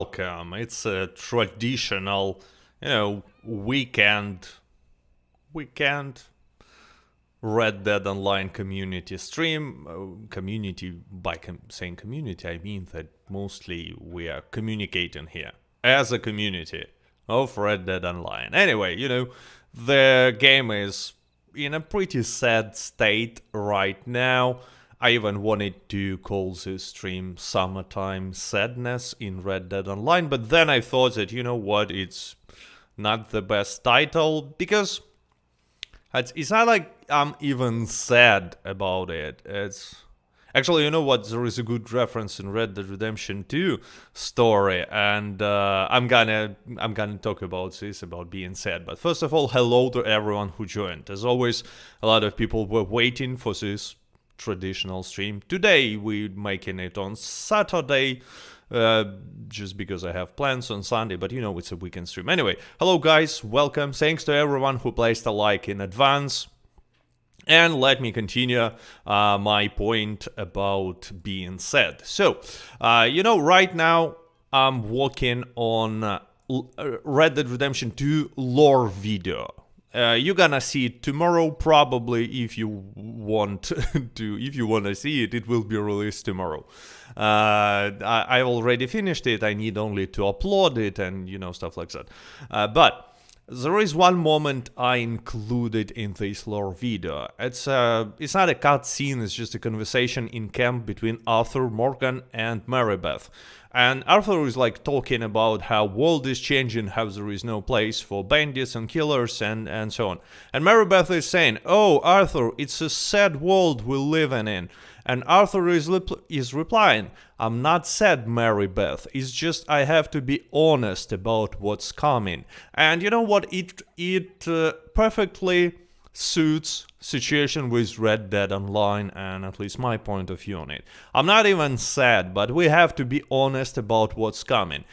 Welcome. It's a traditional, weekend Red Dead Online community stream. Community, by saying community, I mean that mostly we are communicating here as a community of Red Dead Online. Anyway, the game is in a pretty sad state right now. I even wanted to call this stream Summertime Sadness in Red Dead Online, but then I thought that, you know what, it's not the best title, because it's not like I'm even sad about it. It's actually, you know what, there is a good reference in Red Dead Redemption 2 story, and I'm gonna talk about this, about being sad. But first of all, hello to everyone who joined. As always, a lot of people were waiting for this traditional stream. Today we're making it on Saturday, just because I have plans on Sunday, but it's a weekend stream. Anyway, hello guys, welcome. Thanks to everyone who placed a like in advance. And let me continue my point about being sad. So, right now I'm working on Red Dead Redemption 2 lore video. You're gonna see it tomorrow, probably. If you want to see it, it will be released tomorrow. I already finished it. I need only to upload it and stuff like that. But there is one moment I included in this lore video. It's not a cutscene. It's just a conversation in camp between Arthur, Morgan, and Marybeth. And Arthur is like talking about how world is changing, how there is no place for bandits and killers and so on. And Marybeth is saying, "Oh, Arthur, it's a sad world we're living in." And Arthur is replying, "I'm not sad, Marybeth. It's just I have to be honest about what's coming." And you know what? It perfectly suits situation with Red Dead Online, and at least my point of view on it. I'm not even sad, but we have to be honest about what's coming.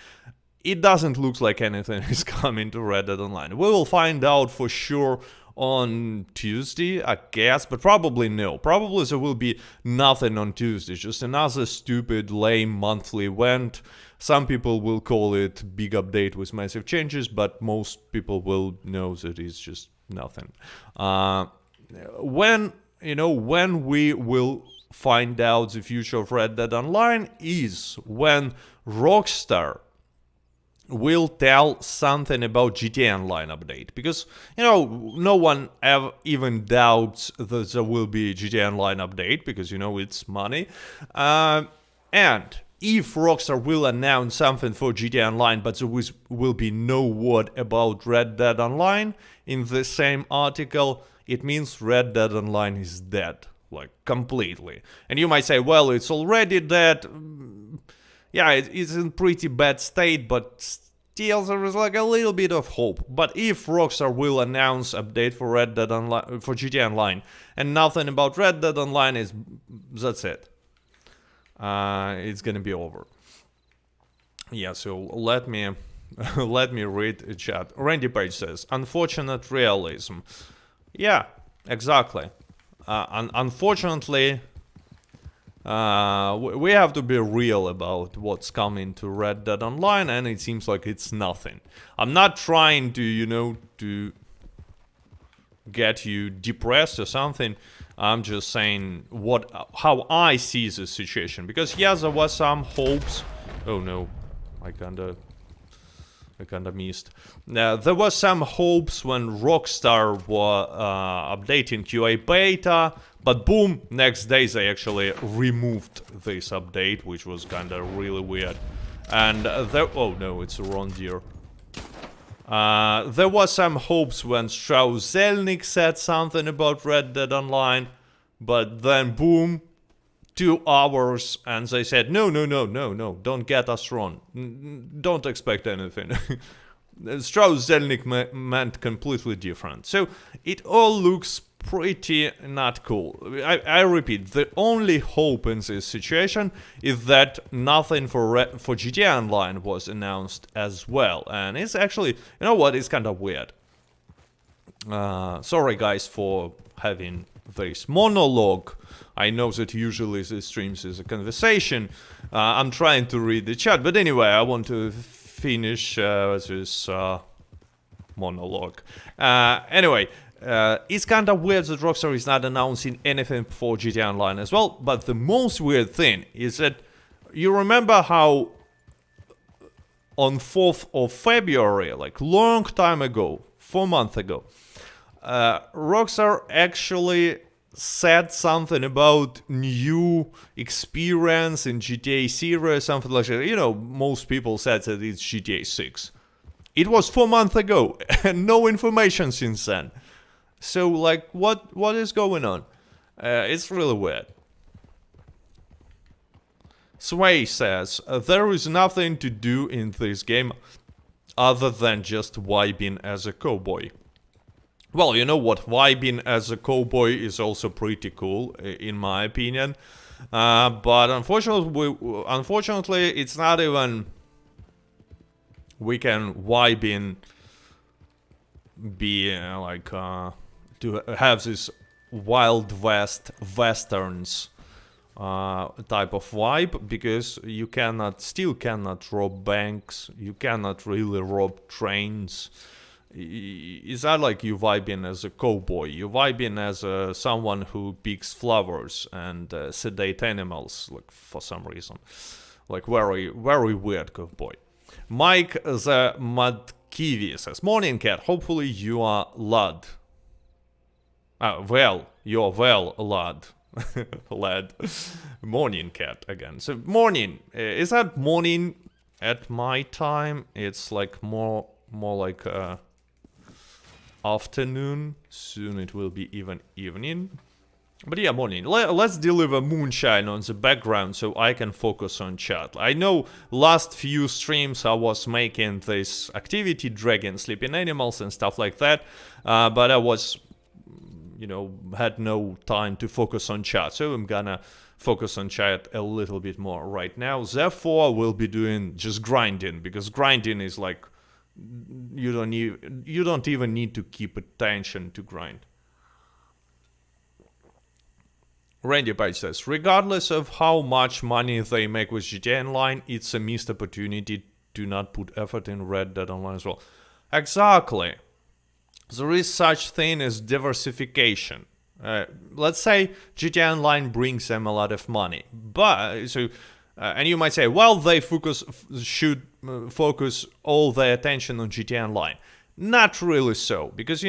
It doesn't look like anything is coming to Red Dead Online. We will find out for sure on Tuesday, I guess, but probably no. Probably there will be nothing on Tuesday, just another stupid, lame monthly event. Some people will call it big update with massive changes, but most people will know that it's just nothing. When we will find out the future of Red Dead Online is when Rockstar will tell something about GTA Online update, because no one even doubts that there will be GTA Online update, because it's money. And if Rockstar will announce something for GTA Online, but there will be no word about Red Dead Online in the same article, it means Red Dead Online is dead, like completely. And you might say, well, it's already dead. Yeah, it's in pretty bad state, but still there is like a little bit of hope. But if Rockstar will announce update for Red Dead Online, for GTA Online, and nothing about Red Dead Online, that's it. It's gonna be over. Yeah, so let me read the chat. Randy Page says, "Unfortunate realism." Yeah, exactly. Unfortunately, we have to be real about what's coming to Red Dead Online, and it seems like it's nothing. I'm not trying to, to get you depressed or something. I'm just saying how I see the situation, because yes, there was some hopes. Oh no, I kinda missed. There was some hopes when Rockstar were updating QA beta, but boom, next day they actually removed this update, which was kinda really weird. And oh no, it's a wrong deer. There was some hopes when Strauss Zelnick said something about Red Dead Online, but then boom, 2 hours, and they said, no, don't get us wrong. Don't expect anything. Strauss Zelnick meant completely different. So it all looks pretty not cool. I repeat, the only hope in this situation is that nothing for GTA Online was announced as well. And it's actually, it's kind of weird. Sorry guys for having this monologue. I know that usually the streams is a conversation. I'm trying to read the chat, but anyway, I want to finish this monologue. Anyway, it's kind of weird that Rockstar is not announcing anything for GTA Online as well, but the most weird thing is that you remember how on 4th of February, like long time ago, 4 months ago, Rockstar actually said something about new experience in GTA series, something like that. You know, most people said that it's GTA 6. It was 4 months ago, and no information since then. So, like, what is going on? It's really weird. Sway says, there is nothing to do in this game other than just vibing as a cowboy. Well, you know what, vibing as a cowboy is also pretty cool, in my opinion. But unfortunately, it's not even... We can vibe in... Be, to have this Wild West Westerns type of vibe, because you still cannot rob banks, you cannot really rob trains. It's not like you vibing as a cowboy, you vibing as someone who picks flowers and sedate animals, like, for some reason. Like, very, very weird cowboy. Mike the Mudkiwi says, morning cat, hopefully you are lad. You're well, lad. Lad. Morning cat again. So, morning. Is that morning at my time? It's like more like afternoon. Soon it will be even evening. But yeah, morning. Let's deliver moonshine on the background so I can focus on chat. I know last few streams I was making this activity, dragon, sleeping animals and stuff like that. But I was, had no time to focus on chat. So I'm gonna focus on chat a little bit more right now. Therefore, we'll be doing just grinding, because grinding is like, you don't even need to keep attention to grind. Randy Page says, regardless of how much money they make with GTA Online, it's a missed opportunity to not put effort in Red Dead Online as well. Exactly. There is such thing as diversification. Let's say GTA Online brings them a lot of money, but and you might say, well, they should focus all their attention on GTA Online. Not really so, because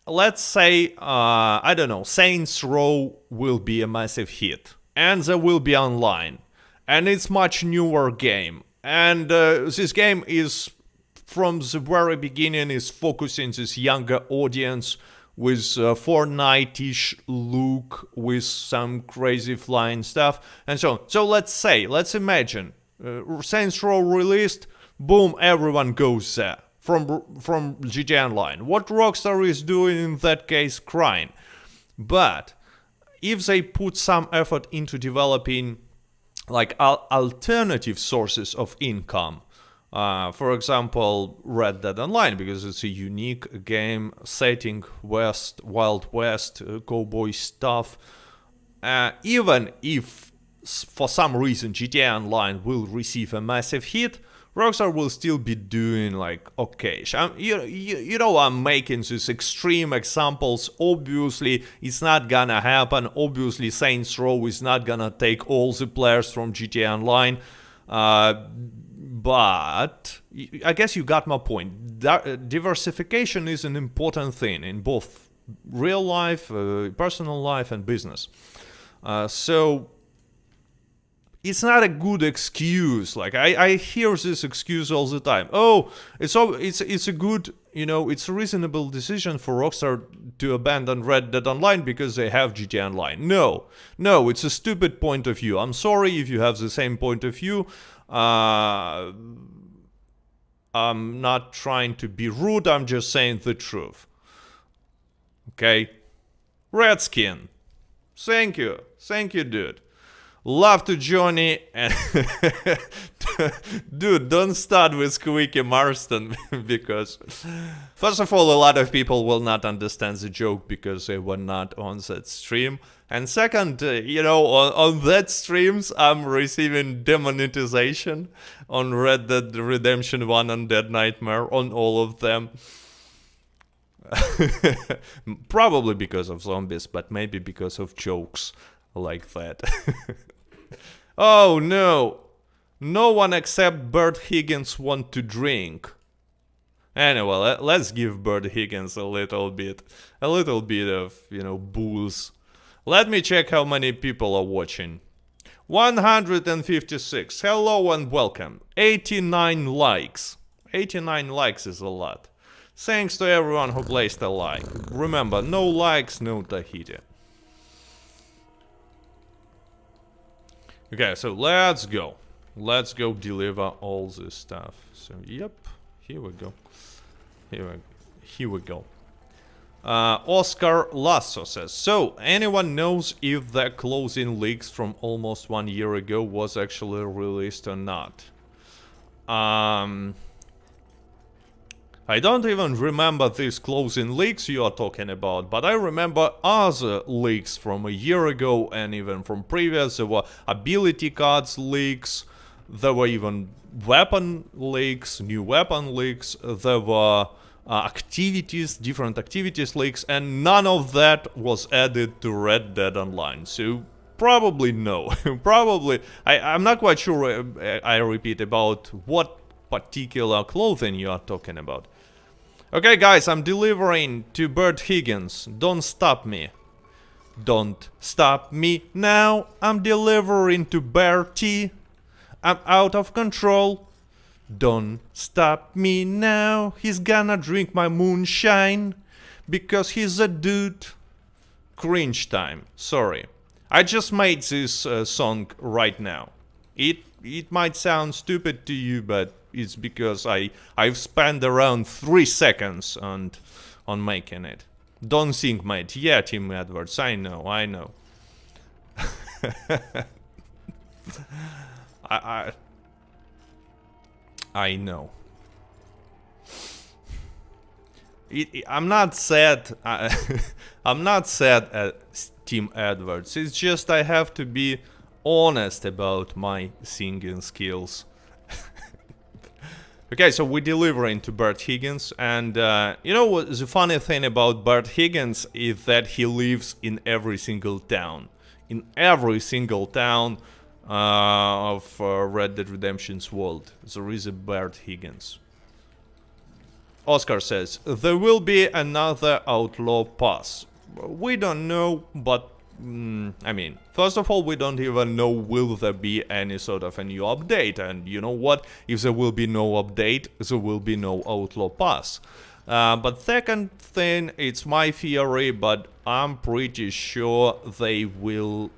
let's say, I don't know, Saints Row will be a massive hit, and there will be online, and it's much newer game, and this game is, from the very beginning, is focusing this younger audience with Fortnite-ish look, with some crazy flying stuff, and so on. So let's imagine, Saints Row released, boom, everyone goes there. From GTA Online. What Rockstar is doing in that case, crying. But if they put some effort into developing like alternative sources of income, for example, Red Dead Online, because it's a unique game setting, Wild West, cowboy stuff. Even if for some reason GTA Online will receive a massive hit, Rockstar will still be doing like, okay, I'm making these extreme examples. Obviously, it's not gonna happen. Obviously, Saints Row is not gonna take all the players from GTA Online. But I guess you got my point. Diversification is an important thing in both real life, personal life, and business. So it's not a good excuse. Like I hear this excuse all the time. Oh, it's a good, it's a reasonable decision for Rockstar to abandon Red Dead Online because they have GTA Online. No, it's a stupid point of view. I'm sorry if you have the same point of view. I'm not trying to be rude. I'm just saying the truth. Okay, Redskin. Thank you, dude. Love to Johnny. And dude, don't start with Squeaky Marston because, first of all, a lot of people will not understand the joke because they were not on that stream. And second, on that streams, I'm receiving demonetization on Red Dead Redemption 1 and Dead Nightmare, on all of them. Probably because of zombies, but maybe because of jokes like that. Oh no! No one except Bert Higgins want to drink. Anyway, let's give Bert Higgins a little bit of, booze. Let me check how many people are watching. 156. Hello and welcome. 89 likes. 89 likes is a lot. Thanks to everyone who placed a like. Remember, no likes, no Tahiti. Okay, so let's go. Let's go deliver all this stuff. So, yep, here we go. Here we go. Oscar Lasso says, so, anyone knows if the closing leaks from almost 1 year ago was actually released or not? I don't even remember these closing leaks you are talking about, but I remember other leaks from a year ago and even from previous. There were ability cards leaks, there were even weapon leaks, new weapon leaks, there were different activities leaks, and none of that was added to Red Dead Online. So probably no. Probably, I'm not quite sure, I repeat, about what particular clothing you are talking about. Okay, guys, I'm delivering to Bert Higgins. Don't stop me. Don't stop me now. I'm delivering to Bertie. I'm out of control. Don't stop me now. He's gonna drink my moonshine because he's a dude. Cringe time. Sorry. I just made this song right now. It might sound stupid to you, but it's because I've spent around 3 seconds on making it. Don't think, mate. Yeah, Team Edwards. I know. I know. I'm not sad. I'm not sad at Team Edwards. It's just I have to be honest about my singing skills. Okay, so we're delivering to Bert Higgins, and you know what? The funny thing about Bert Higgins is that he lives in every single town. In every single town of Red Dead Redemption's world, there is a Bert Higgins. Oscar says, there will be another Outlaw Pass. We don't know, but I mean, first of all, we don't even know will there be any sort of a new update, and you know what? If there will be no update, there will be no Outlaw Pass. But second thing, it's my theory, but I'm pretty sure they will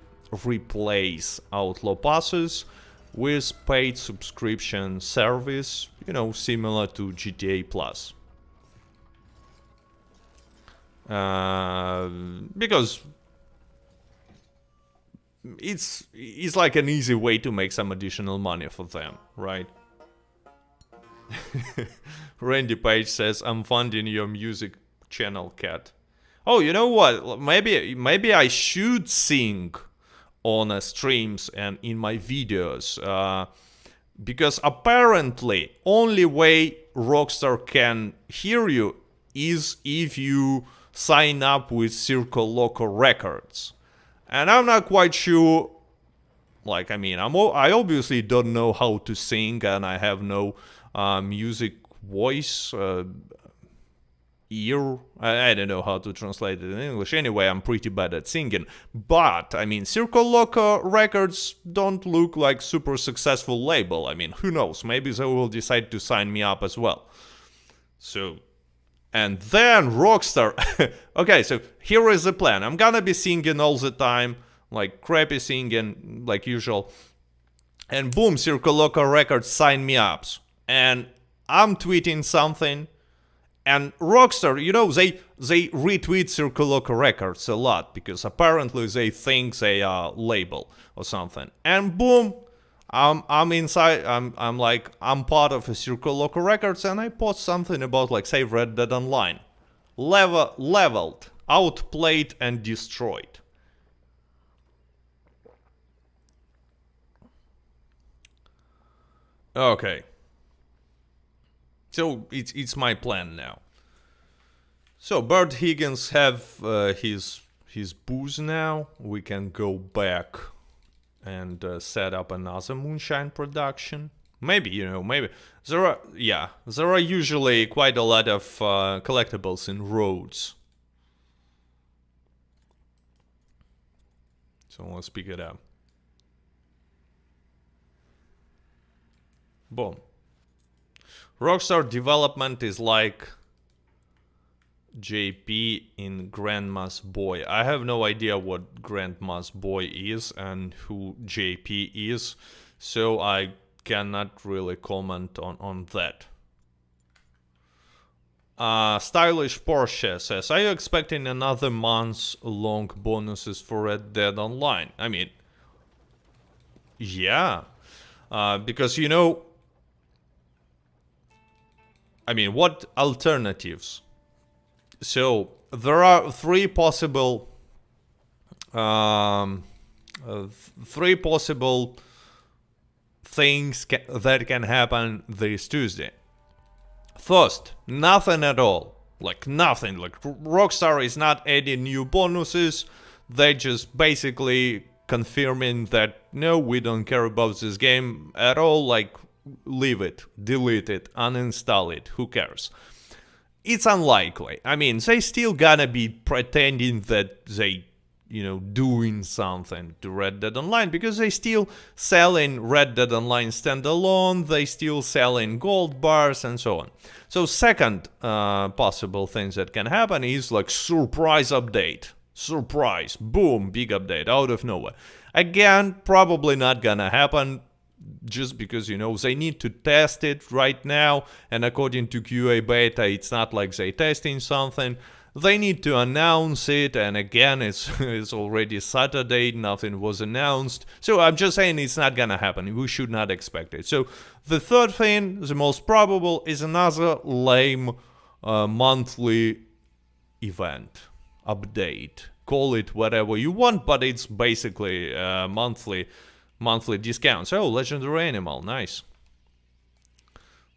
replace Outlaw Passes with paid subscription service, you know, similar to GTA Plus. Because it's like an easy way to make some additional money for them, right? Randy Page says, I'm funding your music channel, cat. Oh, you know what? Maybe I should sing on streams and in my videos. Because apparently, only way Rockstar can hear you is if you sign up with Circle Loco Records. And I'm not quite sure, like, I mean, I obviously don't know how to sing, and I have no music voice, ear, I don't know how to translate it in English. Anyway, I'm pretty bad at singing. But, I mean, Circle Loco Records don't look like super successful label. I mean, who knows, maybe they will decide to sign me up as well. So, and then Rockstar. Okay, so here is the plan. I'm gonna be singing all the time, like crappy singing, like usual. And boom, Circle Loco Records sign me up. And I'm tweeting something, And Rockstar, you know, they retweet Circle Records a lot because apparently they think they are label or something. And boom, I'm inside. I'm like I'm part of a Circle Records, and I post something about like say Red Dead Online, leveled, outplayed, and destroyed. Okay. So it's my plan now. So Bert Higgins have his booze now. We can go back and set up another moonshine production. Maybe, you know, maybe there are usually quite a lot of collectibles in roads. So let's pick it up. Boom. Rockstar development is like JP in Grandma's Boy. I have no idea what Grandma's Boy is and who JP is, so I cannot really comment on that. Stylish Porsche says, are you expecting another month-long bonuses for Red Dead Online? I mean, yeah, because you know, I mean, what alternatives? So there are three possible things that can happen this Tuesday. First, nothing at all. Like nothing. Like Rockstar is not adding new bonuses. They just basically confirming that no, we don't care about this game at all. Like leave it, delete it, uninstall it. Who cares? It's unlikely. I mean, they still gonna be pretending that they, you know, doing something to Red Dead Online because they still selling Red Dead Online standalone, they still selling gold bars and so on. So second possible things that can happen is like surprise update. Surprise, boom, big update out of nowhere. Again, probably not gonna happen. Just because, you know, they need to test it right now, and according to QA beta, it's not like they testing something. They need to announce it, and again, it's already Saturday, nothing was announced. So I'm just saying it's not gonna happen. We should not expect it. So the third thing, the most probable, is another lame monthly event, update. Call it whatever you want, but it's basically monthly discounts. Oh, legendary animal, nice.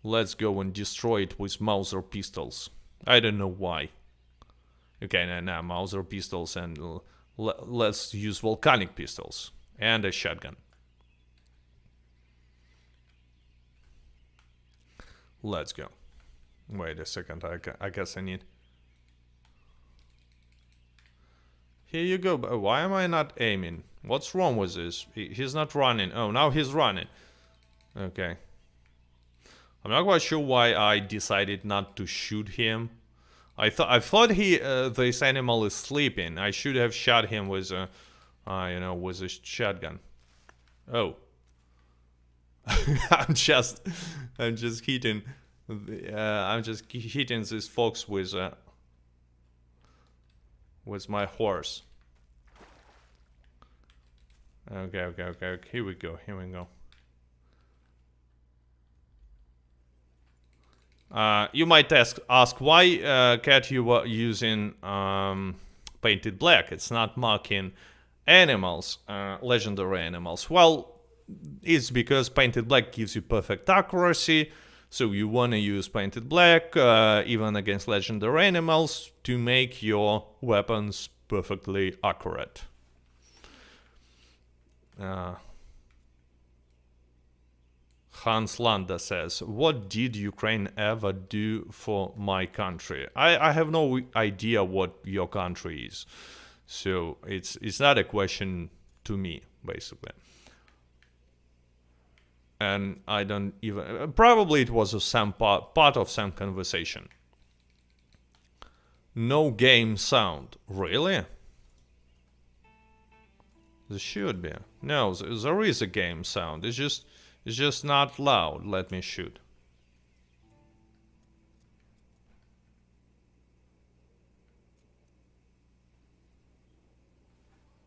Let's go and destroy it with Mauser pistols. I don't know why. Okay, now Mauser pistols, and let's use volcanic pistols and a shotgun. Let's go. Wait a second, I guess I need... Here you go. Why am I not aiming? What's wrong with this? He's not running. Oh, now he's running. Okay. I'm not quite sure why I decided not to shoot him. I thought this animal is sleeping. I should have shot him with a, with a shotgun. Oh. I'm just hitting this fox with my horse. Okay. Here we go. You might ask why, Cat, you were using painted black. It's not marking animals, legendary animals. Well, it's because painted black gives you perfect accuracy. So you want to use painted black, even against legendary animals, to make your weapons perfectly accurate. Hans Landa says, what did Ukraine ever do for my country? I have no idea what your country is. So it's not a question to me, basically. And I don't even... Probably it was some part of some conversation. No game sound. Really? There should be. No, there is a game sound. It's just not loud. Let me shoot.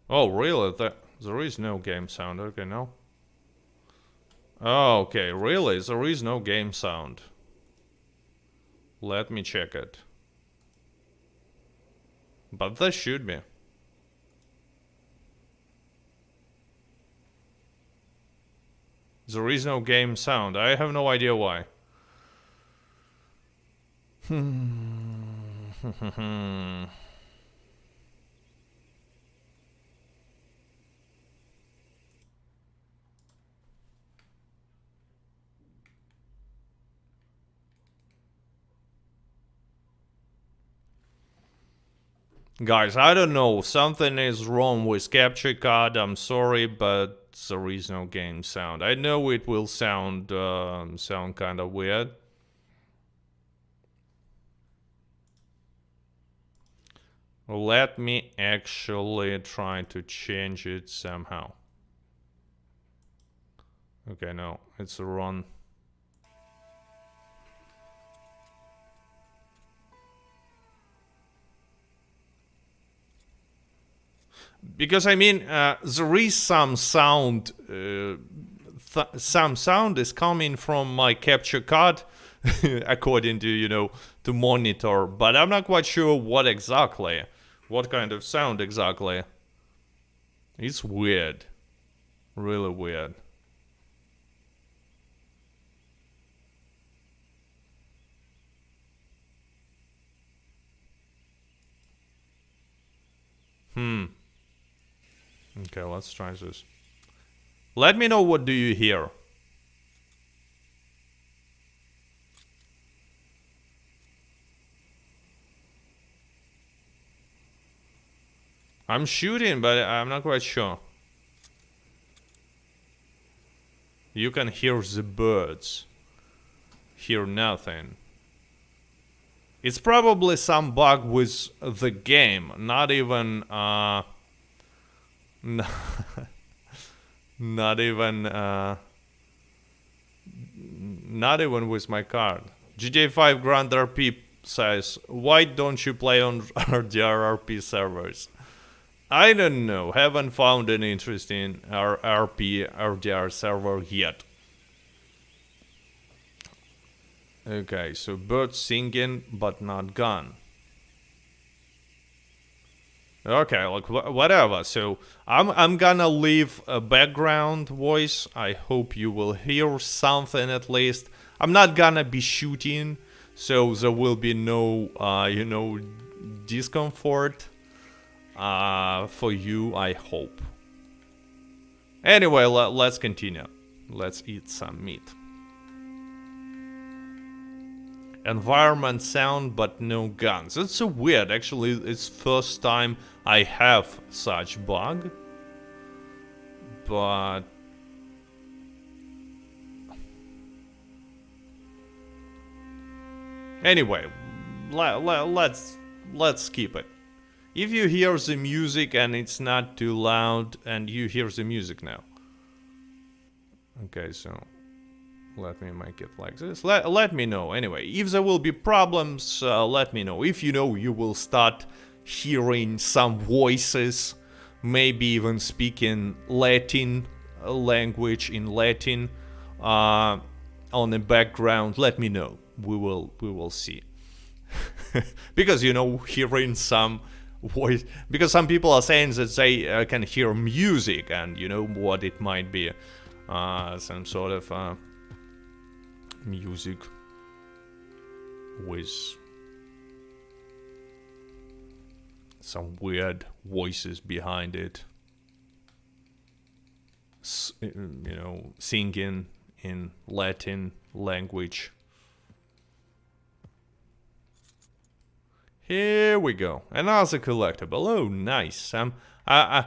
Oh, really? There is no game sound. Okay, no. Oh, okay, really? There is no game sound. Let me check it. But there should be. There is no game sound. I have no idea why. Guys, I don't know. Something is wrong with capture card. I'm sorry, but there is no game sound. I know it will sound kind of weird. Let me actually try to change it somehow. Okay, no, it's wrong. Because I mean, there is some sound. Some sound is coming from my capture card, according to to monitor. But I'm not quite sure what exactly, what kind of sound exactly. It's weird, really weird. Okay, let's try this. Let me know what do you hear. I'm shooting, but I'm not quite sure. You can hear the birds. Hear nothing. It's probably some bug with the game, not even not even with my card. GTA 5 Grand RP says, why don't you play on RDR servers? I don't know, haven't found an interesting RDR server yet. Okay, so birds singing but not gone. Okay, like whatever. So I'm gonna leave a background voice. I hope you will hear something at least. I'm not gonna be shooting, so there will be no discomfort for you, I hope. Anyway, let's continue. Let's eat some meat. Environment sound but no guns. It's so weird. Actually, it's first time I have such bug. But anyway, let's skip it. If you hear the music and it's not too loud, and you hear the music now. Okay, so let me make it like this. Let me know. Anyway, if there will be problems, let me know. If you will start hearing some voices, maybe even speaking Latin language in Latin on the background, let me know. We will see. Because hearing some voice, because some people are saying that they can hear music, and what it might be, some sort of music with some weird voices behind it, singing in Latin language. Here we go, another collectible. Oh, nice. I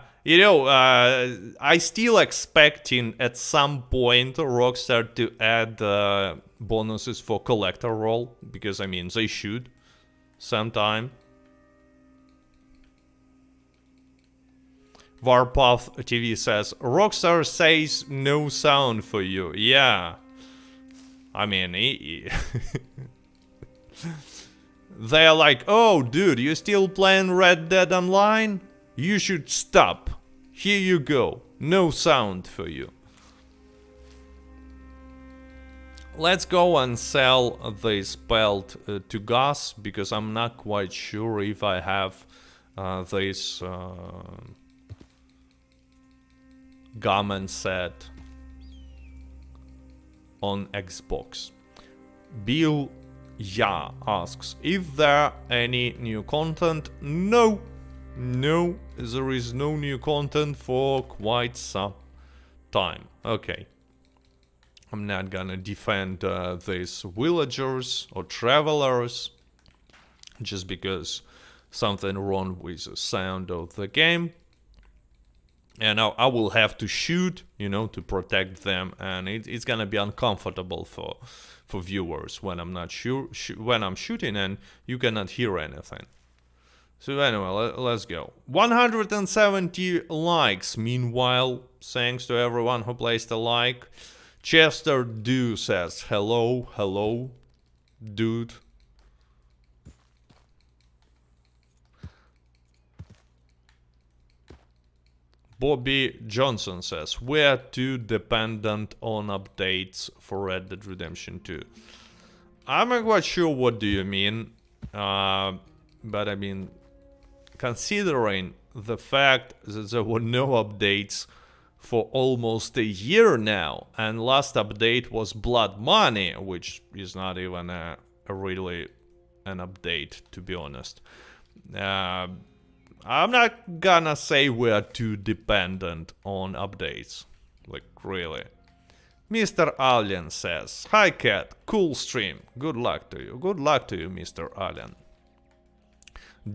still expecting at some point Rockstar to add bonuses for collector roll, because I mean they should sometime. Warpath TV says Rockstar says no sound for you. Yeah, I mean they're like, oh dude, you still playing Red Dead Online? You should stop. Here you go. No sound for you. Let's go and sell this belt to Gus, because I'm not quite sure if I have this garment set on Xbox. Bill Ya asks, is there any new content? No, there is no new content for quite some time. Okay. I'm not gonna defend these villagers or travelers just because something wrong with the sound of the game. And I will have to shoot, to protect them, and it's gonna be uncomfortable for viewers when I'm not when I'm shooting and you cannot hear anything. So anyway, let's go. 170 likes. Meanwhile, thanks to everyone who placed a like. Chester Do says, hello, dude. Bobby Johnson says, we're too dependent on updates for Red Dead Redemption 2. I'm not quite sure what do you mean, but I mean, considering the fact that there were no updates for almost a year now, and last update was Blood Money, which is not even a really an update, to be honest. I'm not gonna say we're too dependent on updates, like really. Mr. Allen says, hi Cat, cool stream, good luck to you, Mr. Allen.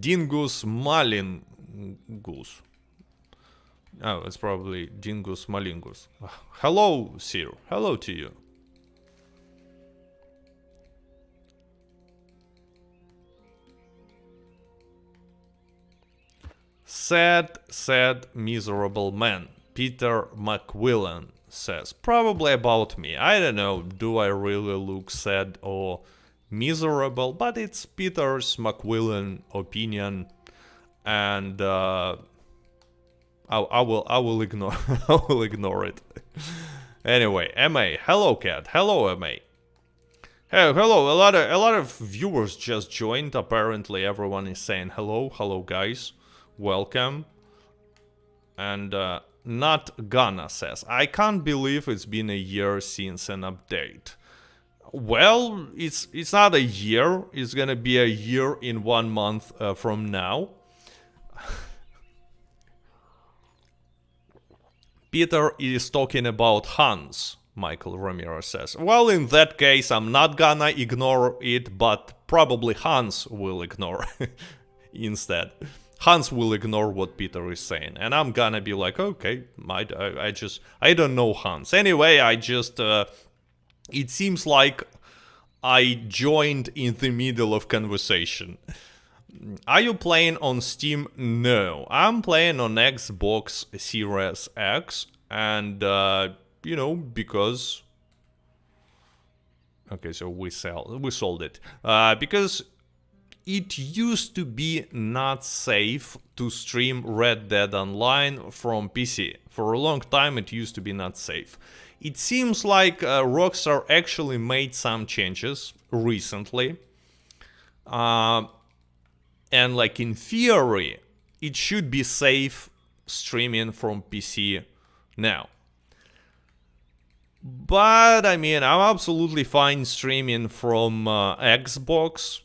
Dingus Malingus. Oh, it's probably Dingus Malingus. Hello, Sir. Hello to you. Sad, miserable man. Peter McWillan says, probably about me. I don't know, do I really look sad or miserable? But it's Peter's McWillan opinion, and I will ignore I will ignore it. Anyway, MA, hello Cat, hello MA. Hey, hello, a lot of viewers just joined. Apparently everyone is saying hello guys, welcome. And Not Gonna says, I can't believe it's been a year since an update. Well, it's not a year, it's gonna be a year in 1 month from now. Peter is talking about Hans, Michael Ramirez says. Well, in that case, I'm not gonna ignore it, but probably Hans will ignore instead. Hans will ignore what Peter is saying, and I'm gonna be like, okay, I don't know Hans. Anyway, it seems like I joined in the middle of conversation. Are you playing on Steam? No, I'm playing on Xbox Series X, and because okay, so we sold it because it used to be not safe to stream Red Dead Online from PC. For a long time it used to be not safe. It seems like Rockstar actually made some changes recently. And like in theory, it should be safe streaming from PC now. But I mean, I'm absolutely fine streaming from Xbox.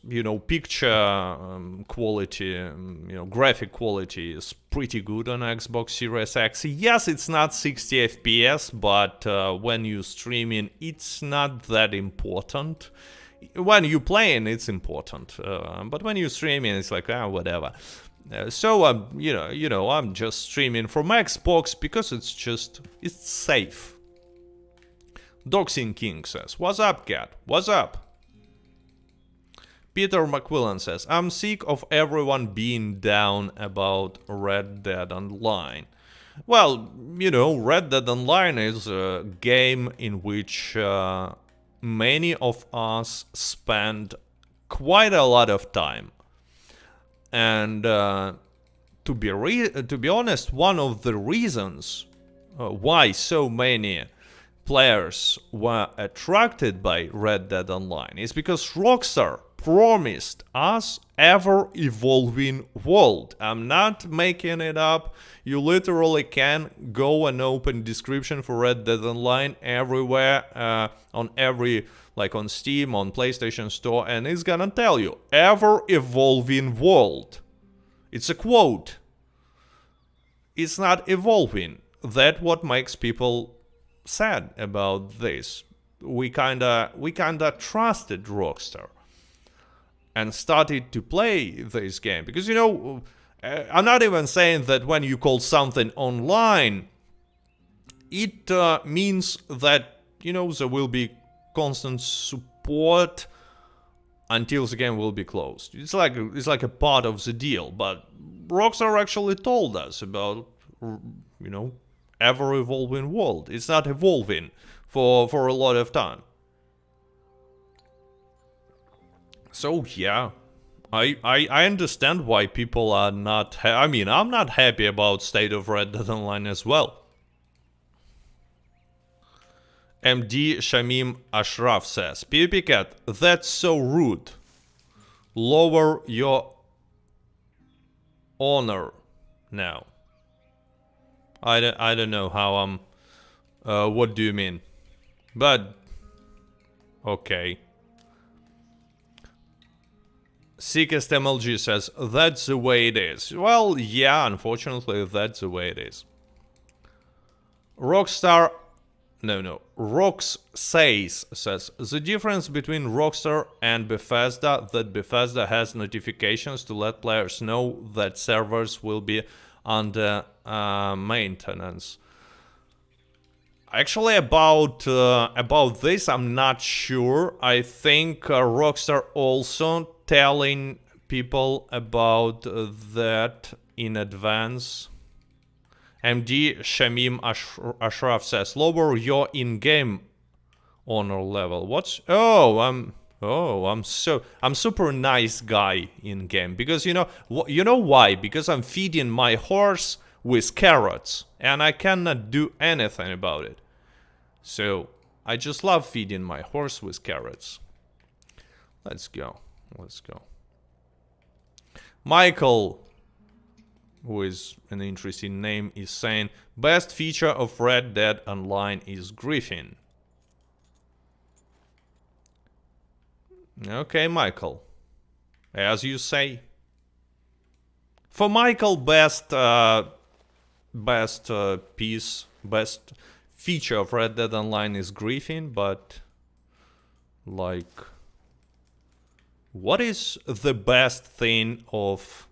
Picture quality, graphic quality is pretty good on Xbox Series X. Yes, it's not 60 FPS, but when you're streaming, it's not that important. When you're playing, it's important, but when you're streaming, it's like whatever. So I'm just streaming from Xbox because it's safe. Doxing King says, "What's up, Cat? What's up?" Peter McQuillan says, "I'm sick of everyone being down about Red Dead Online." Well, Red Dead Online is a game in which many of us spend quite a lot of time. And to to be honest, one of the reasons why so many players were attracted by Red Dead Online is because Rockstar promised us ever-evolving world. I'm not making it up. You literally can go and open description for Red Dead Online everywhere, on every, like on Steam, on PlayStation Store, and it's gonna tell you, ever-evolving world. It's a quote. It's not evolving. That's what makes people sad about this. We kinda trusted Rockstar and started to play this game because, you know, I'm not even saying that when you call something online, it means that, you know, there will be constant support until the game will be closed. It's like a part of the deal. But Rockstar actually told us about, you know, ever-evolving world. It's not evolving for a lot of time. So yeah, I understand why people are not. I mean, I'm not happy about state of Red Dead Online as well. MD Shamim Ashraf says, PvP Cat, that's so rude. Lower your honor now. I don't know how I'm. What do you mean? But okay. Sickest MLG says, that's the way it is. Well, yeah, unfortunately, that's the way it is. Rockstar... No. Rox says, the difference between Rockstar and Bethesda, that Bethesda has notifications to let players know that servers will be under maintenance. Actually, about this, I'm not sure. I think Rockstar also telling people about that in advance. MD Shamim Ashraf says, lower your in-game honor level. What's... I'm super nice guy in game because you know why? Because I'm feeding my horse with carrots and I cannot do anything about it. So I just love feeding my horse with carrots. Let's go. Michael, who is an interesting name, is saying best feature of Red Dead Online is Griffin. Okay, Michael, as you say. For Michael, best feature of Red Dead Online is Griffin, but like, what is the best thing of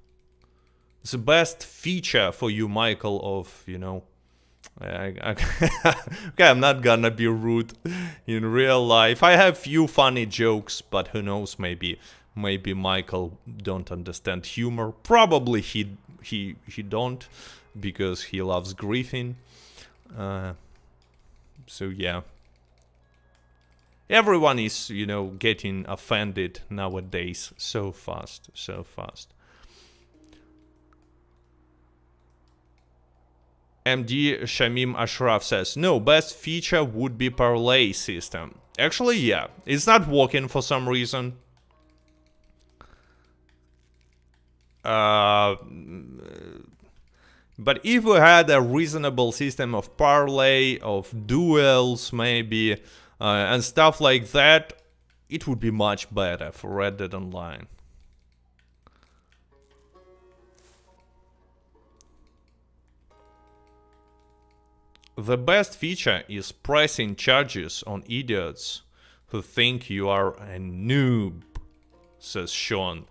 the best feature for you, Michael, of, you know, okay, I'm not gonna be rude in real life. I have few funny jokes, but who knows, maybe Michael don't understand humor. Probably he don't, because he loves Griffin. So yeah. Everyone is, you know, getting offended nowadays so fast. MD Shamim Ashraf says, no, best feature would be parlay system. Actually, yeah, it's not working for some reason. But if we had a reasonable system of parlay, of duels maybe, and stuff like that, it would be much better for Red Dead Online. The best feature is pressing charges on idiots who think you are a noob, says Sean.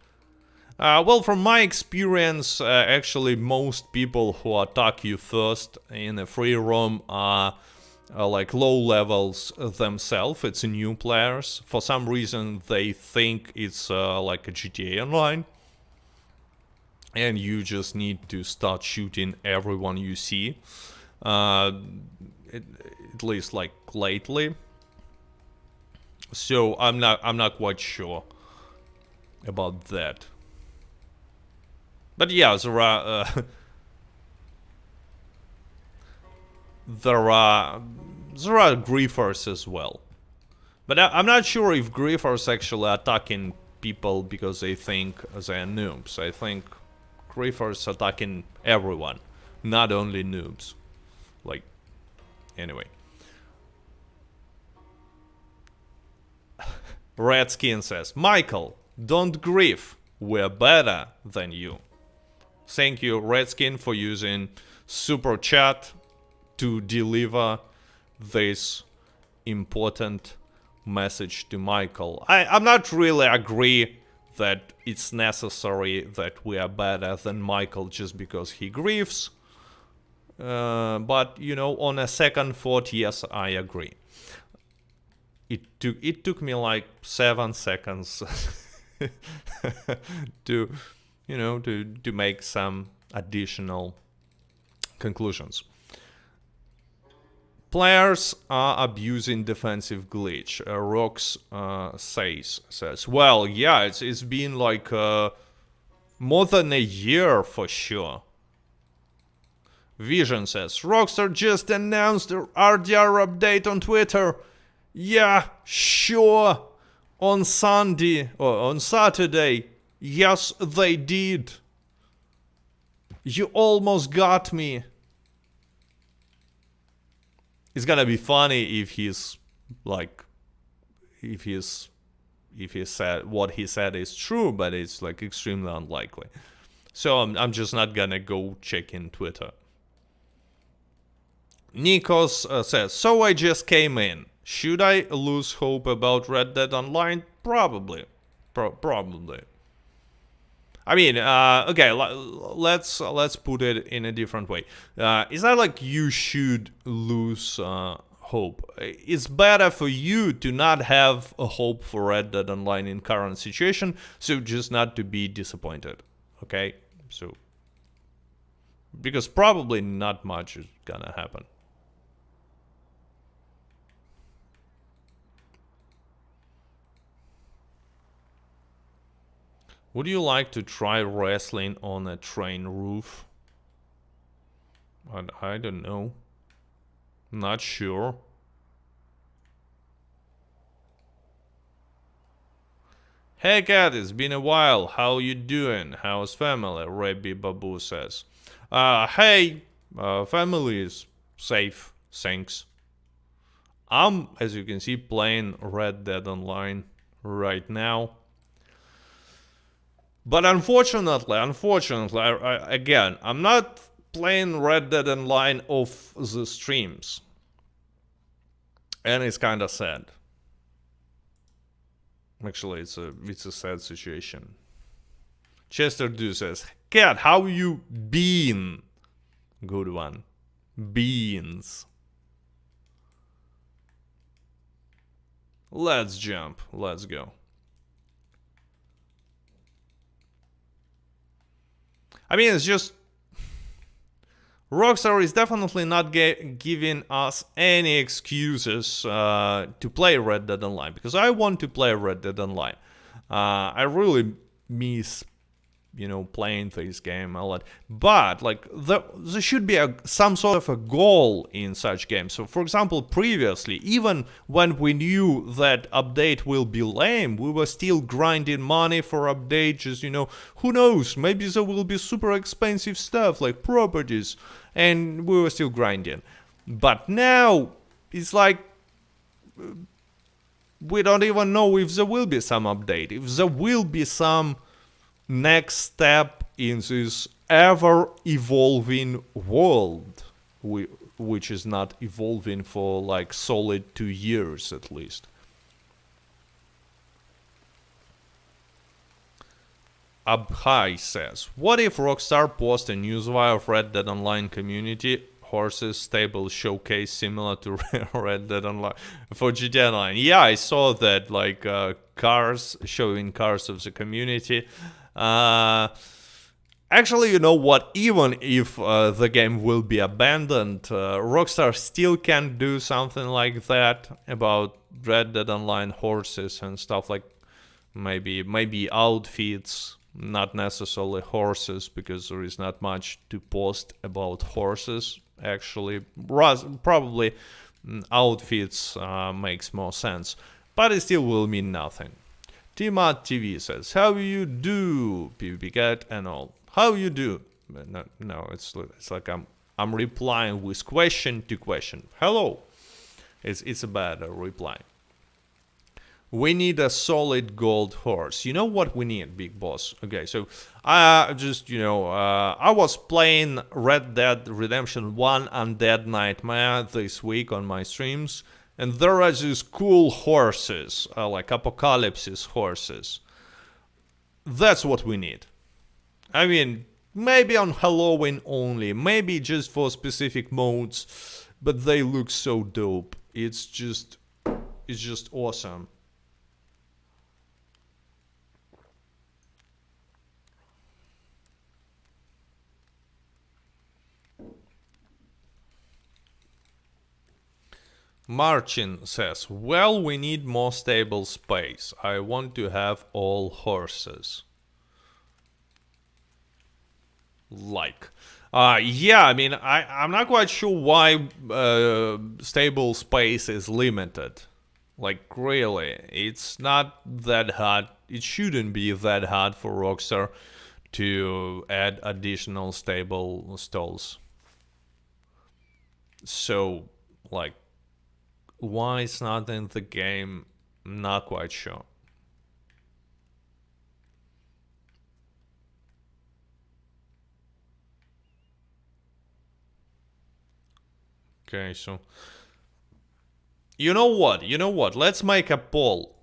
Well, from my experience, actually most people who attack you first in a free roam are like low levels themselves. It's new players. For some reason they think it's like a GTA Online. And you just need to start shooting everyone you see. At least like lately. So I'm not quite sure about that. But yeah, there are there are griefers as well. But I'm not sure if griefers actually attacking people because they think they're noobs. I think griefers attacking everyone, not only noobs. Like, anyway. Redskin says, Michael, don't grief. We're better than you. Thank you, Redskin, for using Super Chat to deliver this important message to Michael. I'm not really agree that it's necessary that we are better than Michael just because he grieves. But, you know, on a second thought, yes, I agree. It took me like 7 seconds to, you know, to make some additional conclusions. Players are abusing defensive glitch. Rox says, well, yeah, it's been like more than a year for sure. Vision says, Rockstar just announced the RDR update on Twitter. Yeah, sure. On Sunday or on Saturday. Yes, they did. You almost got me. It's gonna be funny if he's like, if he said what he said is true, but it's like extremely unlikely. So I'm just not gonna go check in Twitter. Nikos says, so I just came in. Should I lose hope about Red Dead Online? Probably. Probably. I mean, okay, let's put it in a different way. It's not like you should lose hope. It's better for you to not have a hope for Red Dead Online in current situation, so just not to be disappointed. Okay? So, because probably not much is gonna happen. Would you like to try wrestling on a train roof? I don't know. Not sure. Hey cat, it's been a while. How you doing? How's family? Rabbi Babu says. Hey, family is safe, thanks. I'm, as you can see, playing Red Dead Online right now. But unfortunately, again, I'm not playing Red Dead Online off the streams. And it's kind of sad. Actually, it's a sad situation. Chester Do says, Cat, how you been? Good one. Beans. Let's jump. Let's go. I mean, it's just... Rockstar is definitely not giving us any excuses to play Red Dead Online. Because I want to play Red Dead Online. I really miss, you know, playing this game a lot. But, like, there should be some sort of a goal in such games. So, for example, previously, even when we knew that update will be lame, we were still grinding money for updates. Just, you know, who knows, maybe there will be super expensive stuff like properties, and we were still grinding. But now, it's like... we don't even know if there will be some update, if there will be some next step in this ever-evolving world, which is not evolving for like solid 2 years at least. Abhai says, what if Rockstar posts a newswire of Red Dead Online community horses stable showcase similar to Red Dead Online for GTA Online? Yeah, I saw that, like cars, showing cars of the community. Actually, you know what, even if the game will be abandoned, Rockstar still can do something like that about Red Dead Online horses and stuff, like maybe outfits, not necessarily horses, because there is not much to post about horses. Actually, probably outfits makes more sense, but it still will mean nothing. Timad TV says, "How you do, PvP Cat and all? How you do?" No, it's like I'm replying with question to question. Hello. It's a bad reply. We need a solid gold horse. You know what we need, big boss? Okay, so I was playing Red Dead Redemption 1 Undead Nightmare this week on my streams, and there are these cool horses, like apocalypse horses. That's what we need. I mean, maybe on Halloween only, maybe just for specific modes, but they look so dope. It's just awesome. Marcin says, "Well, we need more stable space. I want to have all horses." Like, yeah, I mean, I'm not quite sure why stable space is limited. Like, really, it's not that hard. It shouldn't be that hard for Rockstar to add additional stable stalls. So, like, why it's not in the game, not quite sure. Okay, so you know what? Let's make a poll.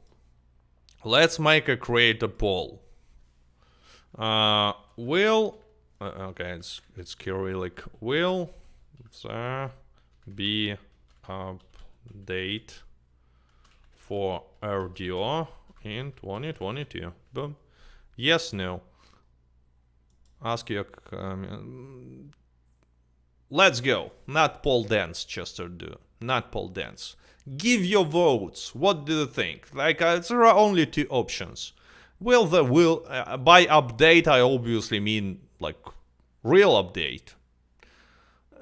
Let's create a poll. Will okay, it's Cyrillic. Will there be update for RDR in 2022? Boom. Yes, no. Ask your let's go. Not poll dance, Chester do. Not poll dance. Give your votes. What do you think? Like, there are only two options. By update, I obviously mean like real update,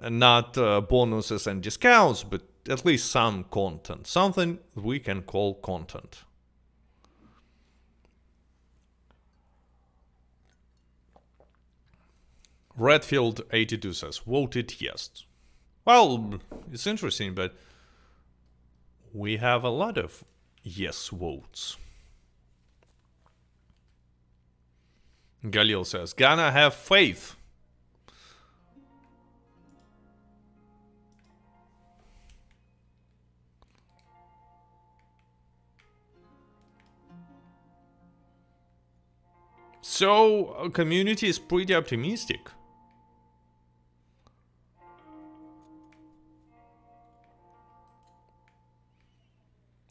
not bonuses and discounts, but at least some content, something we can call content. Redfield82 says, "Voted yes." Well, it's interesting, but we have a lot of yes votes. Galil says, "Gonna have faith." So, community is pretty optimistic.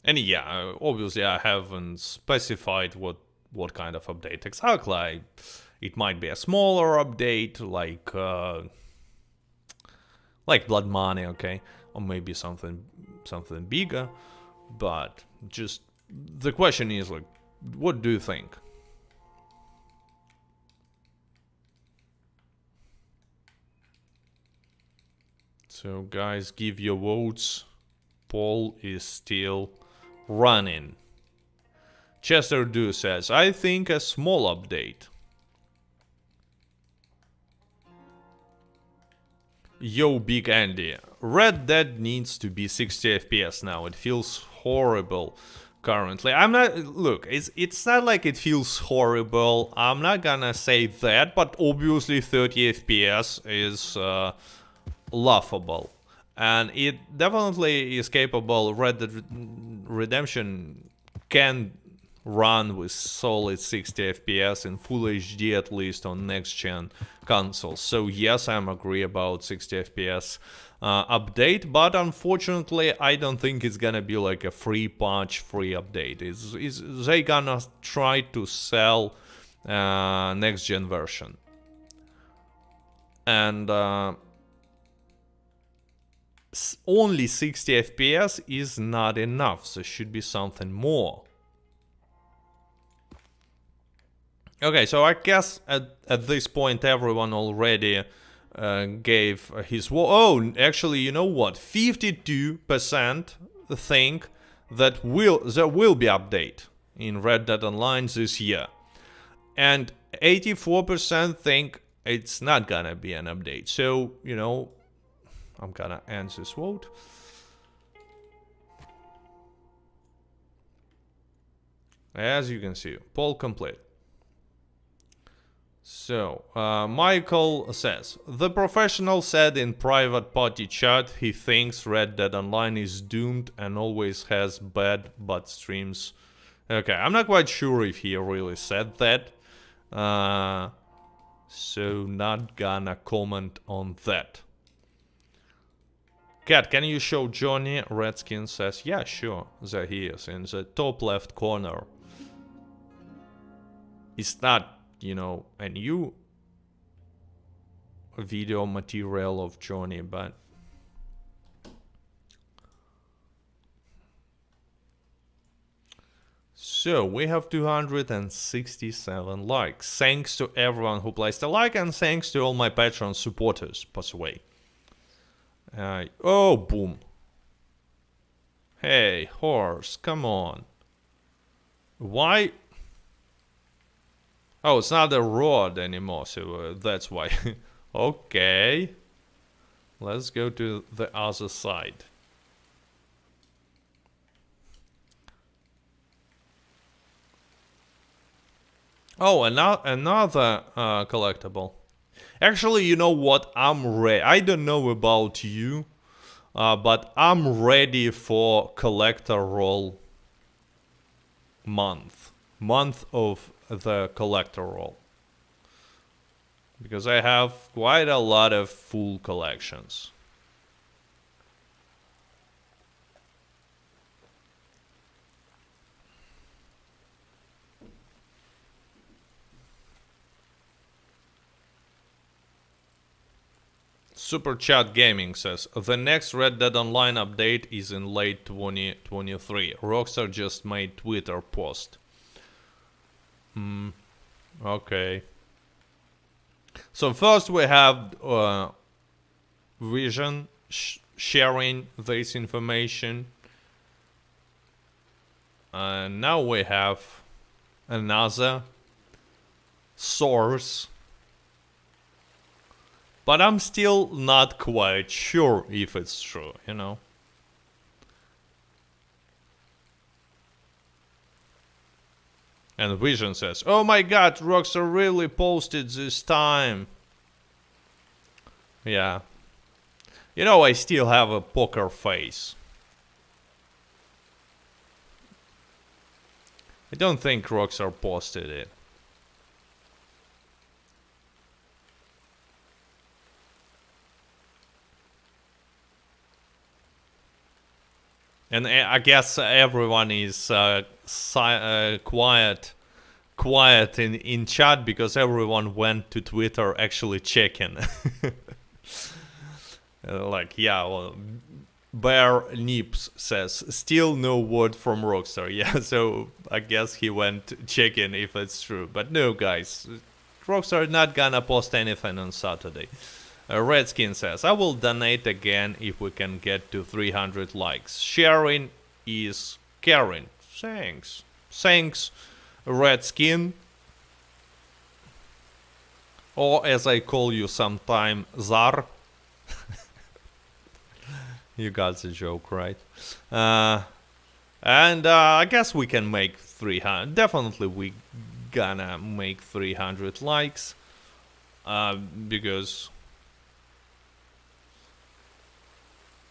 And yeah, obviously I haven't specified what kind of update exactly. It might be a smaller update, like Blood Money, okay, or maybe something bigger. But just the question is, like, what do you think? So guys, give your votes. Poll is still running. Chester Do says, "I think a small update." Yo, Big Andy, Red Dead needs to be 60 FPS now. It feels horrible currently. Look, it's not like it feels horrible. I'm not gonna say that, but obviously 30 FPS is laughable. And it definitely is capable. Red Dead Redemption can run with solid 60 FPS in full HD, at least on next-gen consoles. So yes, I'm agree about 60 FPS update, but unfortunately I don't think it's gonna be like a free patch, free update. They gonna try to sell next-gen version. And only 60 FPS is not enough. There should be something more. Okay, so I guess at this point everyone already gave his... Oh, actually, you know what? 52% think that there will be update in Red Dead Online this year. And 84% think it's not gonna be an update. So, you know, I'm gonna end this vote. As you can see, poll complete. So, Michael says, the professional said in private party chat he thinks Red Dead Online is doomed and always has bad but streams. Okay, I'm not quite sure if he really said that. So not gonna comment on that. Cat, can you show Johnny? Redskin says, yeah, sure. There he is, in the top left corner. It's not, you know, a new video material of Johnny, but... So, we have 267 likes. Thanks to everyone who placed a like, and thanks to all my Patreon supporters, by the way. Oh, boom. Hey, horse, come on. Why? Oh, it's not a rod anymore, so that's why. Okay. Let's go to the other side. Oh, another collectible. Actually, you know what? I'm ready. I don't know about you, but I'm ready for collector roll month. Month of the collector roll. Because I have quite a lot of full collections. Super Chat Gaming says, the next Red Dead Online update is in late 2023. Rockstar just made Twitter post. Okay. So first we have Vision sharing this information. Now we have another source. But I'm still not quite sure if it's true, you know. And Vision says, oh my god, Rockstar really posted this time. Yeah. You know, I still have a poker face. I don't think Rockstar posted it. And I guess everyone is quiet in chat because everyone went to Twitter actually checking. Like, yeah, well, Bear Nips says, still no word from Rockstar. Yeah, so I guess he went checking if it's true. But no, guys, Rockstar not gonna post anything on Saturday. Redskin says, I will donate again if we can get to 300 likes. Sharing is caring. Thanks. Thanks, Redskin. Or as I call you sometime, Zar. You got the joke, right? And I guess we can make 300. Definitely we gonna make 300 likes. Because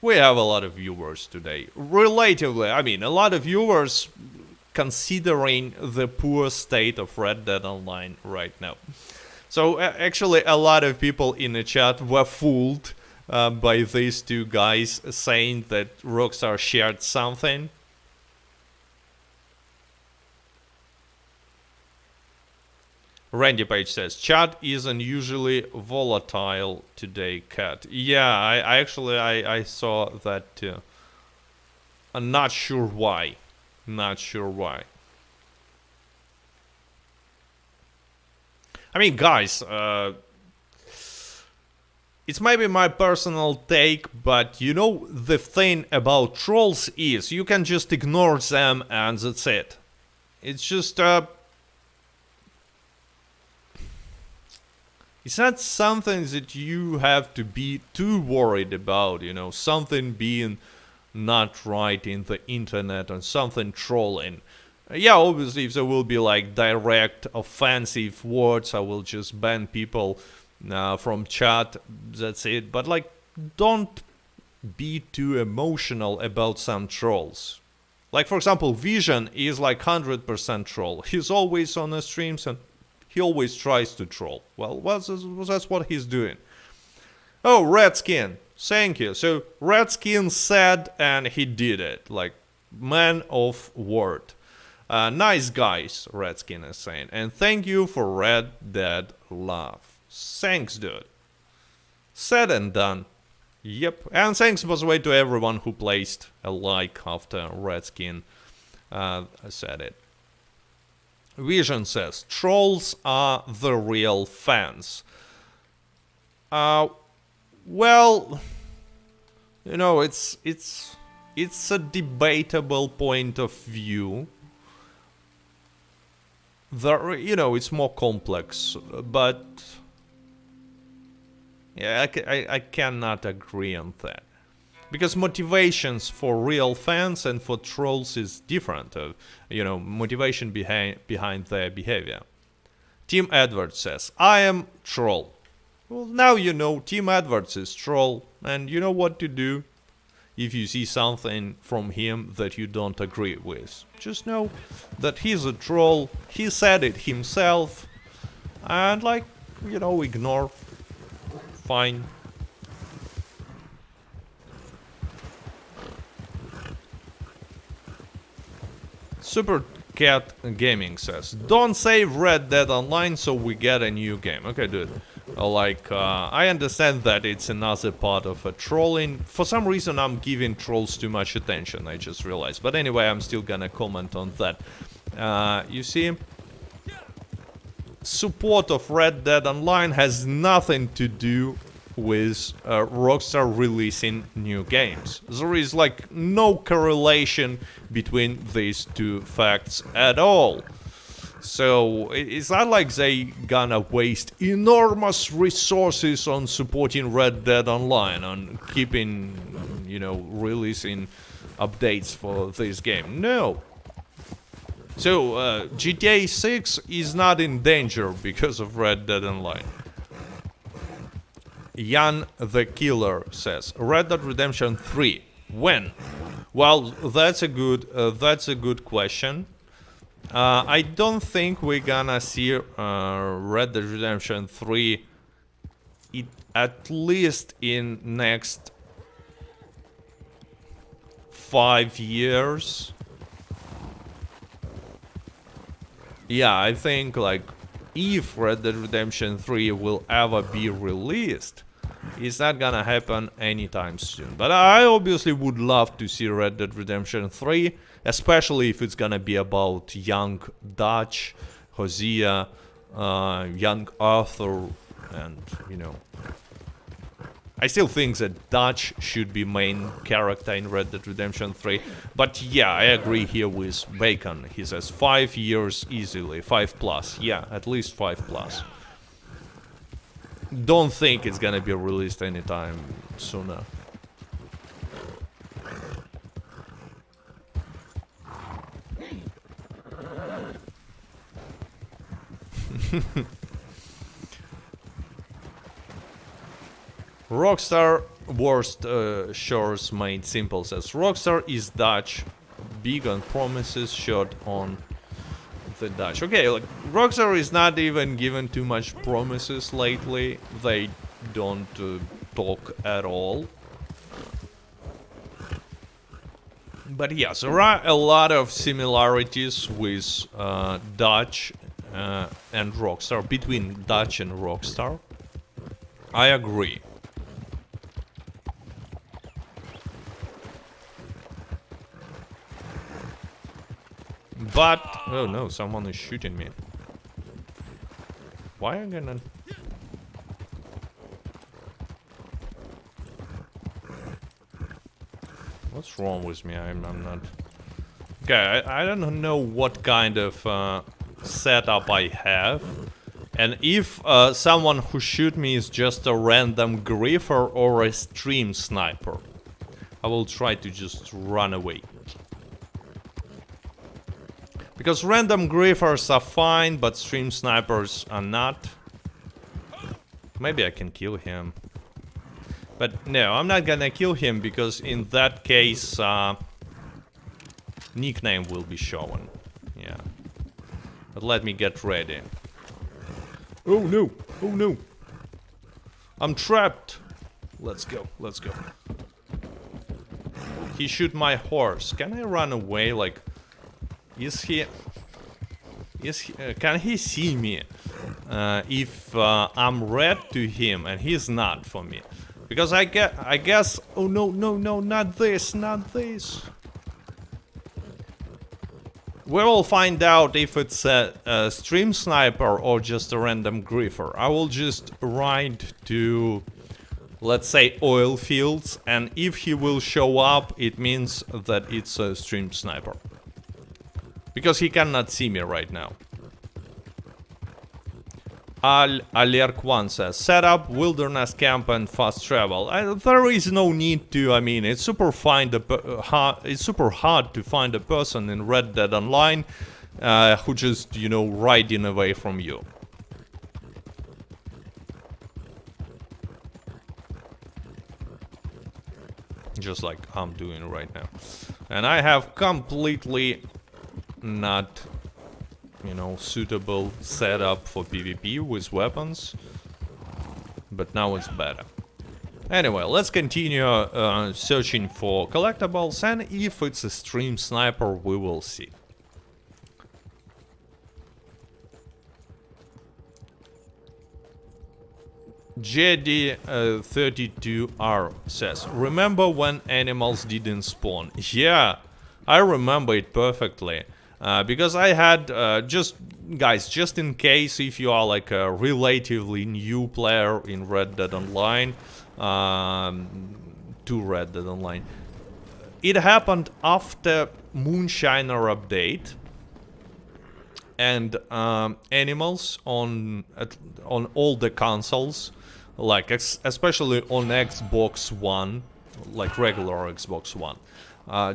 we have a lot of viewers today. Relatively, I mean, a lot of viewers considering the poor state of Red Dead Online right now. So actually a lot of people in the chat were fooled by these two guys saying that Rockstar shared something. Randy Page says, chat is unusually volatile today, Cat. Yeah, I actually saw that too. I'm not sure why. Not sure why. I mean, guys, it's maybe my personal take, but you know, the thing about trolls is you can just ignore them and that's it. It's just, it's not something that you have to be too worried about, you know, something being not right in the internet or something trolling. Yeah, obviously, if there will be like direct offensive words, I will just ban people from chat. That's it. But like, don't be too emotional about some trolls. Like, for example, Vision is like 100% troll. He's always on the streams and he always tries to troll. Well, that's what he's doing. Oh, Redskin. Thank you. So, Redskin said and he did it. Like, man of word. Nice guys, Redskin is saying. And thank you for Red Dead Love. Thanks, dude. Said and done. Yep. And thanks, by the way, to everyone who placed a like after Redskin said it. Vision says, trolls are the real fans. Well, you know, it's a debatable point of view. You know, it's more complex, but yeah, I cannot agree on that. Because motivations for real fans and for trolls is different. You know, motivation behind their behavior. Team Edwards says, I am troll. Well, now you know Team Edwards is troll, and you know what to do if you see something from him that you don't agree with. Just know that he's a troll, he said it himself, and like, you know, ignore. Fine. Super Cat Gaming says, don't save Red Dead Online so we get a new game. Okay, dude. I understand that it's another part of a trolling. For some reason, I'm giving trolls too much attention, I just realized. But anyway, I'm still gonna comment on that. You see, support of Red Dead Online has nothing to do with Rockstar releasing new games. There is like no correlation between these two facts at all. So it's not like they gonna waste enormous resources on supporting Red Dead Online, on keeping, you know, releasing updates for this game. No. So GTA 6 is not in danger because of Red Dead Online. Jan the Killer says, Red Dead Redemption 3. When? Well, that's a good question. I don't think we're gonna see Red Dead Redemption 3 at least in next 5 years. Yeah, I think like if Red Dead Redemption 3 will ever be released, it's not gonna happen anytime soon. But I obviously would love to see Red Dead Redemption 3, especially if it's gonna be about young Dutch, Hosea, young Arthur, and, you know, I still think that Dutch should be main character in Red Dead Redemption 3. But yeah, I agree here with Bacon. He says 5 years easily, 5+. Yeah, at least 5+. Don't think it's gonna be released anytime sooner. Rockstar worst shores made simple says Rockstar is Dutch, big on promises, short on the Dutch. Okay, like Rockstar is not even given too much promises lately. They don't talk at all. But yes, there are a lot of similarities with Dutch and Rockstar, between Dutch and Rockstar. I agree. But, oh no, someone is shooting me. Why are you gonna... What's wrong with me? I'm not... Okay, I don't know what kind of setup I have. And if someone who shoot me is just a random griefer or a stream sniper, I will try to just run away. Because random griefers are fine, but stream snipers are not. Maybe I can kill him. But no, I'm not gonna kill him because in that case, nickname will be shown. Yeah. But let me get ready. Oh no! Oh no! I'm trapped! Let's go, let's go. He shoot my horse. Can I run away? Like, is he... can he see me? If I'm red to him and he's not for me. Because I guess... Oh no, no, no, not this, not this. We will find out if it's a stream sniper or just a random griefer. I will just ride to, let's say, oil fields, and if he will show up, it means that it's a stream sniper. Because he cannot see me right now. Alerk1 says, set up wilderness camp and fast travel. There is no need to, I mean, it's super it's super hard to find a person in Red Dead Online who just, you know, riding away from you. Just like I'm doing right now. And I have completely not... you know, suitable setup for PvP with weapons. But now it's better. Anyway, let's continue searching for collectibles, and if it's a stream sniper, we will see. JD32R says, remember when animals didn't spawn? Yeah, I remember it perfectly. Because I had, guys, just in case if you are like a relatively new player in Red Dead Online, to Red Dead Online, it happened after Moonshiner update, and animals on all the consoles, like especially on Xbox One, like regular Xbox One,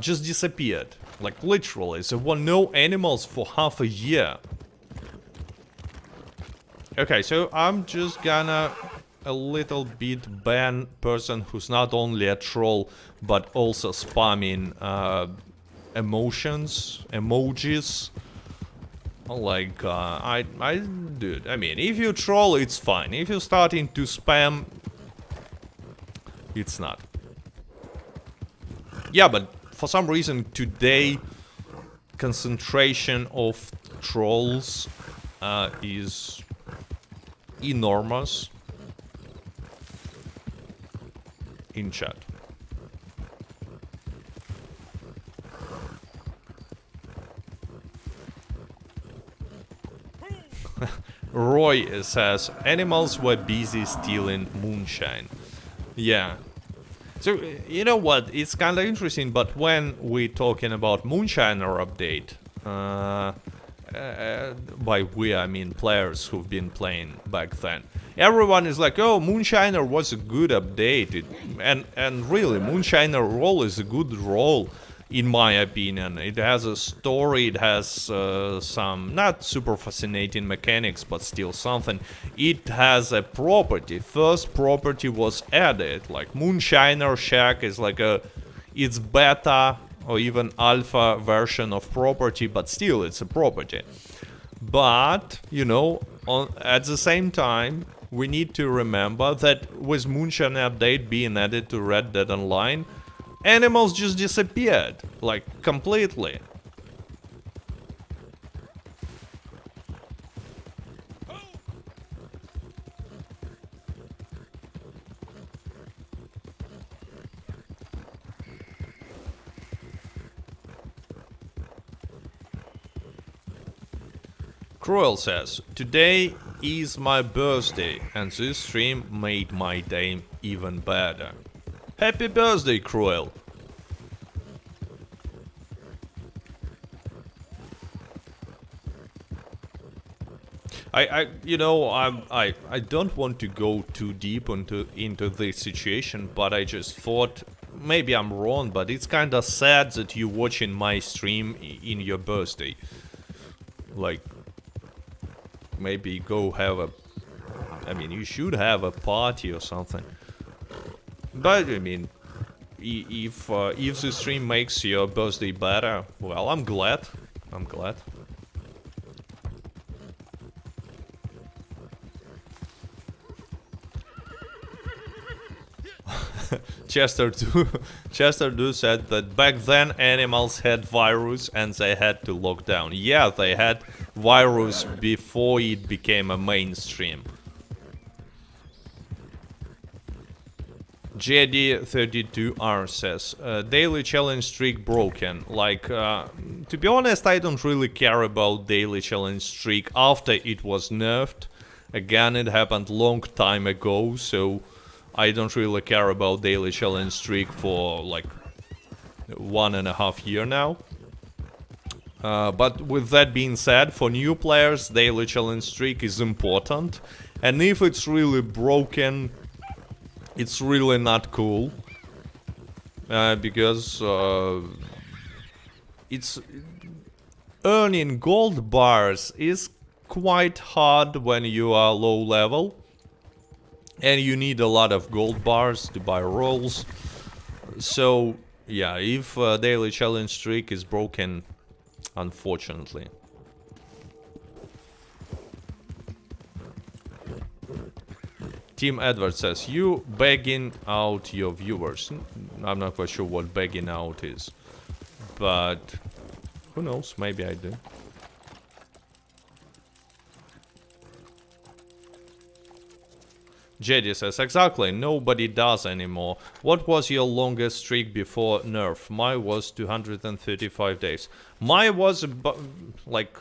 just disappeared. Like literally, there were no animals for half a year. Okay, so I'm just gonna a little bit ban person who's not only a troll but also spamming emojis. Like dude, I mean, if you troll, it's fine. If you're starting to spam, it's not. Yeah, but for some reason today concentration of trolls is enormous in chat. Roy says animals were busy stealing moonshine. Yeah. So, you know what, it's kind of interesting, but when we're talking about Moonshiner update, by we I mean players who've been playing back then, everyone is like, oh, Moonshiner was a good update, and really, Moonshiner role is a good role, in my opinion. It has a story, it has some not super fascinating mechanics, but still something. It has a property. First property was added, like Moonshiner Shack is like it's beta or even alpha version of property, but still it's a property. But, you know, at the same time, we need to remember that with Moonshiner update being added to Red Dead Online, animals just disappeared, like, completely. Cruel says, today is my birthday, and this stream made my day even better. Happy birthday, Cruel! I don't want to go too deep into this situation, but I just thought, maybe I'm wrong, but it's kinda sad that you're watching my stream in your birthday. Like, maybe go have a... I mean, you should have a party or something. But, I mean, if the stream makes your birthday better, well, I'm glad. I'm glad. Chester Do said that back then animals had virus and they had to lock down. Yeah, they had virus before it became a mainstream. JD32R says, daily challenge streak broken. Like, to be honest, I don't really care about daily challenge streak after it was nerfed. Again, it happened long time ago, so I don't really care about daily challenge streak for like 1.5 years now. But with that being said, for new players, daily challenge streak is important. And if it's really broken, it's really not cool. Because it's earning gold bars is quite hard when you are low level. And you need a lot of gold bars to buy rolls. So, yeah, if daily challenge streak is broken, unfortunately. Team Edward says, you begging out your viewers. I'm not quite sure what begging out is. But, who knows, maybe I do. JD says, exactly, nobody does anymore. What was your longest streak before nerf? Mine was 235 days. Mine was like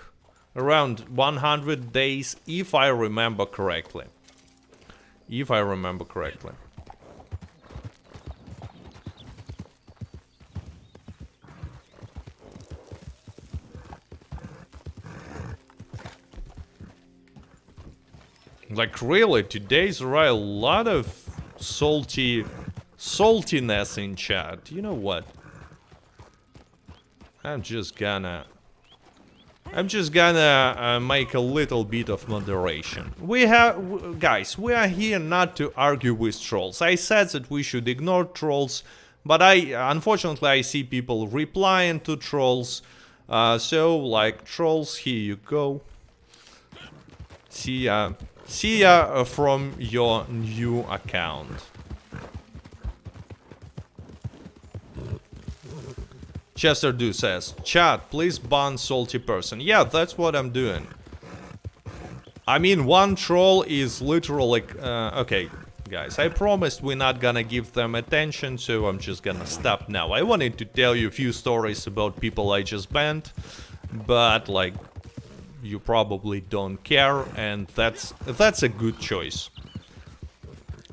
around 100 days, if I remember correctly. If I remember correctly. Like, really, today there are a lot of saltiness in chat. You know what? I'm just gonna make a little bit of moderation. Guys, we are here not to argue with trolls. I said that we should ignore trolls, but unfortunately I see people replying to trolls. So, like, trolls, here you go. See ya from your new account. Chester Do says, chat, please ban salty person. Yeah, that's what I'm doing. I mean, one troll is literally like... okay, guys, I promised we're not gonna give them attention, so I'm just gonna stop now. I wanted to tell you a few stories about people I just banned, but, like, you probably don't care, and that's a good choice.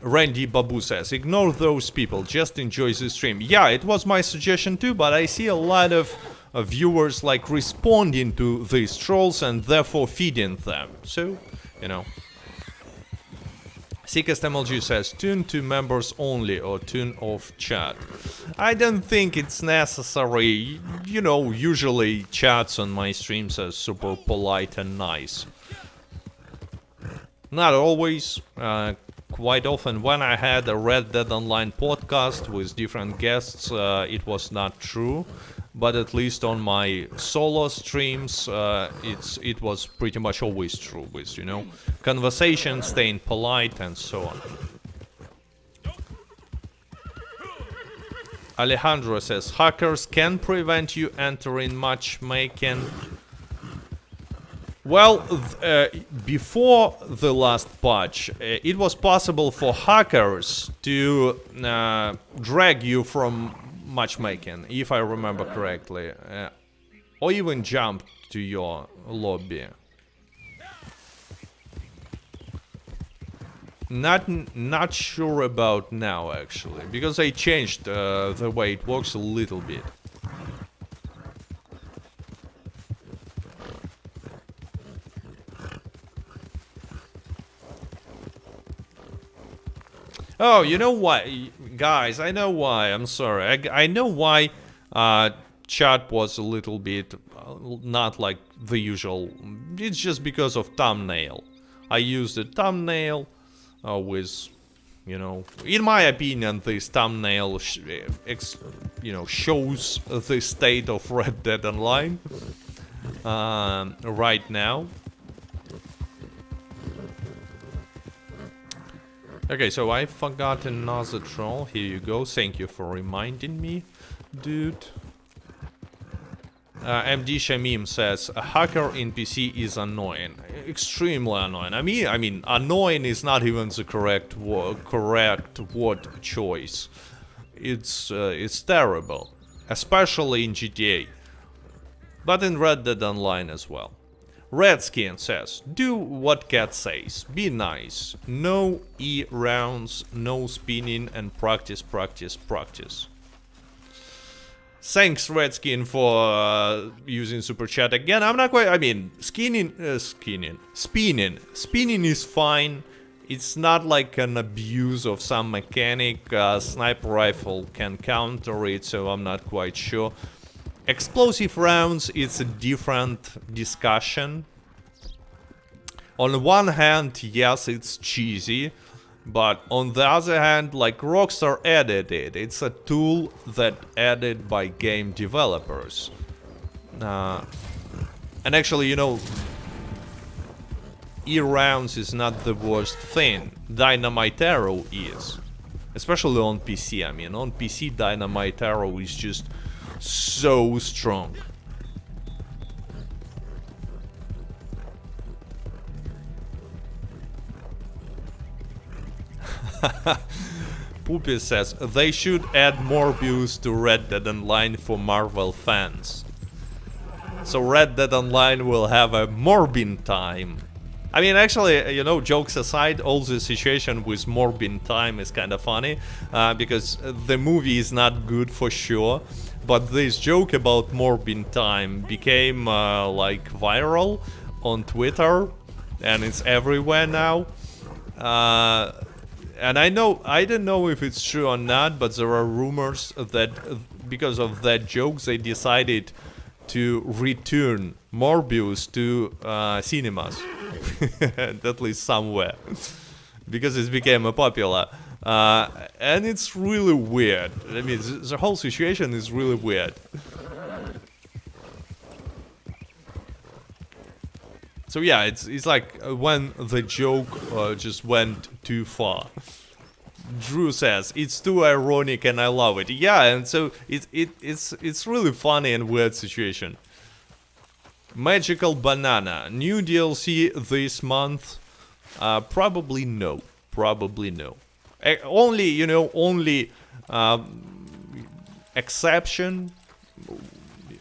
Randy Babu says, ignore those people, just enjoy the stream. Yeah, it was my suggestion too, but I see a lot of viewers like responding to these trolls and therefore feeding them. So, you know. Sickest MLG says, tune to members only or tune off chat. I don't think it's necessary. You know, usually chats on my streams are super polite and nice. Not always. Quite often when I had a Red Dead Online podcast with different guests, it was not true. But at least on my solo streams, it was pretty much always true with, you know, conversation, staying polite and so on. Alejandro says, hackers can prevent you entering matchmaking. Well, before the last patch, it was possible for hackers to drag you from matchmaking, if I remember correctly, or even jump to your lobby. Not sure about now, actually, because I changed the way it works a little bit. Oh, you know why, guys? I know why. I'm sorry. I know why chat was a little bit not like the usual. It's just because of thumbnail. I used a thumbnail with, you know, in my opinion, this thumbnail, shows the state of Red Dead Online right now. Okay, so I forgot another troll. Here you go. Thank you for reminding me, dude. MD Shamim says a hacker in PC is annoying, extremely annoying. I mean, annoying is not even the correct word choice. It's terrible, especially in GTA, but in Red Dead Online as well. Redskin says, do what Cat says, be nice, no E rounds, no spinning, and practice, practice, practice. Thanks, Redskin, for using Super Chat again. I'm not quite, I mean, spinning is fine. It's not like an abuse of some mechanic. Sniper rifle can counter it, so I'm not quite sure. Explosive rounds, it's a different discussion. On the one hand, yes, it's cheesy, but on the other hand, like, Rockstar added it. It's a tool that added by game developers. And actually, you know, E-rounds is not the worst thing. Dynamite Arrow is. Especially on PC, I mean, on PC Dynamite Arrow is just so strong. Poopy says they should add Morbius to Red Dead Online for Marvel fans. So Red Dead Online will have a Morbin time. I mean, actually, you know, jokes aside, all the situation with Morbin time is kind of funny, because the movie is not good for sure. But this joke about Morbin time became like viral on Twitter, and it's everywhere now. And I don't know if it's true or not, but there are rumors that because of that joke, they decided to return Morbius to cinemas, at least somewhere, because it became a popular. And it's really weird. I mean, the whole situation is really weird. So yeah, it's like when the joke just went too far. Drew says it's too ironic and I love it. Yeah, and so it's really funny and weird situation. Magical Banana, new DLC this month? Probably no. Probably no. Only, you know, only exception,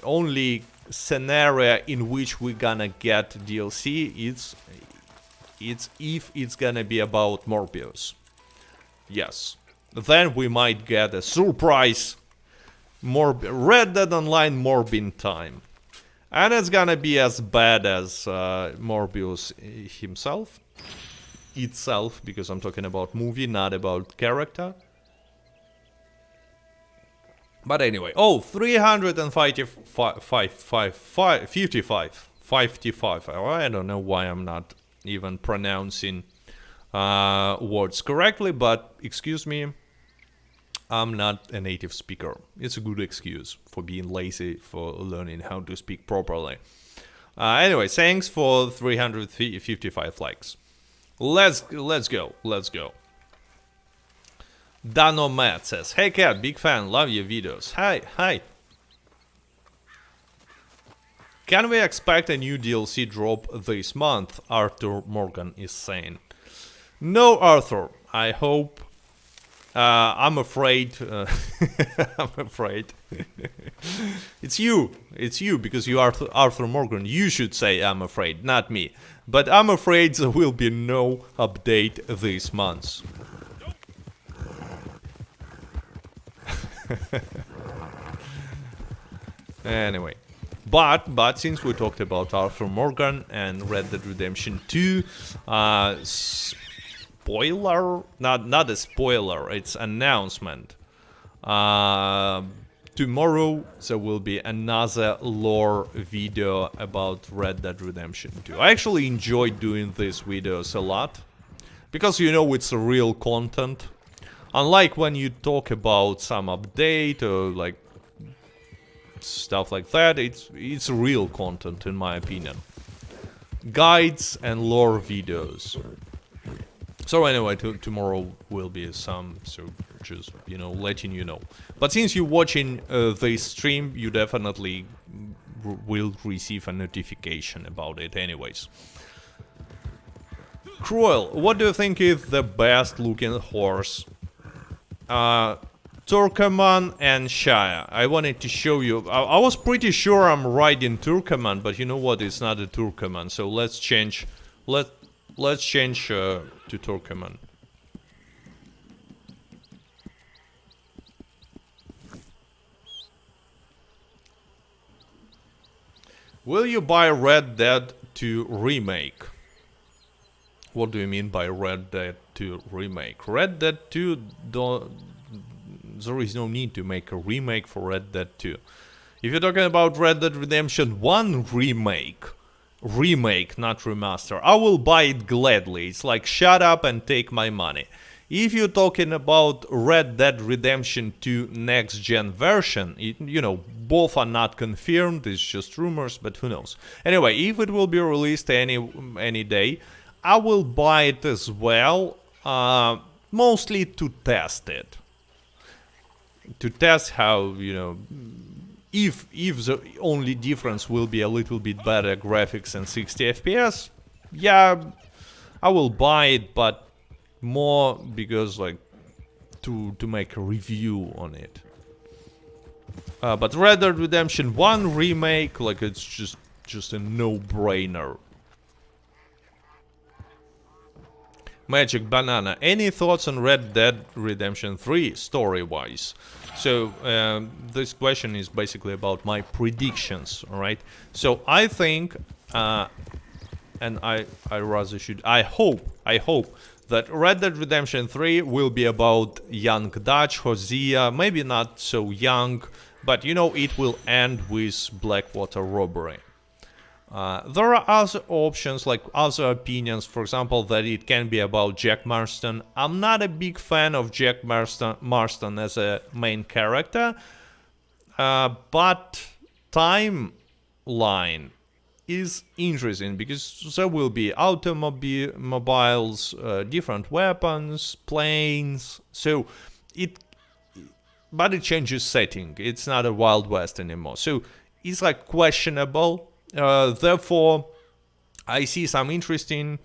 only scenario in which we're gonna get DLC, it's if it's gonna be about Morbius. Yes. Then we might get a surprise Red Dead Online Morbin time. And it's gonna be as bad as Morbius himself. Itself, because I'm talking about movie, not about character. But anyway, 355. I don't know why I'm not even pronouncing words correctly, but excuse me, I'm not a native speaker. It's a good excuse for being lazy, for learning how to speak properly. Anyway, thanks for 355 likes. Let's go. Dano Matt says, hey Cat, big fan, love your videos. Hi. Can we expect a new DLC drop this month? Arthur Morgan is saying. No, Arthur, I hope. I'm afraid. I'm afraid. It's you, because you are Arthur Morgan. You should say I'm afraid, not me. But I'm afraid there will be no update this month. Anyway. But since we talked about Arthur Morgan and Red Dead Redemption 2, spoiler? Not a spoiler, it's announcement. Tomorrow there will be another lore video about Red Dead Redemption 2. I actually enjoy doing these videos a lot, because you know it's real content. Unlike when you talk about some update or like stuff like that, it's real content in my opinion. Guides and lore videos. So anyway, tomorrow will be some, so just, you know, letting you know. But since you're watching this stream, you definitely will receive a notification about it anyways. Cruel, what do you think is the best looking horse? Turkoman and Shire. I wanted to show you. I was pretty sure I'm riding Turkoman, but you know what? It's not a Turkoman. So let's change. Let's change to Turkoman. Will you buy Red Dead 2 Remake? What do you mean by Red Dead 2 Remake? Red Dead 2 there is no need to make a remake for Red Dead 2. If you're talking about Red Dead Redemption 1 remake, not remaster, I will buy it gladly. It's like, shut up and take my money. If you're talking about Red Dead Redemption 2 next gen version, you know, both are not confirmed, it's just rumors, but who knows. Anyway, if it will be released any day, I will buy it as well, mostly to test it. To test how, you know, if the only difference will be a little bit better graphics and 60 FPS, yeah, I will buy it, but more because, like, to make a review on it. But Red Dead Redemption 1 remake, like, it's just a no-brainer. Magic Banana, any thoughts on Red Dead Redemption 3 story-wise? So this question is basically about my predictions, alright? So I think, and I rather should, I hope that Red Dead Redemption 3 will be about young Dutch, Hosea, maybe not so young, but you know, it will end with Blackwater robbery. There are other options, like other opinions, for example, that it can be about Jack Marston. I'm not a big fan of Jack Marston as a main character, but timeline is interesting because there will be automobiles, different weapons, planes, so but it changes setting. It's not a Wild West anymore, so it's like questionable. Therefore, I see some interesting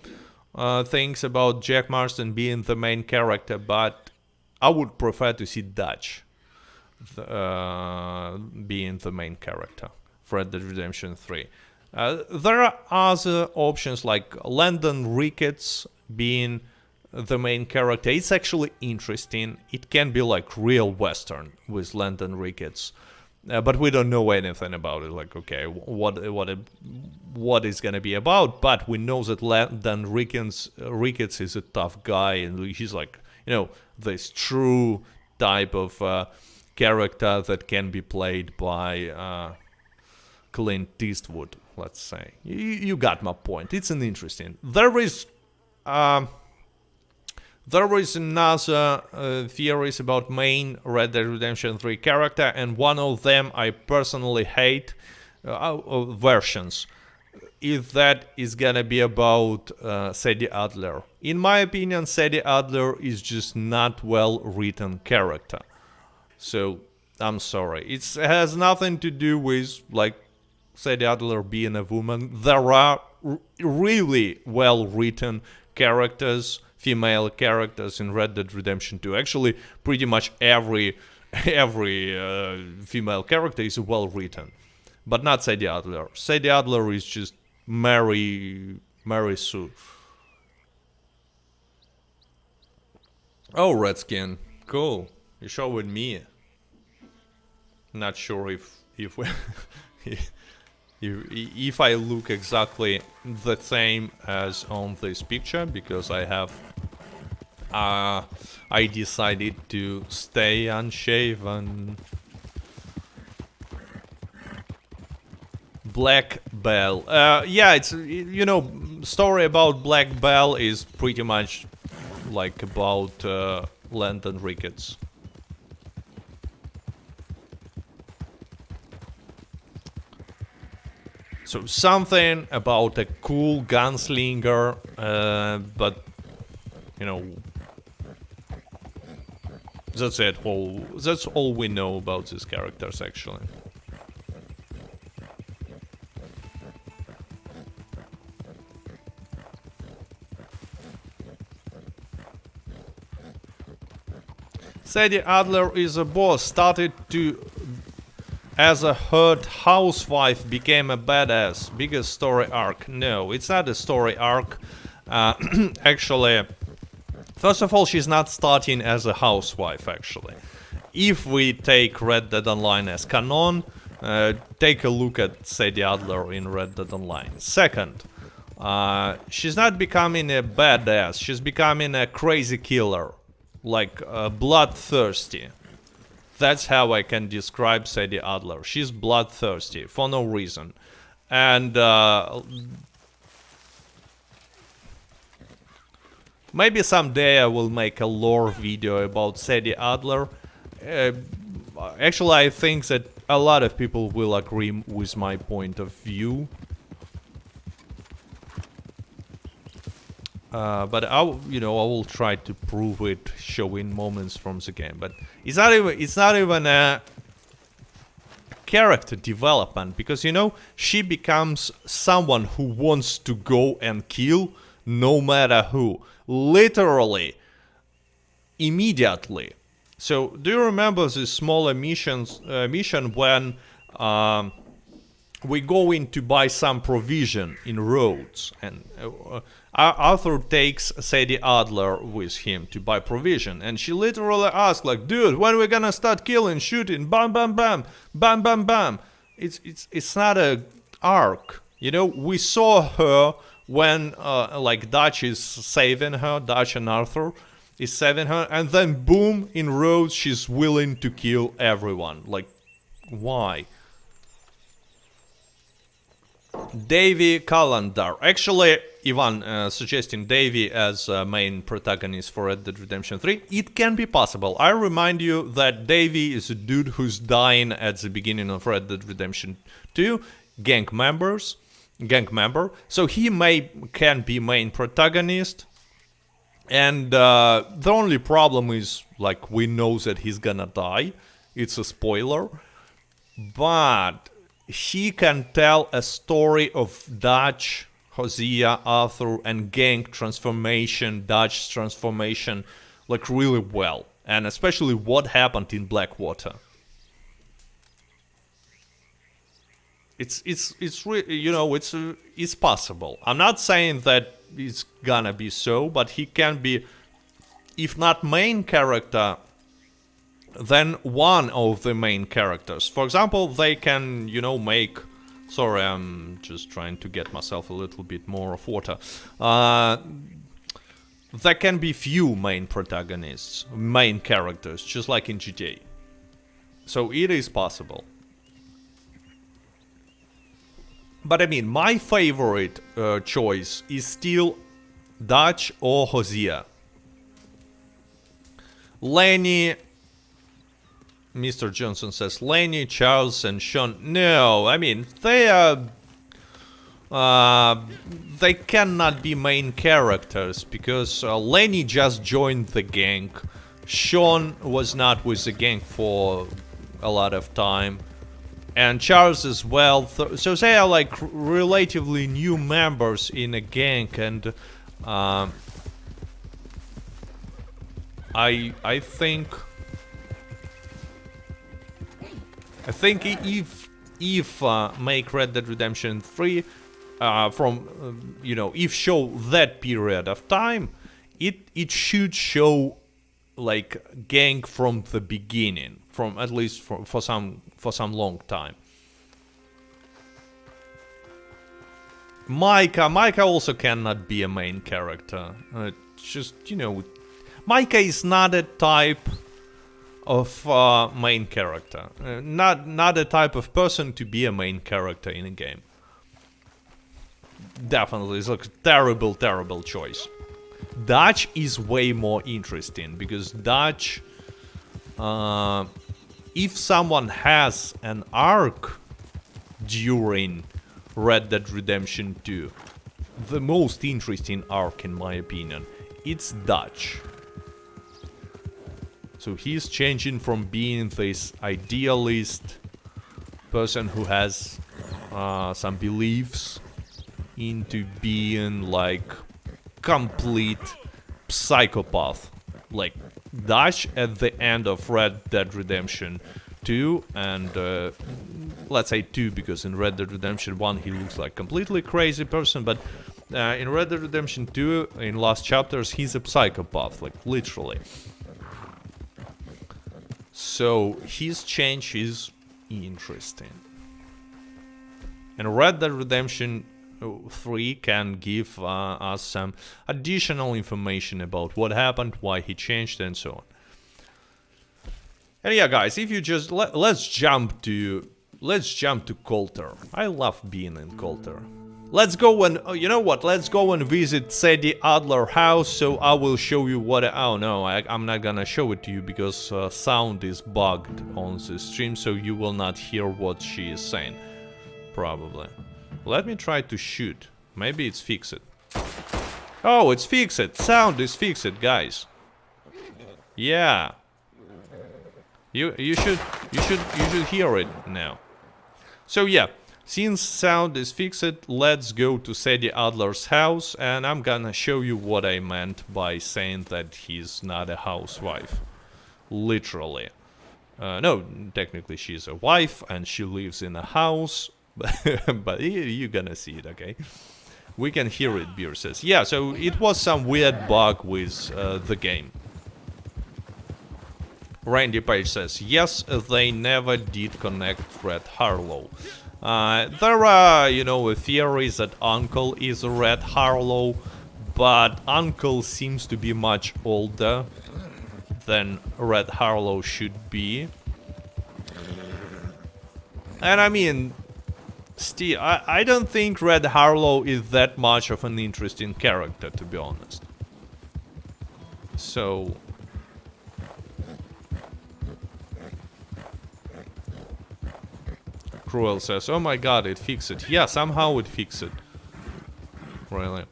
things about Jack Marston being the main character, but I would prefer to see Dutch being the main character for Red Dead Redemption 3. There are other options like Landon Ricketts being the main character. It's actually interesting. It can be like real Western with Landon Ricketts. But we don't know anything about it, like, okay, what is gonna be about, but we know that Landon Ricketts is a tough guy, and he's like, you know, this true type of character that can be played by Clint Eastwood, let's say. You got my point. It's an interesting. There is another theories about main Red Dead Redemption 3 character, and one of them I personally hate, versions, is that is gonna be about Sadie Adler. In my opinion, Sadie Adler is just not well written character. So, I'm sorry. It has nothing to do with, like, Sadie Adler being a woman. There are really well written characters, female characters in Red Dead Redemption 2. Actually, pretty much every female character is well written, but not Sadie Adler. Sadie Adler is just Mary Mary Sue. Oh, Redskin. Cool. You show with me. Not sure if we if I look exactly the same as on this picture, because I have I decided to stay unshaven. Black Belle. Yeah, it's, you know, story about Black Belle is pretty much like about Landon Ricketts. So something about a cool gunslinger, but you know, that's it. That's all we know about these characters, actually. Sadie Adler is a boss. Started to as a hurt housewife, became a badass. Biggest story arc. No, it's not a story arc. Actually, first of all, she's not starting as a housewife, actually. If we take Red Dead Online as canon, take a look at Sadie Adler in Red Dead Online. Second, she's not becoming a badass. She's becoming a crazy killer. Like, bloodthirsty. That's how I can describe Sadie Adler. She's bloodthirsty for no reason. And maybe someday I will make a lore video about Sadie Adler. Actually, I think that a lot of people will agree with my point of view. But I will try to prove it, showing moments from the game. But it's not even a character development, because she becomes someone who wants to go and kill no matter who, literally, immediately. So do you remember this smaller mission when we go in to buy some provision in Rhodes, and Arthur takes Sadie Adler with him to buy provision, and she literally asks, like, dude, when are we gonna start killing, shooting, bam, bam, bam, bam, bam, bam. It's not a arc, we saw her when like Dutch is saving her, Dutch and Arthur is saving her, and then boom, in Rhodes she's willing to kill everyone. Like, why? Davy Calendar. Actually, Ivan suggesting Davy as main protagonist for Red Dead Redemption 3. It can be possible. I remind you that Davy is a dude who's dying at the beginning of Red Dead Redemption 2. Gang member. So he can be main protagonist. And the only problem is, like, we know that he's gonna die. It's a spoiler. But he can tell a story of Dutch, Hosea, Arthur, and gang transformation, Dutch's transformation, like, really well. And especially what happened in Blackwater. It's possible. I'm not saying that it's gonna be so, but he can be, if not main character, then one of the main characters. For example, they can, make... Sorry, I'm just trying to get myself a little bit more of water. There can be few main protagonists, main characters, just like in GTA. So it is possible. But I mean, my favorite choice is still Dutch or Hosea. Lenny... Mr. Johnson says Lenny, Charles, and Sean. No, I mean, they are... they cannot be main characters, because Lenny just joined the gang. Sean was not with the gang for a lot of time. And Charles as well. So they are like relatively new members in a gang, and I think if make Red Dead Redemption 3 you know, if show that period of time, it should show like gang from the beginning, from at least for some long time. Micah also cannot be a main character. Just, you know, Micah is not a type of main character. Not a type of person to be a main character in a game. Definitely, it's a terrible choice. Dutch is way more interesting, because Dutch, if someone has an arc during Red Dead Redemption 2, the most interesting arc in my opinion, it's Dutch. So he's changing from being this idealist person who has some beliefs into being like complete psychopath. Like Dutch at the end of Red Dead Redemption 2 and let's say 2 because in Red Dead Redemption 1 he looks like completely crazy person, but in Red Dead Redemption 2 in last chapters he's a psychopath, like literally. So his change is interesting. And Red Dead Redemption 3 can give us some additional information about what happened, why he changed, and so on. And yeah, guys, if you just let's jump to Coulter. I love being in Coulter. Let's go and you know what? Let's go and visit Sadie Adler house. So I will show you what. Oh no, I'm not gonna show it to you because sound is bugged on the stream, so you will not hear what she is saying. Probably. Let me try to shoot. Maybe it's fixed. Oh, it's fixed. Sound is fixed, guys. Yeah. You should hear it now. So yeah, since sound is fixed, let's go to Sadie Adler's house, and I'm gonna show you what I meant by saying that he's not a housewife. Literally. No, technically she's a wife and she lives in a house, but you're gonna see it, okay? We can hear it, Beer says. Yeah, so it was some weird bug with the game. Randy Page says, yes, they never did connect Red Harlow. There are, you know, theories that Uncle is Red Harlow, but Uncle seems to be much older than Red Harlow should be. And I mean, still, I don't think Red Harlow is that much of an interesting character, to be honest. So... Cruel says, oh my god, it fixed it. Yeah, somehow it fixed it. Really.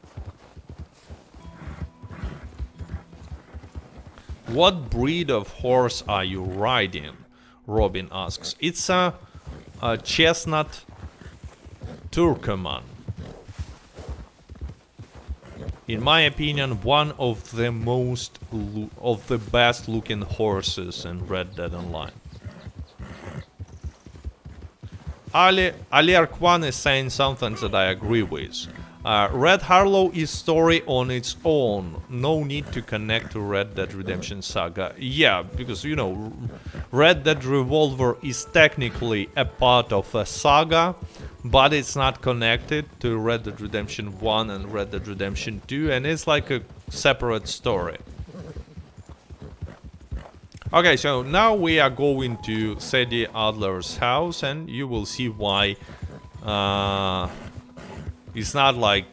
What breed of horse are you riding? Robin asks. It's a chestnut Turkoman. In my opinion, one of the best looking horses in Red Dead Online. Ali Arquan is saying something that I agree with. Red Harlow is story on its own. No need to connect to Red Dead Redemption Saga. Yeah, because, you know, Red Dead Revolver is technically a part of a saga, but it's not connected to Red Dead Redemption 1 and Red Dead Redemption 2, and it's like a separate story. Okay, so now we are going to Sadie Adler's house, and you will see why it's not like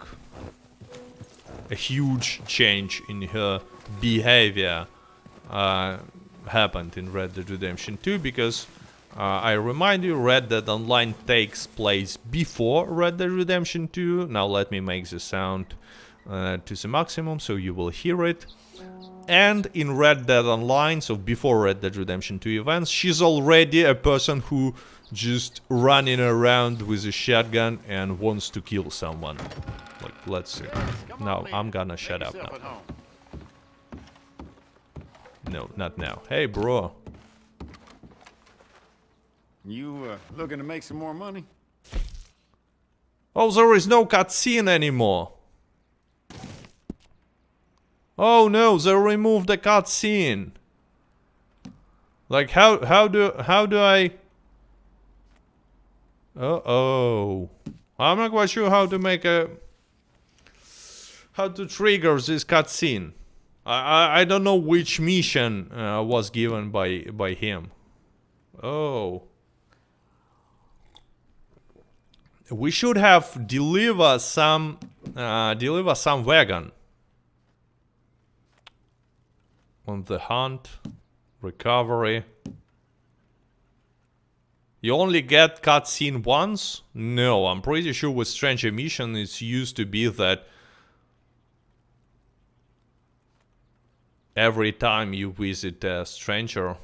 a huge change in her behavior happened in Red Dead Redemption 2, because I remind you, Red Dead Online takes place before Red Dead Redemption 2. Now let me make the sound to the maximum so you will hear it. And in Red Dead Online, so before Red Dead Redemption 2 events, she's already a person who just running around with a shotgun and wants to kill someone. Like, let's see. No, I'm gonna shut up now. No, not now. Hey, bro. You looking to make some more money? Oh, there is no cutscene anymore. Oh no, they removed the cutscene. Like how do I? Oh, I'm not quite sure how to make how to trigger this cutscene. I don't know which mission was given by him. Oh. We should have deliver some wagon. On the hunt, recovery. You only get cutscene once? No, I'm pretty sure with Stranger Mission it's used to be that every time you visit a stranger.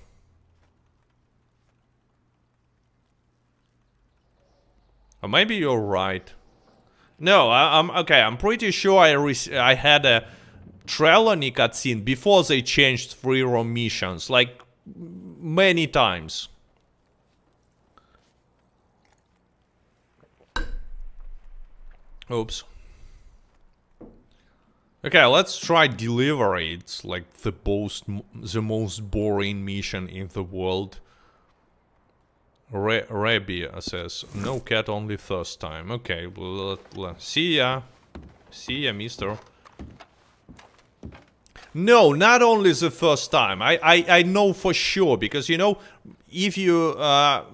Or maybe you're right. No, I'm okay. I'm pretty sure I had a Trelawney cutscene before they changed free roam missions, like many times. Oops. Okay, let's try delivery. It's like the most boring mission in the world. Rabbi says, no cat, only first time. Okay, see ya. See ya, mister. No, not only the first time. I know for sure, because, you know, if you,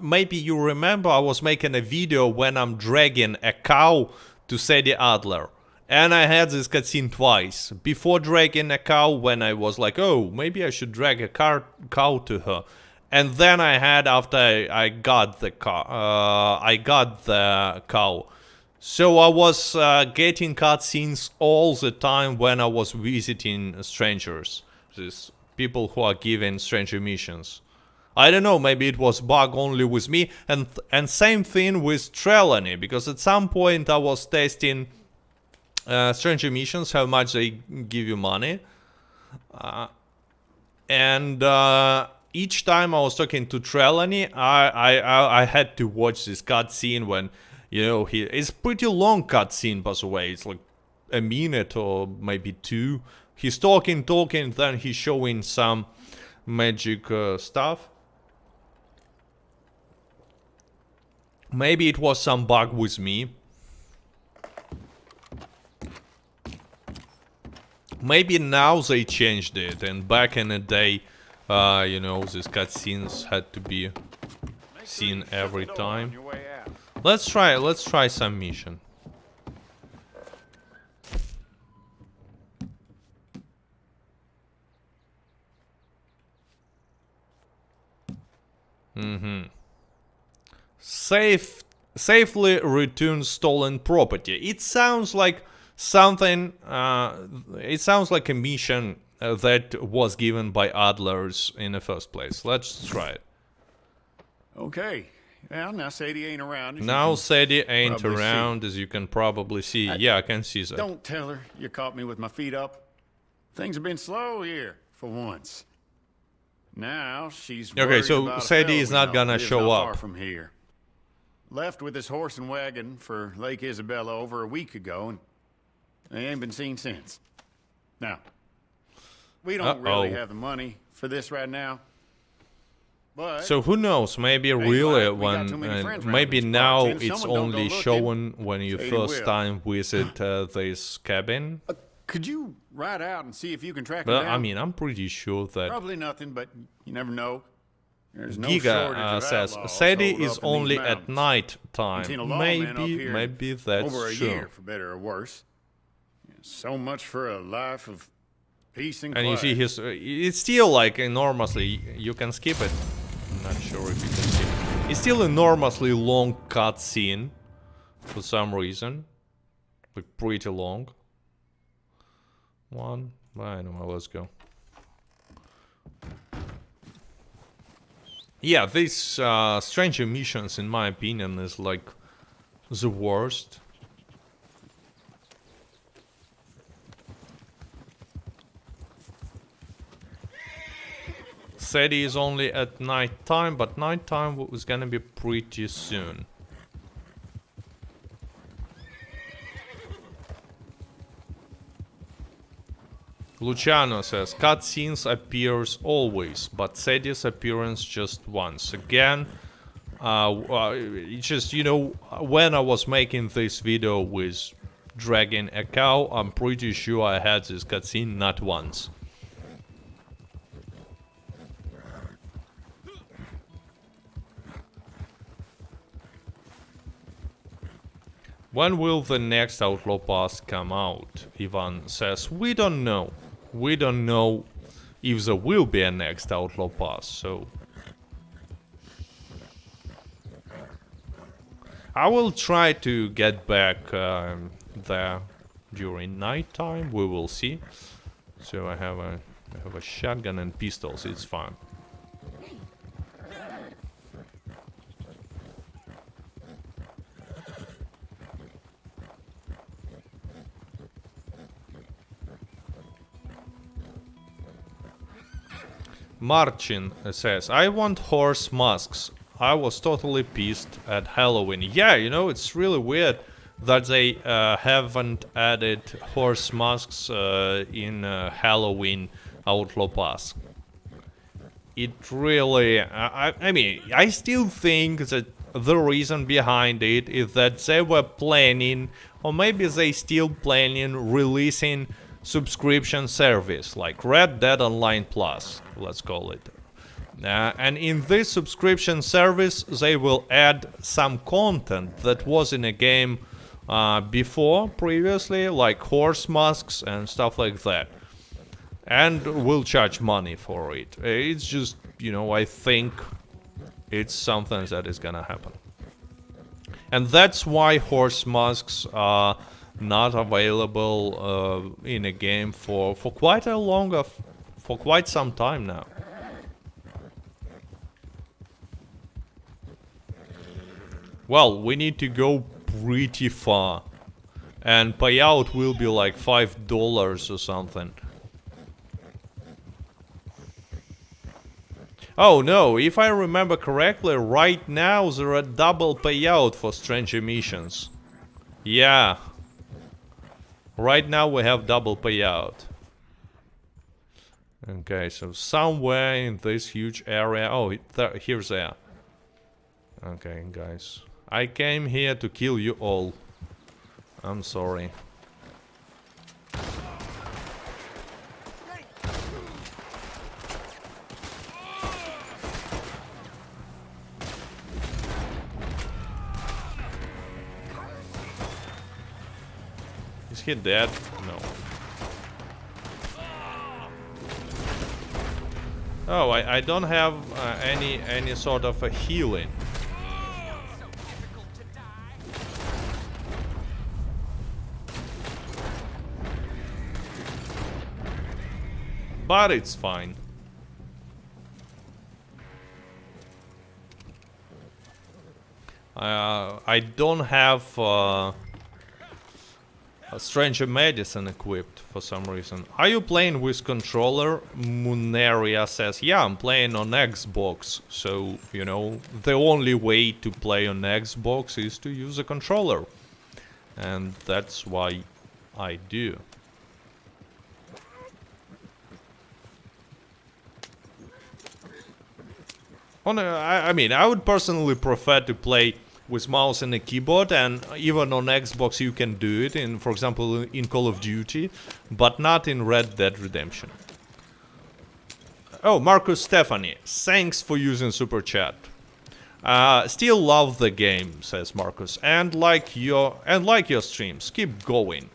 maybe you remember, I was making a video when I'm dragging a cow to Sadie Adler. And I had this cutscene twice. Before dragging a cow, when I was like, oh, maybe I should drag a cow to her. And then I had after I got the cow. So I was getting cutscenes all the time when I was visiting strangers. These people who are given stranger missions. I don't know, maybe it was bug only with me. And same thing with Trelawney, because at some point I was testing stranger missions, how much they give you money. Each time I was talking to Trelawney, I had to watch this cutscene when, you know, it's pretty long cutscene, by the way. It's like a minute or maybe two. He's talking, then he's showing some magic stuff. Maybe it was some bug with me. Maybe now they changed it, and back in the day, you know, these cutscenes had to be seen every time. Let's try some mission. Safely return stolen property. It sounds like something. It sounds like a mission that was given by Adlers in the first place. Let's try it. Okay. Well, now Sadie ain't around. Now Sadie ain't around, as you can probably see. Yeah, I can see that. Don't tell her you caught me with my feet up. Things have been slow here for once. Now she's okay. So Sadie is not gonna show up. Far from here. Left with his horse and wagon for Lake Isabella over a week ago, and they ain't been seen since. Now, we don't really have the money for this right now. But so who knows? Maybe really when maybe now it's only shown when you first time visit this cabin. Could you ride out and see if you can track Well, him down? I mean, I'm pretty sure that Probably nothing, but you never know. There's no Giga says Sadie is only at night time. Maybe that's over a true. year, for better or worse. So much for a life of peace and And you quiet. see his, it's still like enormously, you can skip it. I'm not sure if you can skip it. It's still enormously long cutscene for some reason. Like pretty long. One, I don't know, let's go. Yeah, these stranger missions, in my opinion, is like the worst. Sadie is only at night time, but night time is gonna be pretty soon. Luciano says, cutscenes appears always, but Sadie's appearance just once. Again, it's just, you know, when I was making this video with dragging a cow, I'm pretty sure I had this cutscene not once. When will the next Outlaw Pass come out? Ivan says, we don't know. We don't know if there will be a next Outlaw Pass, so... I will try to get back there during night time, we will see. So I have a shotgun and pistols, it's fine. Marcin says, I want horse masks. I was totally pissed at Halloween. Yeah, you know, it's really weird that they haven't added horse masks in Halloween Outlaw Pass. It really... I mean, I still think that the reason behind it is that they were planning, or maybe they still planning, releasing subscription service like Red Dead Online Plus, let's call it. And in this subscription service they will add some content that was in a game previously, like horse masks and stuff like that, and will charge money for it. It's just, you know, I think it's something that is gonna happen, and that's why horse masks are not available in a game for quite some time now. Well, we need to go pretty far, and payout will be like $5 or something. Oh no, if I remember correctly, right now there are double payout for stranger missions. Yeah. Right now we have double payout. Okay, so somewhere in this huge area... Oh, here's there. Okay, guys. I came here to kill you all. I'm sorry. Is he dead? No. Oh, I don't have any sort of a healing. But it's fine. I don't have a stranger medicine equipped for some reason. Are you playing with controller? Muneria says, yeah, I'm playing on Xbox. So, you know, the only way to play on Xbox is to use a controller. And that's why I do. I mean, I would personally prefer to play with mouse and a keyboard, and even on Xbox you can do it, in, for example, in Call of Duty, but not in Red Dead Redemption. Oh, Marcus Stephanie, thanks for using Super Chat. Still love the game, says Marcus, and like your streams. Keep going.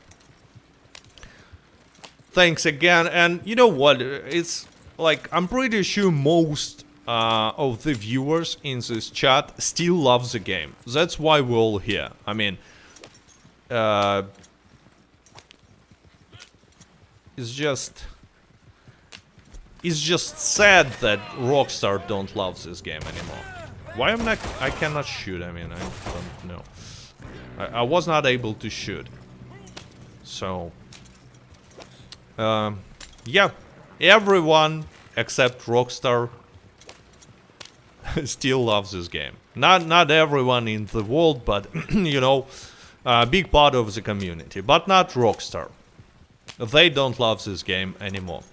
Thanks again, and you know what? It's like, I'm pretty sure most of the viewers in this chat still love the game. That's why we're all here. I mean, it's just sad that Rockstar don't love this game anymore. Why I cannot shoot? I mean, I don't know. I was not able to shoot. So, yeah, everyone except Rockstar still loves this game. Not everyone in the world, but you know, a big part of the community, but not Rockstar. They don't love this game anymore.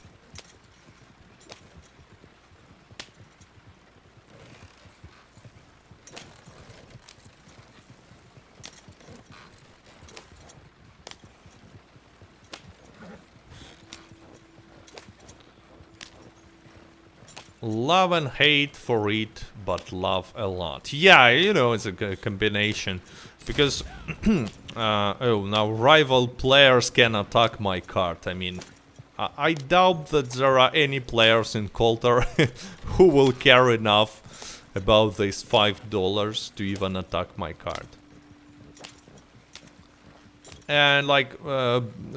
Love and hate for it, but love a lot. Yeah, you know, it's a combination. Because, oh, now rival players can attack my card. I mean, I doubt that there are any players in Coulter who will care enough about these $5 to even attack my card. And like,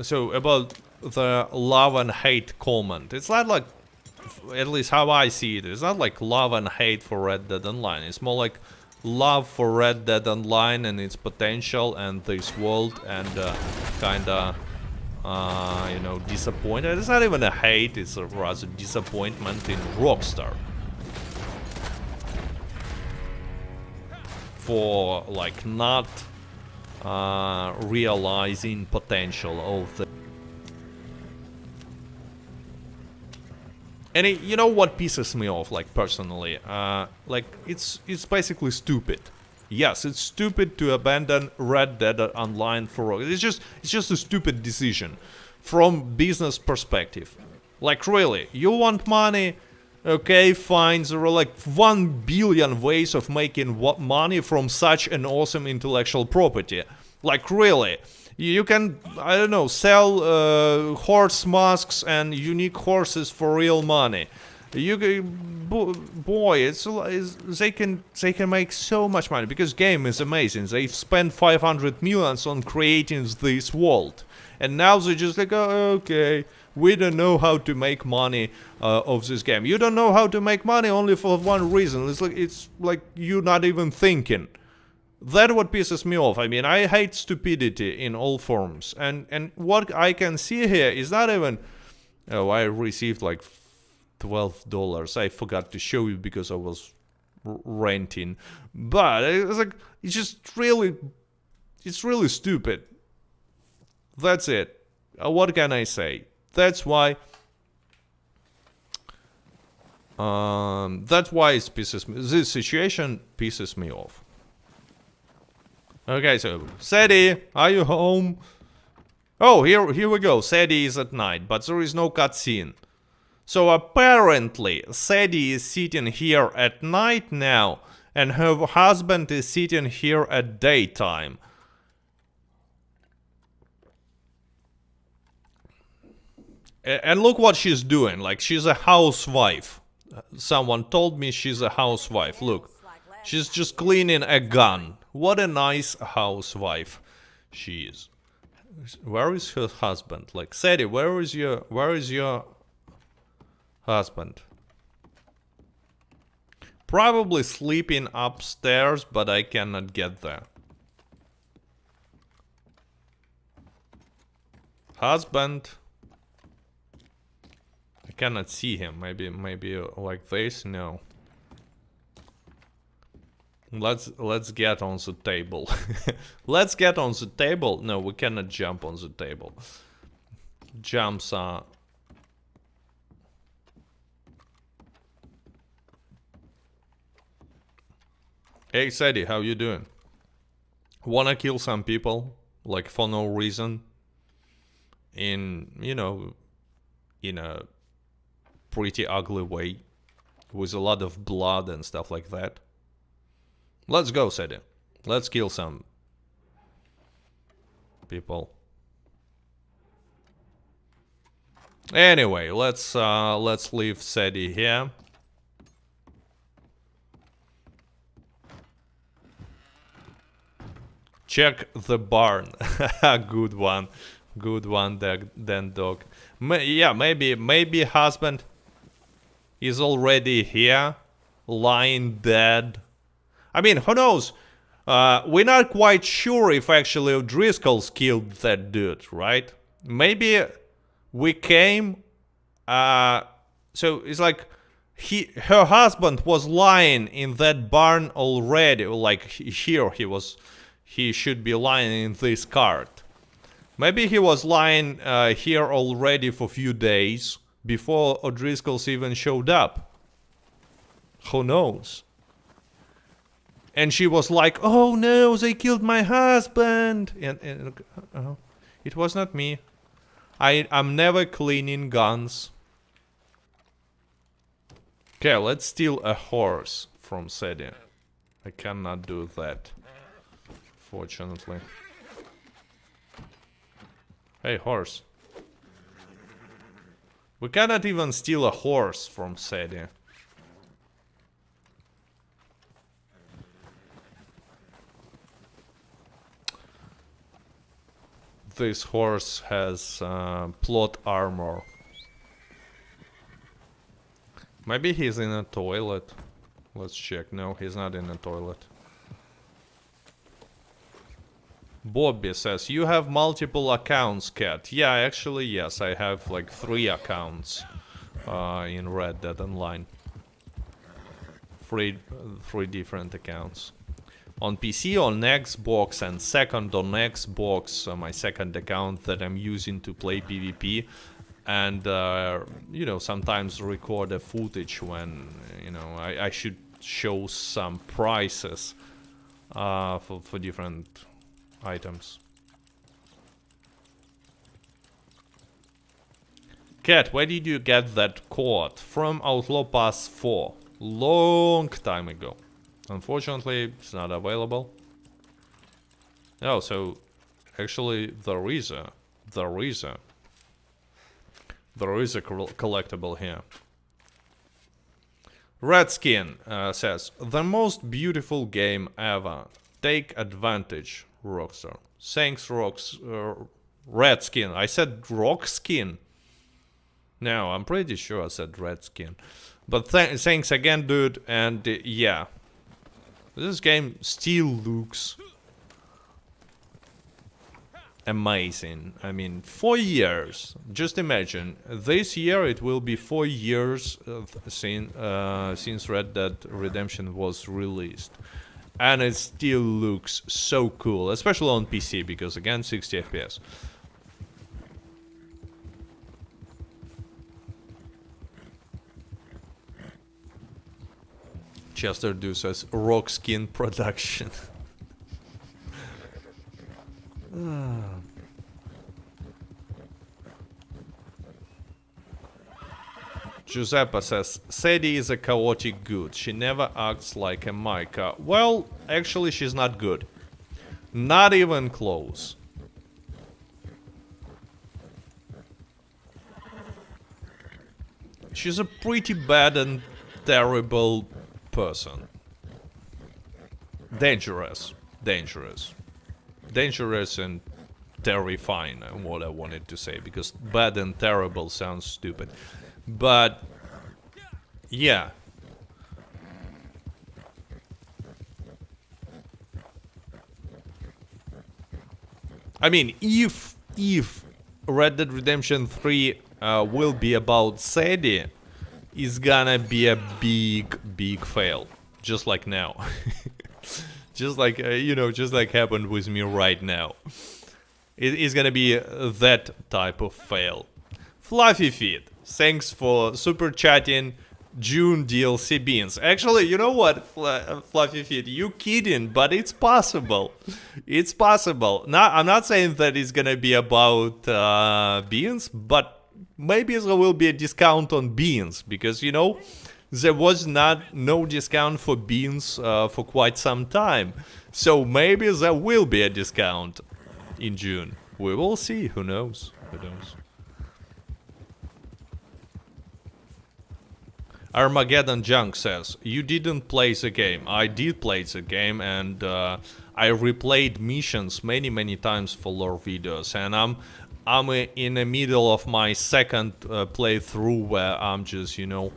so about the love and hate comment, it's not like, at least how I see it, it's not like love and hate for Red Dead Online. It's more like love for Red Dead Online and its potential and this world, and kinda, you know, disappointed. It's not even a hate, it's a rather disappointment in Rockstar. For, like, not realizing potential of the... And you know what pisses me off, like, personally? Like, it's basically stupid. Yes, it's stupid to abandon Red Dead Online for... It's just a stupid decision from business perspective. Like, really, you want money? Okay, fine, there are like 1 billion ways of making money from such an awesome intellectual property. Like, really. You can, I don't know, sell horse masks and unique horses for real money. You boy, they can make so much money because game is amazing. They've spent 500 millions on creating this world, and now they're just like, oh, okay, we don't know how to make money of this game. You don't know how to make money only for one reason. It's like you're not even thinking. That's what pisses me off. I mean, I hate stupidity in all forms. And what I can see here is not even... Oh, I received like $12. I forgot to show you because I was renting. But it's like, it's just really... It's really stupid. That's it. What can I say? That's why... That's why it pisses me... This situation pisses me off. Okay, so, Sadie, are you home? Oh, here we go. Sadie is at night, but there is no cutscene. So apparently, Sadie is sitting here at night now, and her husband is sitting here at daytime. And look what she's doing. Like, she's a housewife. Someone told me she's a housewife. Look, she's just cleaning a gun. What a nice housewife she is. Where is her husband? Like, Sadie, where is your husband? Probably sleeping upstairs, but I cannot get there. Husband. I cannot see him. Maybe like this? No. Let's get on the table. Let's get on the table. No, we cannot jump on the table. Jumps are... Hey Sadie, how you doing? Wanna kill some people? Like for no reason? In, you know, in a pretty ugly way. With a lot of blood and stuff like that. Let's go, Sadie. Let's kill some people. Anyway, let's leave Sadie here. Check the barn. Good one. Good one, then dog. Yeah, maybe husband is already here, lying dead. I mean, who knows? We're not quite sure if actually O'Driscoll's killed that dude, right? Maybe we came... so it's like her husband was lying in that barn already. Like here he should be lying in this cart. Maybe he was lying here already for a few days before O'Driscoll's even showed up. Who knows? And she was like, oh no, they killed my husband. And it was not me. I'm never cleaning guns. Okay, let's steal a horse from Sadie. I cannot do that, fortunately. Hey, horse. We cannot even steal a horse from Sadie. This horse has plot armor. Maybe he's in a toilet. Let's check. No, he's not in a toilet. Bobby says, you have multiple accounts, Cat. Yeah, actually, yes. I have like 3 accounts in Red Dead Online. Three different accounts. On PC, on Xbox, and second on Xbox, my second account that I'm using to play PvP. And, you know, sometimes record a footage when, you know, I should show some prices for different items. Cat, where did you get that cord? From Outlaw Pass 4. Long time ago. Unfortunately, it's not available. Oh, so actually there is a collectible here. Redskin says, the most beautiful game ever. Take advantage, Rockstar. Thanks, Redskin. I said Rockskin. No, I'm pretty sure I said Redskin. But thanks again, dude. And yeah, this game still looks amazing. I mean, 4 years. Just imagine, this year it will be 4 years since Red Dead Redemption was released. And it still looks so cool, especially on PC, because again, 60 FPS. Chester Do says, Rockskin production. Giuseppe says, Sadie is a chaotic good. She never acts like a Micah. Well, actually, she's not good. Not even close. She's a pretty bad and terrible person. Dangerous. Dangerous. Dangerous and terrifying, what I wanted to say, because bad and terrible sounds stupid. But yeah. I mean, if Red Dead Redemption 3 will be about Sadie, it's gonna be a big fail, just like now. Just like you know, just like happened with me right now. It is gonna be that type of fail. Fluffy Feet, thanks for super chatting June DLC beans. Actually, you know what, Fluffy Feet, you kidding, but it's possible. It's possible. Now, I'm not saying that it's gonna be about beans, but maybe there will be a discount on beans, because, you know, there was no discount for beans for quite some time. So maybe there will be a discount in June. We will see. Who knows? Who knows? Armageddon Junk says, you didn't play the game. I did play the game, and I replayed missions many times for lore videos, and I'm in the middle of my second playthrough where I'm just, you know,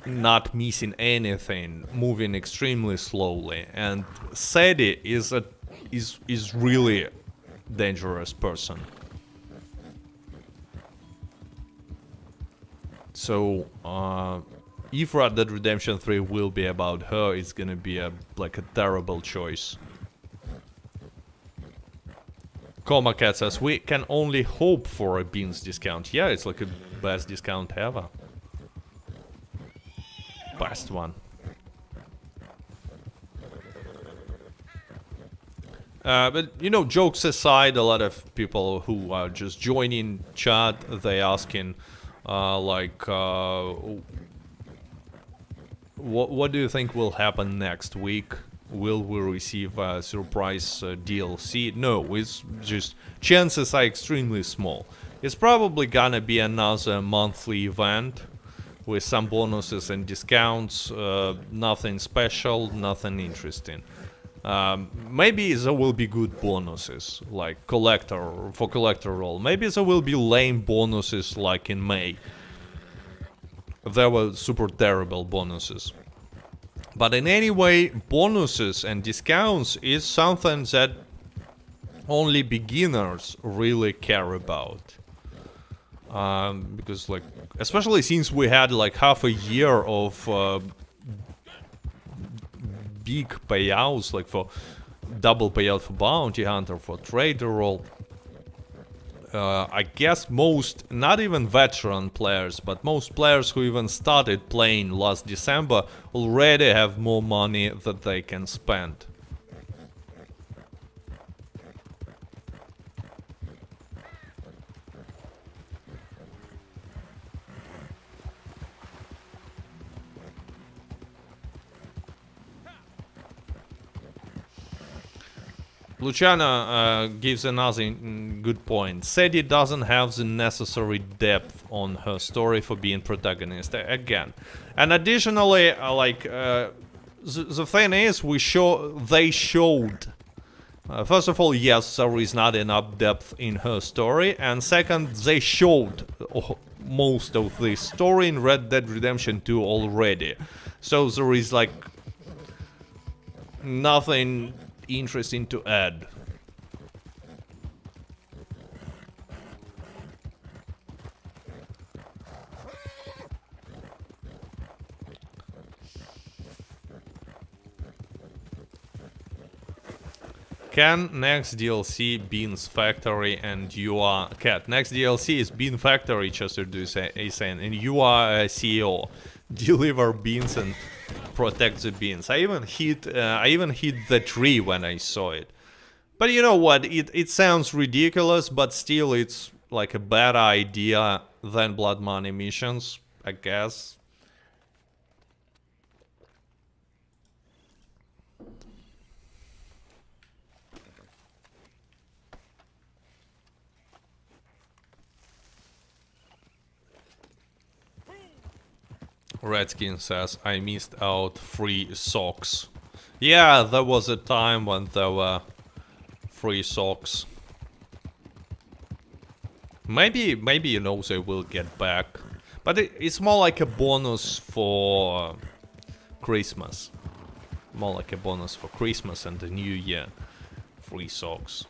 not missing anything, moving extremely slowly. And Sadie is really a dangerous person. So if Red Dead Redemption 3 will be about her, it's gonna be like a terrible choice. Coma Cat says, we can only hope for a beans discount. Yeah, it's like a best discount ever. Best one. But, you know, jokes aside, a lot of people who are just joining chat, they asking, what do you think will happen next week? Will we receive a surprise DLC? No, it's just, chances are extremely small. It's probably gonna be another monthly event with some bonuses and discounts, nothing special, nothing interesting. Maybe there will be good bonuses, like collector role. Maybe there will be lame bonuses like in May. There were super terrible bonuses. But in any way, bonuses and discounts is something that only beginners really care about. Because, like, especially since we had like half a year of big payouts, like for double payout for bounty hunter, for trader role. I guess most, not even veteran players, but most players who even started playing last December already have more money that they can spend. Luciana gives another good point. Sadie doesn't have the necessary depth on her story for being protagonist again. And additionally, the thing is, they showed. First of all, yes, there is not enough depth in her story, and second, they showed most of the story in Red Dead Redemption 2 already. So there is like nothing interesting to add. Can next DLC Beans Factory and you are Cat? Next DLC is Bean Factory, Chester is saying, and you are a CEO. Deliver beans and protect the beans. I even hit the tree when I saw it. But you know what? It sounds ridiculous, but still it's like a better idea than blood money missions, I guess. Redskin says, I missed out free socks. Yeah, there was a time when there were free socks. Maybe you know they will get back. But it's more like a bonus for Christmas. More like a bonus for Christmas and the New Year. Free socks.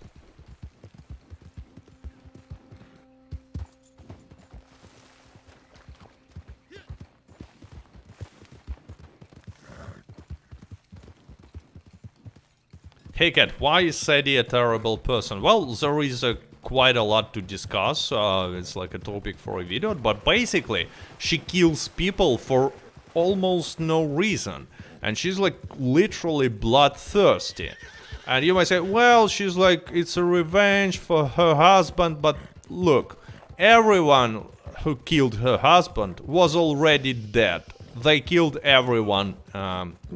Hey Cat, why is Sadie a terrible person? Well, there is quite a lot to discuss, it's like a topic for a video, but basically, she kills people for almost no reason, and she's like literally bloodthirsty. And you might say, well, she's like, it's a revenge for her husband, but look, everyone who killed her husband was already dead. They killed everyone,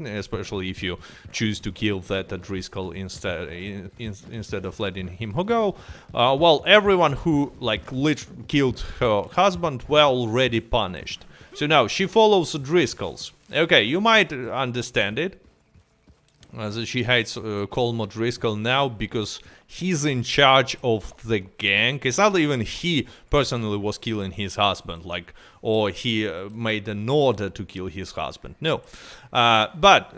especially if you choose to kill that Driscoll instead of letting him go. Well, everyone who like killed her husband were already punished. So now she follows the Driscolls. Okay, you might understand it. That she hates Colmo Driscoll now because he's in charge of the gang. It's not even he personally was killing his husband, like, or he made an order to kill his husband. No, but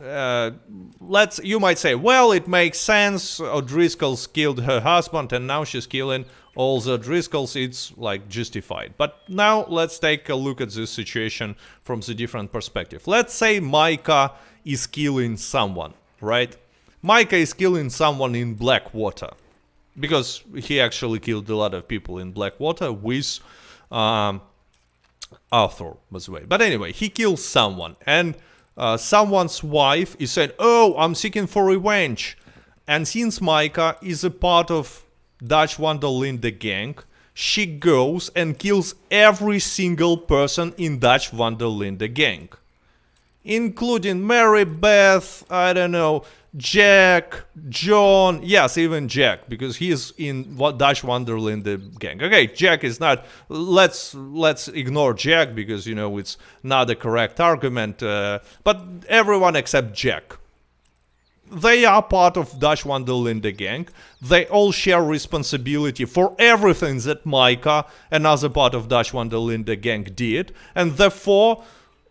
you might say, well, it makes sense. Driscoll's killed her husband, and now she's killing all the Driscolls. It's like justified. But now let's take a look at this situation from the different perspective. Let's say Micah is killing someone. Right? Micah is killing someone in Blackwater. because he actually killed a lot of people in Blackwater with Arthur, by the way. But anyway, he kills someone, and someone's wife is saying, "Oh, I'm seeking for revenge." And since Micah is a part of Dutch Vanderlinde gang, she goes and kills every single person in Dutch Vanderlinde gang, including Mary Beth, I don't know, Jack, John, yes, even Jack, because he's in Dutch Wonderland gang. Okay, Jack is not. Let's ignore Jack because it's not a correct argument. But everyone except Jack. They are part of Dutch Wonderland gang. They all share responsibility for everything that Micah, another part of Dutch Wonderland gang, did, and therefore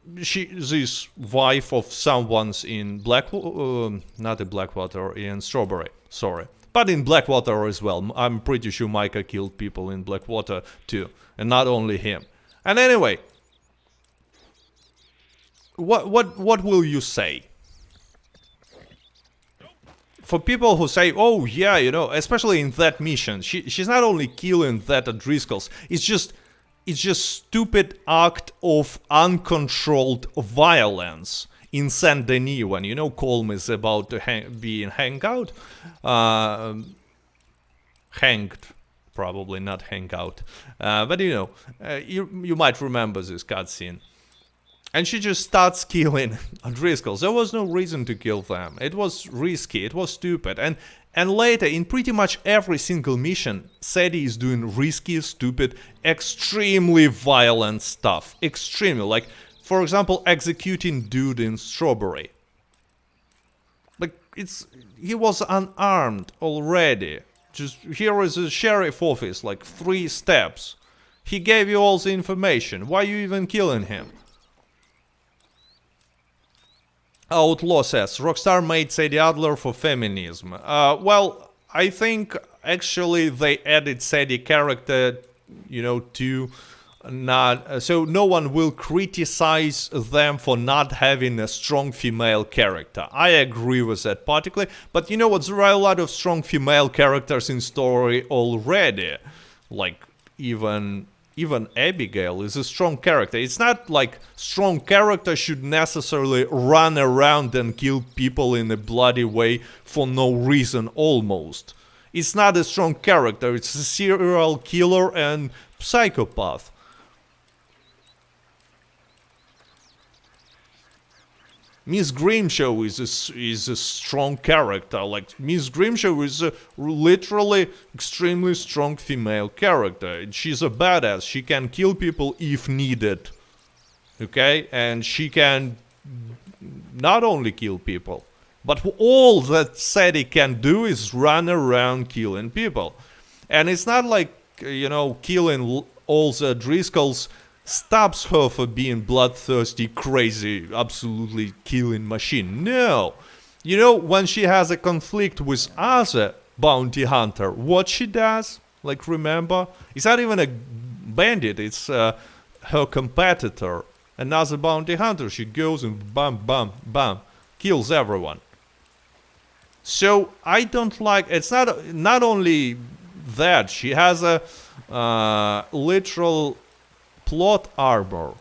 this wife of someone's in not in Blackwater, in Strawberry, sorry. But in Blackwater as well. I'm pretty sure Micah killed people in Blackwater too. And not only him. And anyway, what will you say? For people who say, oh yeah, especially in that mission, she's not only killing that Driscoll's, it's just stupid act of uncontrolled violence in Saint Denis when Colm is about to be hanged, probably not hang out, but you might remember this cutscene. And she just starts killing Driscolls. There was no reason to kill them. It was risky. It was stupid. And later, in pretty much every single mission, Sadie is doing risky, stupid, extremely violent stuff. Extremely. Like, for example, executing dude in Strawberry. Like, he was unarmed already. Just, here is a sheriff office, like 3 steps. He gave you all the information. Why are you even killing him? Outlaw says, Rockstar made Sadie Adler for feminism. Well, I think actually they added Sadie character, to not... so no one will criticize them for not having a strong female character. I agree with that particularly. But you know what? There are a lot of strong female characters in story already. Like, even Abigail is a strong character. It's not like strong character should necessarily run around and kill people in a bloody way for no reason almost. It's not a strong character, it's a serial killer and psychopath. Miss Grimshaw is a strong character. Like, Miss Grimshaw is a literally extremely strong female character. She's a badass. She can kill people if needed. Okay? And she can not only kill people, but all that Sadie can do is run around killing people. And it's not like, killing all the Driscolls stops her for being bloodthirsty, crazy, absolutely killing machine. No. When she has a conflict with other bounty hunter, what she does, like, remember? It's not even a bandit, it's her competitor, another bounty hunter. She goes and bam, bam, bam, kills everyone. So I don't like, it's not only that, she has a literal plot armor.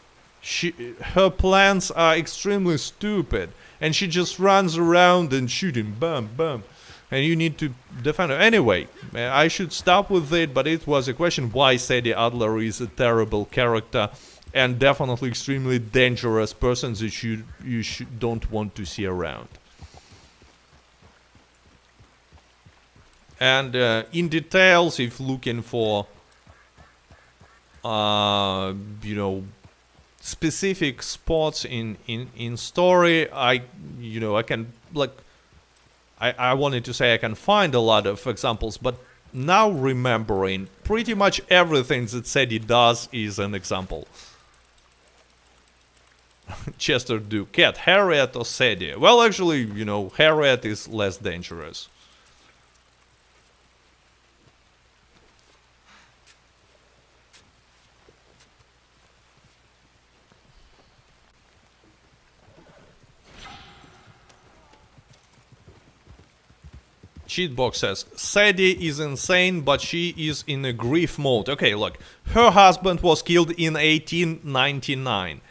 Her plans are extremely stupid, and she just runs around and shooting, bam, bam, and you need to defend her. Anyway, I should stop with it, but it was a question why Sadie Adler is a terrible character and definitely extremely dangerous person that you don't want to see around. And in details, if looking for specific spots in story, I can, like, I wanted to say I can find a lot of examples, but now remembering pretty much everything that Sadie does is an example. Chester Duke, Cat, Harriet or Sadie? Well, actually, Harriet is less dangerous. Cheatbox says, Sadie is insane, but she is in a grief mode. Okay, look. Her husband was killed in 1899.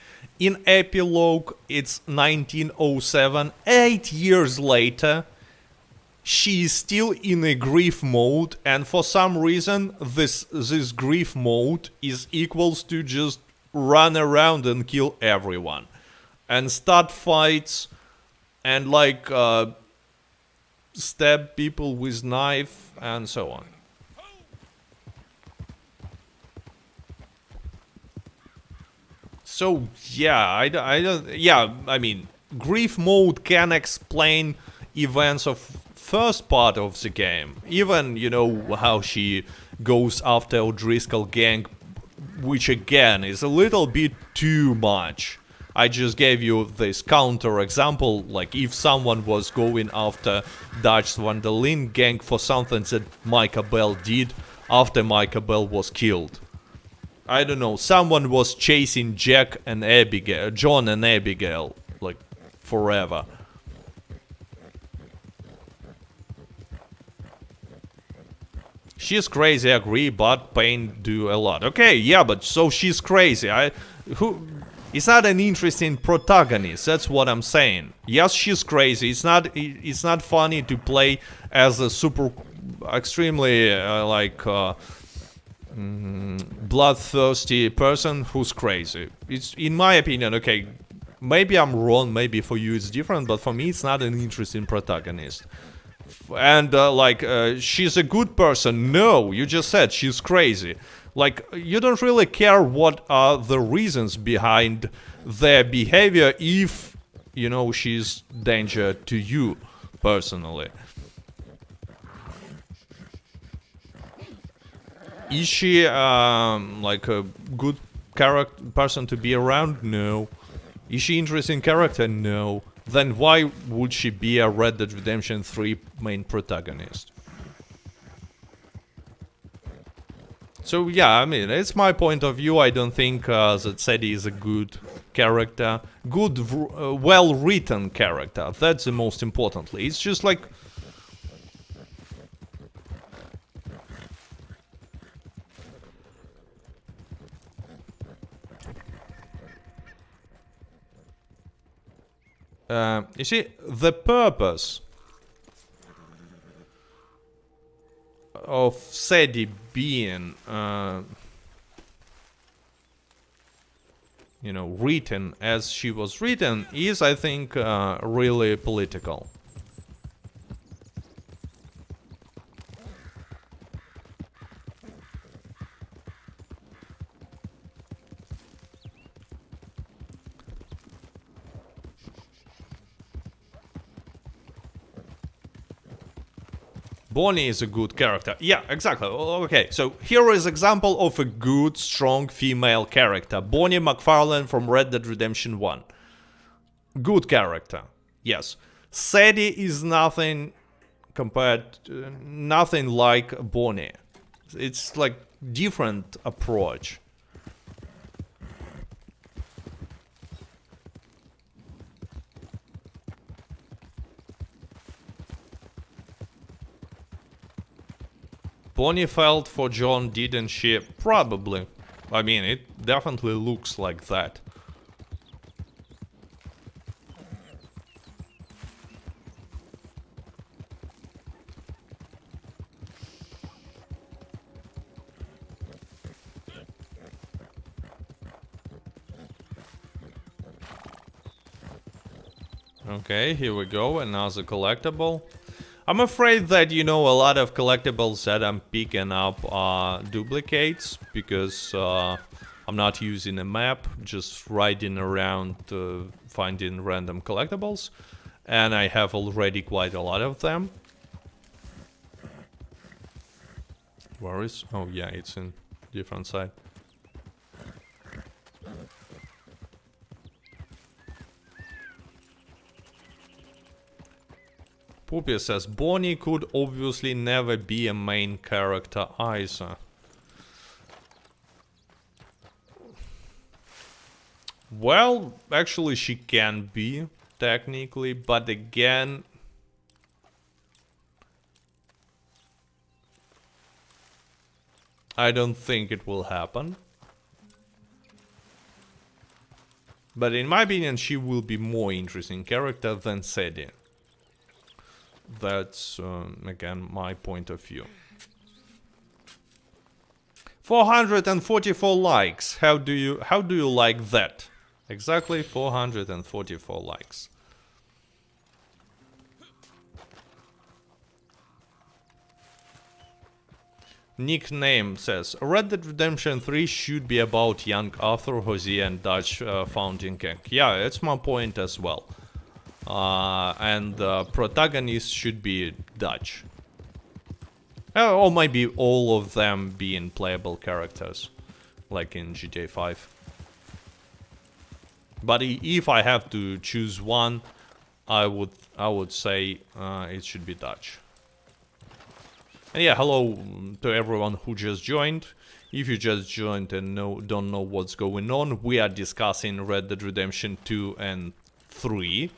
In epilogue, it's 1907. 8 years later, she is still in a grief mode, and for some reason, this grief mode is equals to just run around and kill everyone. And start fights, and like, stab people with knife and so on. So yeah, I don't. Yeah, I mean, grief mode can explain events of first part of the game. Even, you know, how she goes after O'Driscoll gang, which again is a little bit too much. I just gave you this counter example, like if someone was going after Dutch Van der Linde gang for something that Micah Bell did after Micah Bell was killed. I don't know, someone was chasing John and Abigail, like, forever. She's crazy, I agree, but pain do a lot. Okay, yeah, but so she's crazy. It's not an interesting protagonist. That's what I'm saying. Yes, she's crazy. It's not funny to play as a super, extremely bloodthirsty person who's crazy. It's, in my opinion, okay. Maybe I'm wrong. Maybe for you it's different, but for me it's not an interesting protagonist. And she's a good person. No, you just said she's crazy. Like, you don't really care what are the reasons behind their behavior if, you know, she's danger to you personally. Is she like a good person to be around? No. Is she interesting character? No. Then why would she be a Red Dead Redemption 3 main protagonist? So yeah, I mean, it's my point of view. I don't think that Sadie is a good character. Good, well-written character. That's the most importantly. It's just like... you see, the purpose of Sadie being, you know, written as she was written is, I think, really political. Bonnie is a good character. Yeah, exactly. Okay, so here is example of a good, strong female character. Bonnie McFarlane from Red Dead Redemption 1. Good character. Yes. Sadie is nothing compared to, nothing like Bonnie. It's like different approach. Bonnie felt for John, didn't she? Probably. I mean, it definitely looks like that. Okay, here we go, another collectible. I'm afraid that, you know, a lot of collectibles that I'm picking up are duplicates, because I'm not using a map, just riding around finding random collectibles, and I have already quite a lot of them. Where is... oh yeah, it's in different side. Poopy says, Bonnie could obviously never be a main character either. Well, actually she can be, technically, but again... I don't think it will happen. But in my opinion, she will be more interesting character than Sadie. That's, again, my point of view. 444 likes. How do you like that? Exactly 444 likes. Nickname says Red Dead Redemption 3 should be about young Arthur, Hosea, and Dutch founding king. Yeah, it's my point as well. And the protagonist should be Dutch. Or maybe all of them being playable characters, like in GTA 5. But if I have to choose one, I would say it should be Dutch. And yeah, hello to everyone who just joined. If you just joined and don't know what's going on, we are discussing Red Dead Redemption 2 and 3.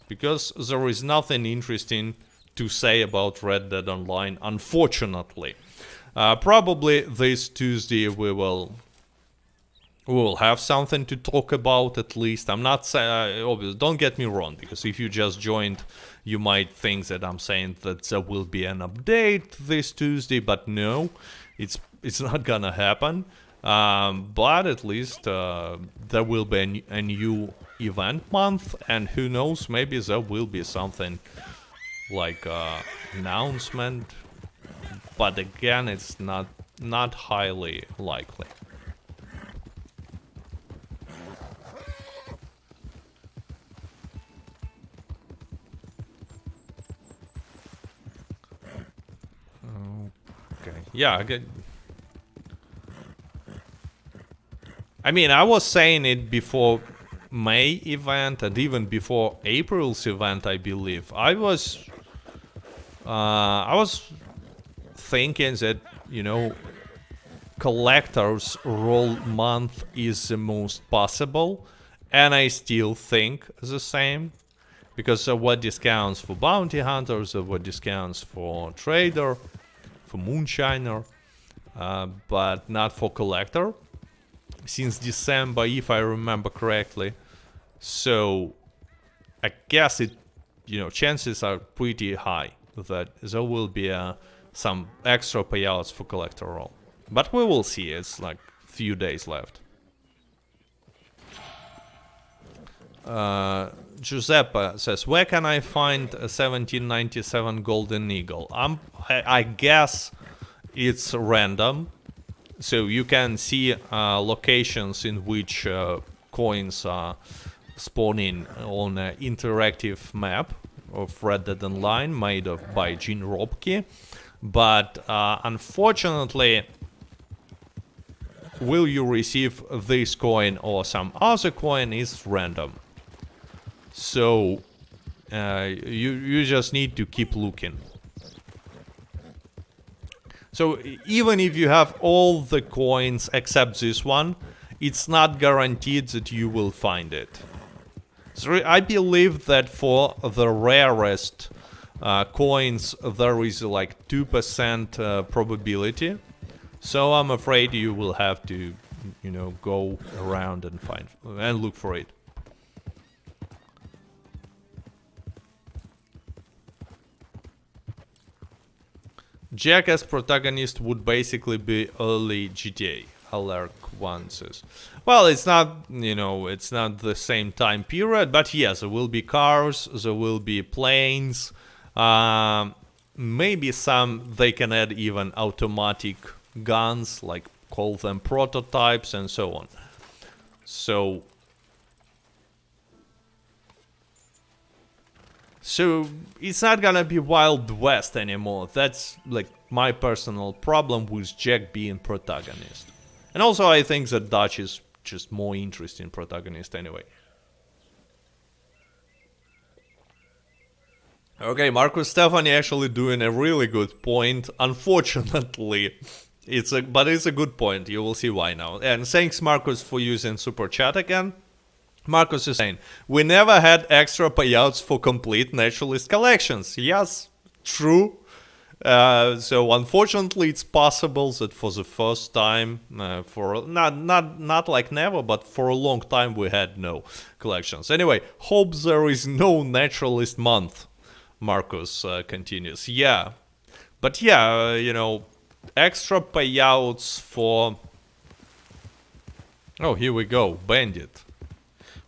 Because there is nothing interesting to say about Red Dead Online, unfortunately. Probably this Tuesday we will have something to talk about at least. I'm not saying, obviously, don't get me wrong, because if you just joined, you might think that I'm saying that there will be an update this Tuesday, but no, it's not gonna happen. But at least there will be a new event month, and who knows, maybe there will be something like announcement. But again, it's not highly likely. Yeah, I mean, I was saying it before May event and even before April's event, I believe. I was thinking that, you know, collector's roll month is the most possible, and I still think the same. Because there were discounts for bounty hunters, there were discounts for trader, for moonshiner, but not for collector since December, if I remember correctly. So I guess chances are pretty high that there will be some extra payouts for collector roll. But we will see. It's like few days left. Giuseppe says, where can I find a 1797 Golden Eagle? I guess it's random. So you can see locations in which coins are spawning on an interactive map of Red Dead Online made by Gene Robke. But unfortunately, will you receive this coin or some other coin is random. So you just need to keep looking. So even if you have all the coins except this one, it's not guaranteed that you will find it. So I believe that for the rarest coins there is like 2% probability. So I'm afraid you will have to, go around and find and look for it. Jack as protagonist would basically be early GTA, Alark one says. Well, it's not, it's not the same time period, but yes, there will be cars, there will be planes, maybe they can add even automatic guns, like call them prototypes and so on. So it's not gonna be Wild West anymore. That's like my personal problem with Jack being protagonist. And also I think that Dutch is just more interesting protagonist anyway. Okay, Marcus Stephanie actually doing a really good point. Unfortunately, but it's a good point. You will see why now. And thanks Marcus for using Super Chat again. Marcus is saying, we never had extra payouts for complete naturalist collections. Yes, true. So unfortunately, it's possible that for the first time, for not like never, but for a long time, we had no collections. Anyway, hope there is no naturalist month. Marcus continues. Yeah, but yeah, you know, extra payouts for. Oh, here we go, Bandit.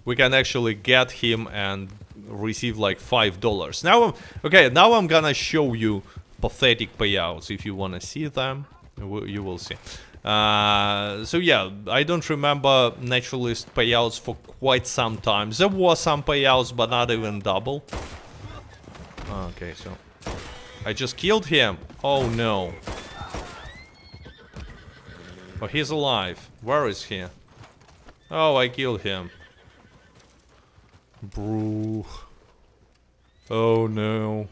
We can actually get him and receive like $5. Now, okay, now I'm gonna show you pathetic payouts. If you want to see them, you will see. So yeah, I don't remember naturalist payouts for quite some time. There were some payouts, but not even double. Okay, so I just killed him. Oh no. Oh, he's alive. Where is he? Oh, I killed him. Bro. Oh no.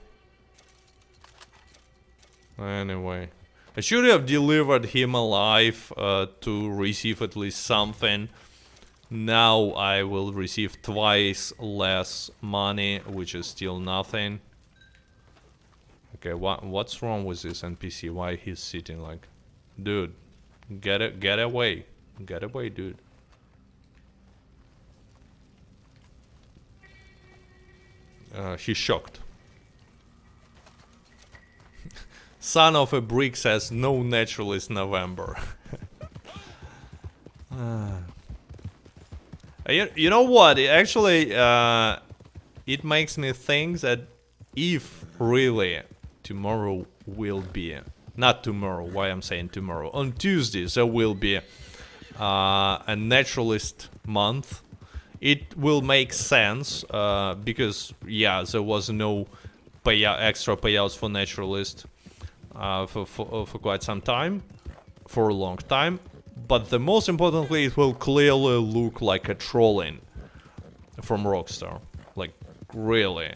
Anyway, I should have delivered him alive to receive at least something. Now I will receive twice less money, which is still nothing. Okay, what's wrong with this NPC? Why he's sitting like, dude, get away, dude. He's shocked. Son of a brick says no naturalist November. You know what? It makes me think that if really tomorrow will be, not tomorrow, why I'm saying tomorrow, on Tuesday there will be a naturalist month, it will make sense because yeah, there was no extra payouts for naturalist for quite some time, for a long time. But the most importantly, it will clearly look like a trolling from Rockstar. Like, really.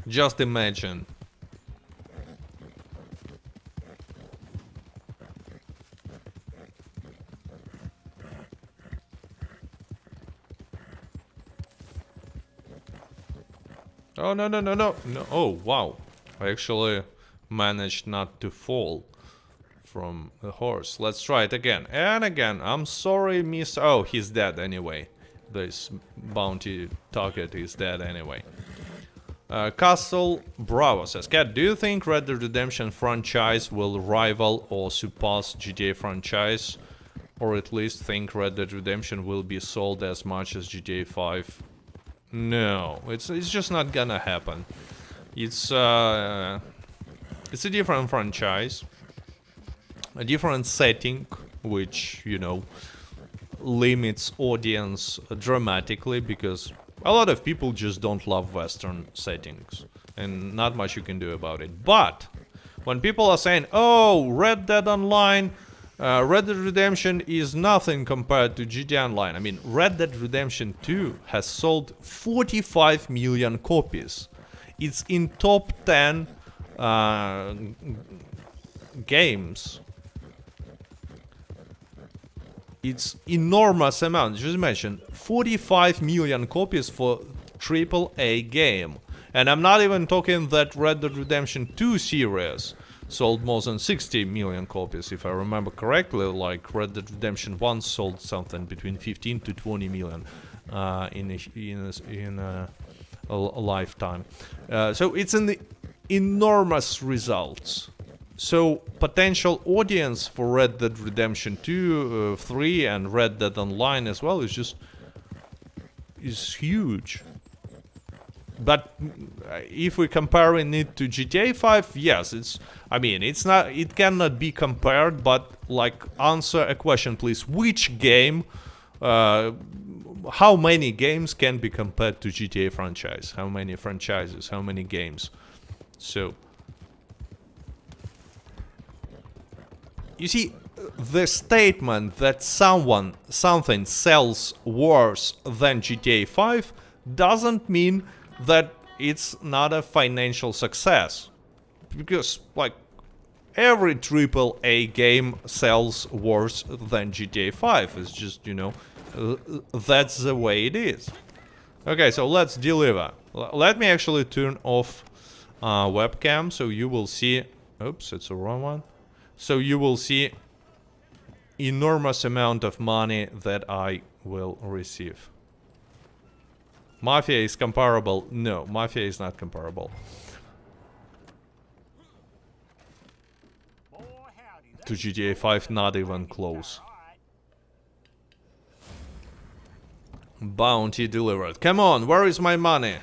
Just imagine. Oh, no. Oh, wow. I actually managed not to fall from the horse. Let's try it again. And again. I'm sorry, miss. Oh, he's dead anyway. This bounty target is dead anyway. Castle Bravo says, Cat, do you think Red Dead Redemption franchise will rival or surpass GTA franchise? Or at least think Red Dead Redemption will be sold as much as GTA 5? No, it's just not gonna happen. It's a different franchise, a different setting, which, you know, limits audience dramatically because a lot of people just don't love Western settings, and not much you can do about it. But when people are saying, "Oh, Red Dead Online, Red Dead Redemption is nothing compared to GTA Online," I mean, Red Dead Redemption 2 has sold 45 million copies. It's in top 10 games. It's enormous amount. Just imagine 45 million copies for AAA game. And I'm not even talking that Red Dead Redemption 2 series sold more than 60 million copies, if I remember correctly. Like Red Dead Redemption 1 sold something between 15 to 20 million in a lifetime. So it's an enormous results. So potential audience for Red Dead Redemption 2, 3 and Red Dead Online as well is huge. But if we're comparing it to GTA 5, yes, it cannot be compared, but like answer a question please. Which game, how many games can be compared to GTA franchise? How many franchises, how many games? So you see, the statement that something sells worse than GTA 5 doesn't mean that it's not a financial success. Because, like, every AAA game sells worse than GTA 5. It's just, you know, that's the way it is. Okay, so let's deliver. Let me actually turn off webcam so you will see... Oops, it's the wrong one. So you will see enormous amount of money that I will receive. Mafia is comparable. No, Mafia is not comparable. To GTA 5, not even close. Bounty delivered. Come on, where is my money?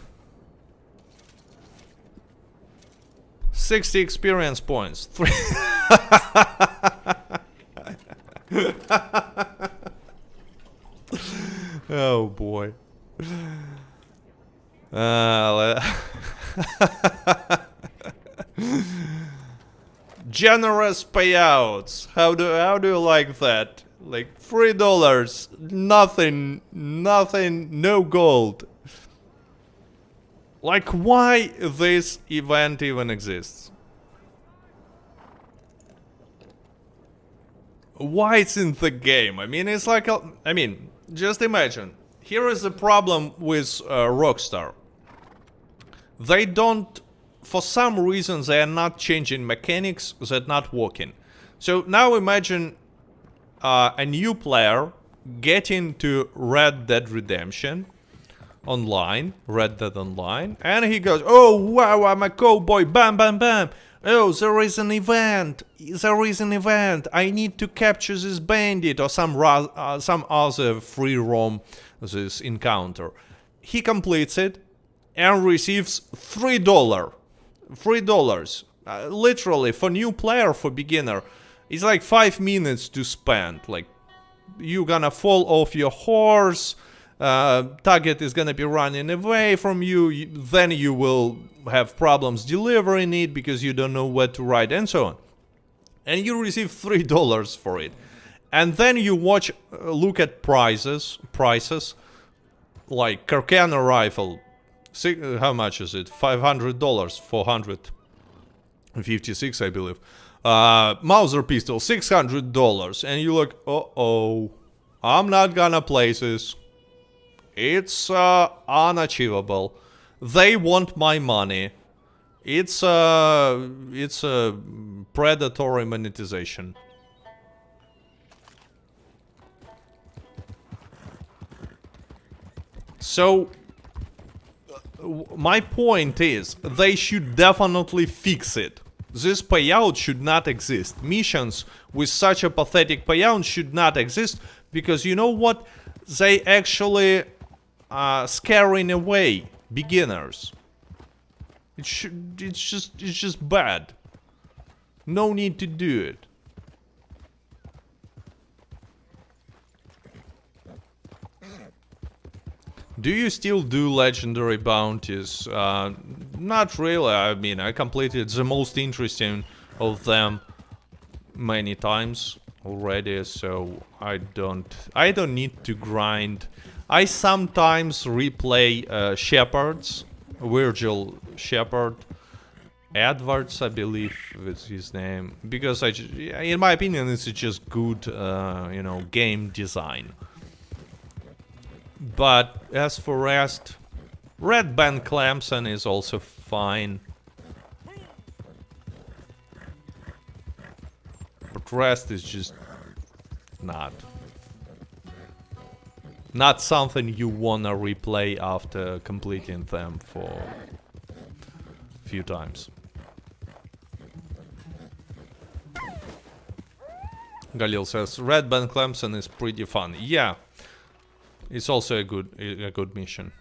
60 experience points. 3 Oh boy. Generous payouts. How do you like that? Like $3, nothing, no gold. Like, why this event even exists? Why it's in the game? I mean, it's like I mean, just imagine. Here is the problem with Rockstar. They don't, for some reason, they are not changing mechanics. They're not working. So now imagine a new player getting to Red Dead Redemption Online, Red Dead Online, and he goes, "Oh wow, I'm a cowboy, bam, bam, bam. Oh, there is an event. I need to capture this bandit or some other free roam this encounter." He completes it and receives $3. $3. Literally, for new player, for beginner, it's like 5 minutes to spend. Like, you're gonna fall off your horse. Target is gonna be running away from you. Then you will have problems delivering it because you don't know what to write and so on. And you receive $3 for it. And then you look at prices. Like Carcano rifle, how much is it? $500, 456, I believe. Mauser pistol, $600, and you're like, uh-oh, I'm not gonna place this. It's unachievable. They want my money. It's a predatory monetization. So my point is, they should definitely fix it. This payout should not exist. Missions with such a pathetic payout should not exist, because you know what? They actually scaring away beginners. It's just bad. No need to do it. Do you still do legendary bounties? Not really. I mean, I completed the most interesting of them many times already, so I don't need to grind. I sometimes replay Shepherds, Virgil Shepherd, Edwards, I believe is his name, because in my opinion, it's just good, you know, game design. But as for rest, Red Band Clemson is also fine. But rest is just not something you wanna replay after completing them for a few times. Galil says Red Band Clemson is pretty fun. Yeah. It's also a good mission.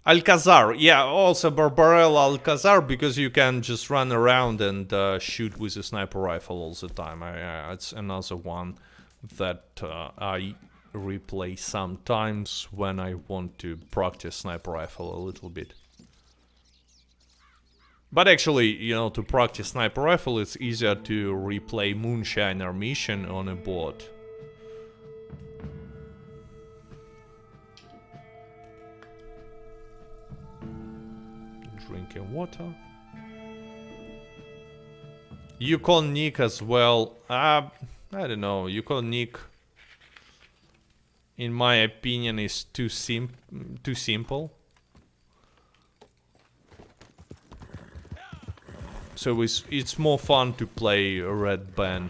Alcazar, yeah, also Barbarella Alcazar, because you can just run around and shoot with a sniper rifle all the time. It's another one that I replay sometimes when I want to practice sniper rifle a little bit. But actually, you know, to practice sniper rifle, it's easier to replay Moonshiner mission on a board. Drinking water. Yukon Nick as well. I don't know. Yukon Nick. in my opinion, is too simple. So it's more fun to play Red Band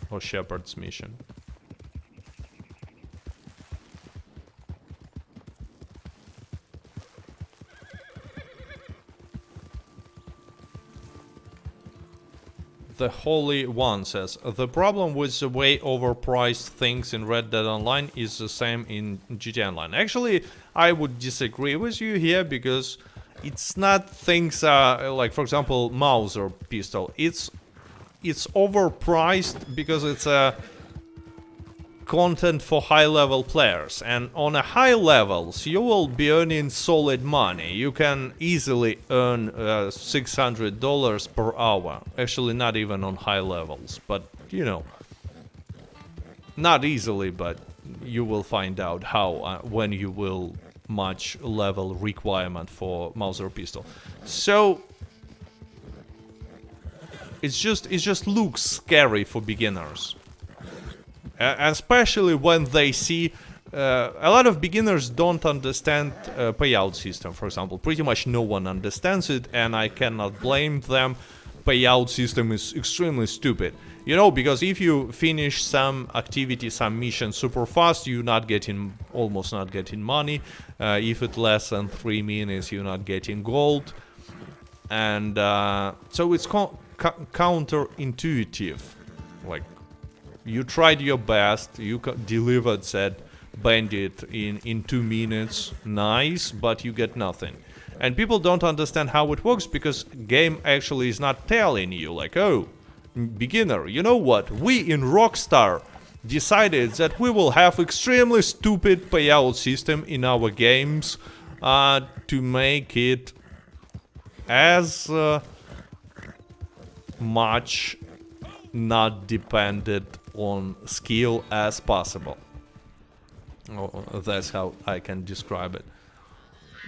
or Shepherd's Mission. The Holy One says, the problem with the way overpriced things in Red Dead Online is the same in GTA Online. Actually, I would disagree with you here, because it's not things like, for example, Mauser pistol. It's overpriced because it's a content for high-level players, and on a high levels you will be earning solid money. You can easily earn $600 per hour. Actually, not even on high levels, but you know, not easily, but you will find out how when you will match level requirement for Mauser pistol. So it just looks scary for beginners. Especially when they see a lot of beginners don't understand payout system, for example. Pretty much no one understands it, and I cannot blame them. Payout system is extremely stupid. You know, because if you finish some activity, some mission super fast, you're almost not getting money. If it's less than 3 minutes, you're not getting gold. And so it's counterintuitive. Like, you tried your best, you delivered said bandit in 2 minutes, nice, but you get nothing. And people don't understand how it works, because game actually is not telling you, like, oh, beginner, you know what, we in Rockstar decided that we will have extremely stupid payout system in our games to make it as much not dependent on skill as possible. Oh, that's how I can describe it.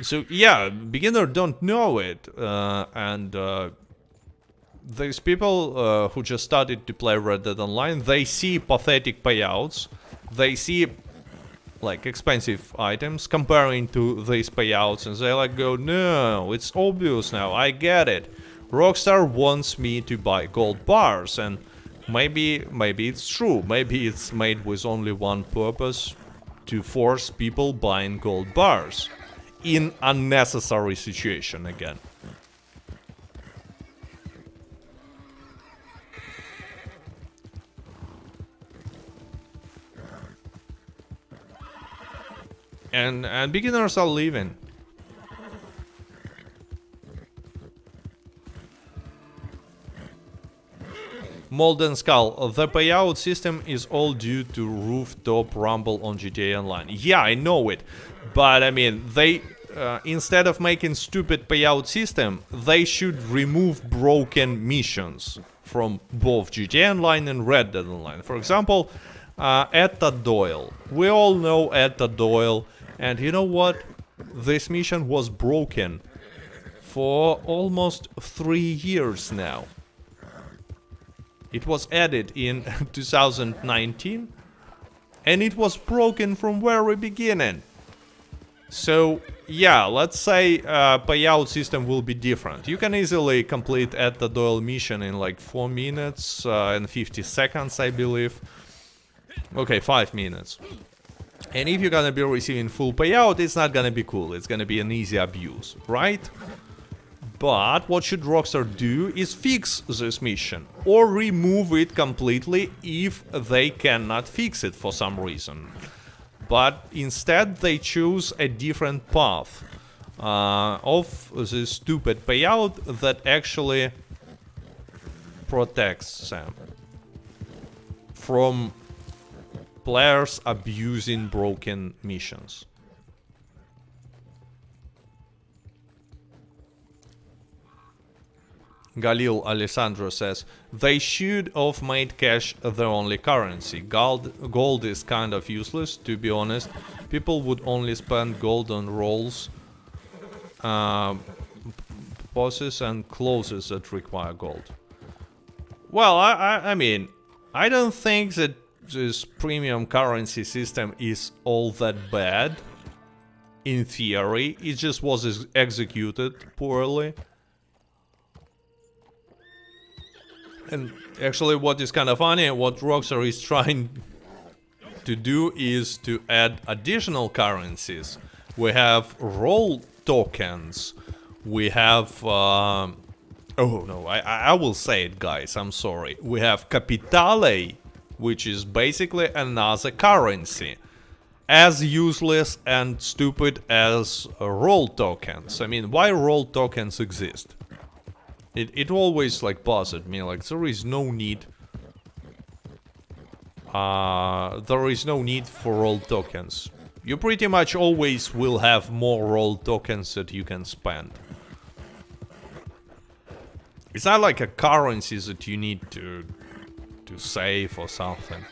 So yeah, beginner don't know it, and there's people who just started to play Red Dead Online. They see pathetic payouts, they see like expensive items comparing to these payouts, and they like go, no, it's obvious now, I get it. Rockstar wants me to buy gold bars, and maybe it's true. Maybe it's made with only one purpose, to force people buying gold bars in unnecessary situation again. And beginners are leaving. Molten Skull, the payout system is all due to rooftop rumble on GTA Online. Yeah, I know it, but I mean, they instead of making stupid payout system, they should remove broken missions from both GTA Online and Red Dead Online. For example, Etta Doyle. We all know Etta Doyle, and you know what? This mission was broken for almost 3 years now. It was added in 2019, and it was broken from very beginning. So yeah, let's say payout system will be different. You can easily complete at the Doyle mission in like 4 minutes and 50 seconds, I believe. Okay, 5 minutes. And if you're gonna be receiving full payout, it's not gonna be cool. It's gonna be an easy abuse, right? But what should Rockstar do is fix this mission, or remove it completely if they cannot fix it for some reason. But instead they choose a different path of this stupid payout that actually protects them from players abusing broken missions. Galil Alessandro says, they should have made cash their only currency. Gold is kind of useless, to be honest. People would only spend gold on rolls, poses and clothes that require gold. Well, I mean, I don't think that this premium currency system is all that bad. In theory, it just was executed poorly. And actually what is kind of funny, what Rockstar is trying to do is to add additional currencies. We have role tokens. We have... oh no, I will say it, guys, I'm sorry. We have Capitale, which is basically another currency. As useless and stupid as role tokens. I mean, why role tokens exist? It always like bothered me, like there is no need. There is no need for role tokens. You pretty much always will have more role tokens that you can spend. It's not like a currency that you need to save or something.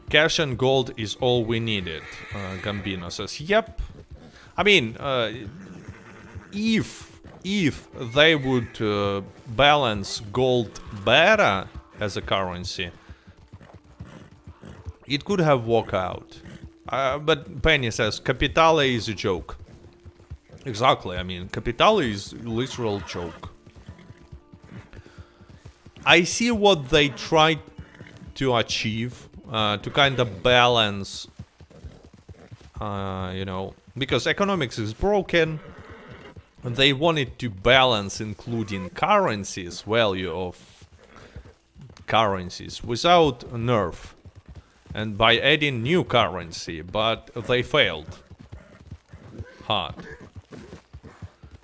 Cash and gold is all we needed, Gambino says. Yep. I mean, if they would balance gold better as a currency, it could have worked out. But Penny says, Capitale is a joke. Exactly, I mean, Capitale is a literal joke. I see what they tried to achieve. To kind of balance, you know, because economics is broken, and they wanted to balance including currencies, value of currencies, without nerf, and by adding new currency, but they failed hard.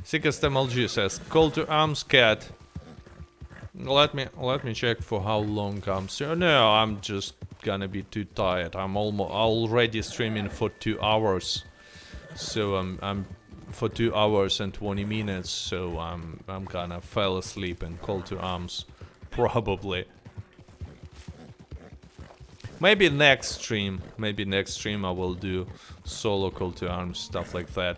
Sickest MLG says, call to arms, cat. Let me check for how long I'm still. No, I'm just gonna be too tired. I'm already streaming for 2 hours, so I'm for 2 hours and 20 minutes. So I'm gonna fall asleep and call to arms, probably. Maybe next stream I will do solo call to arms, stuff like that.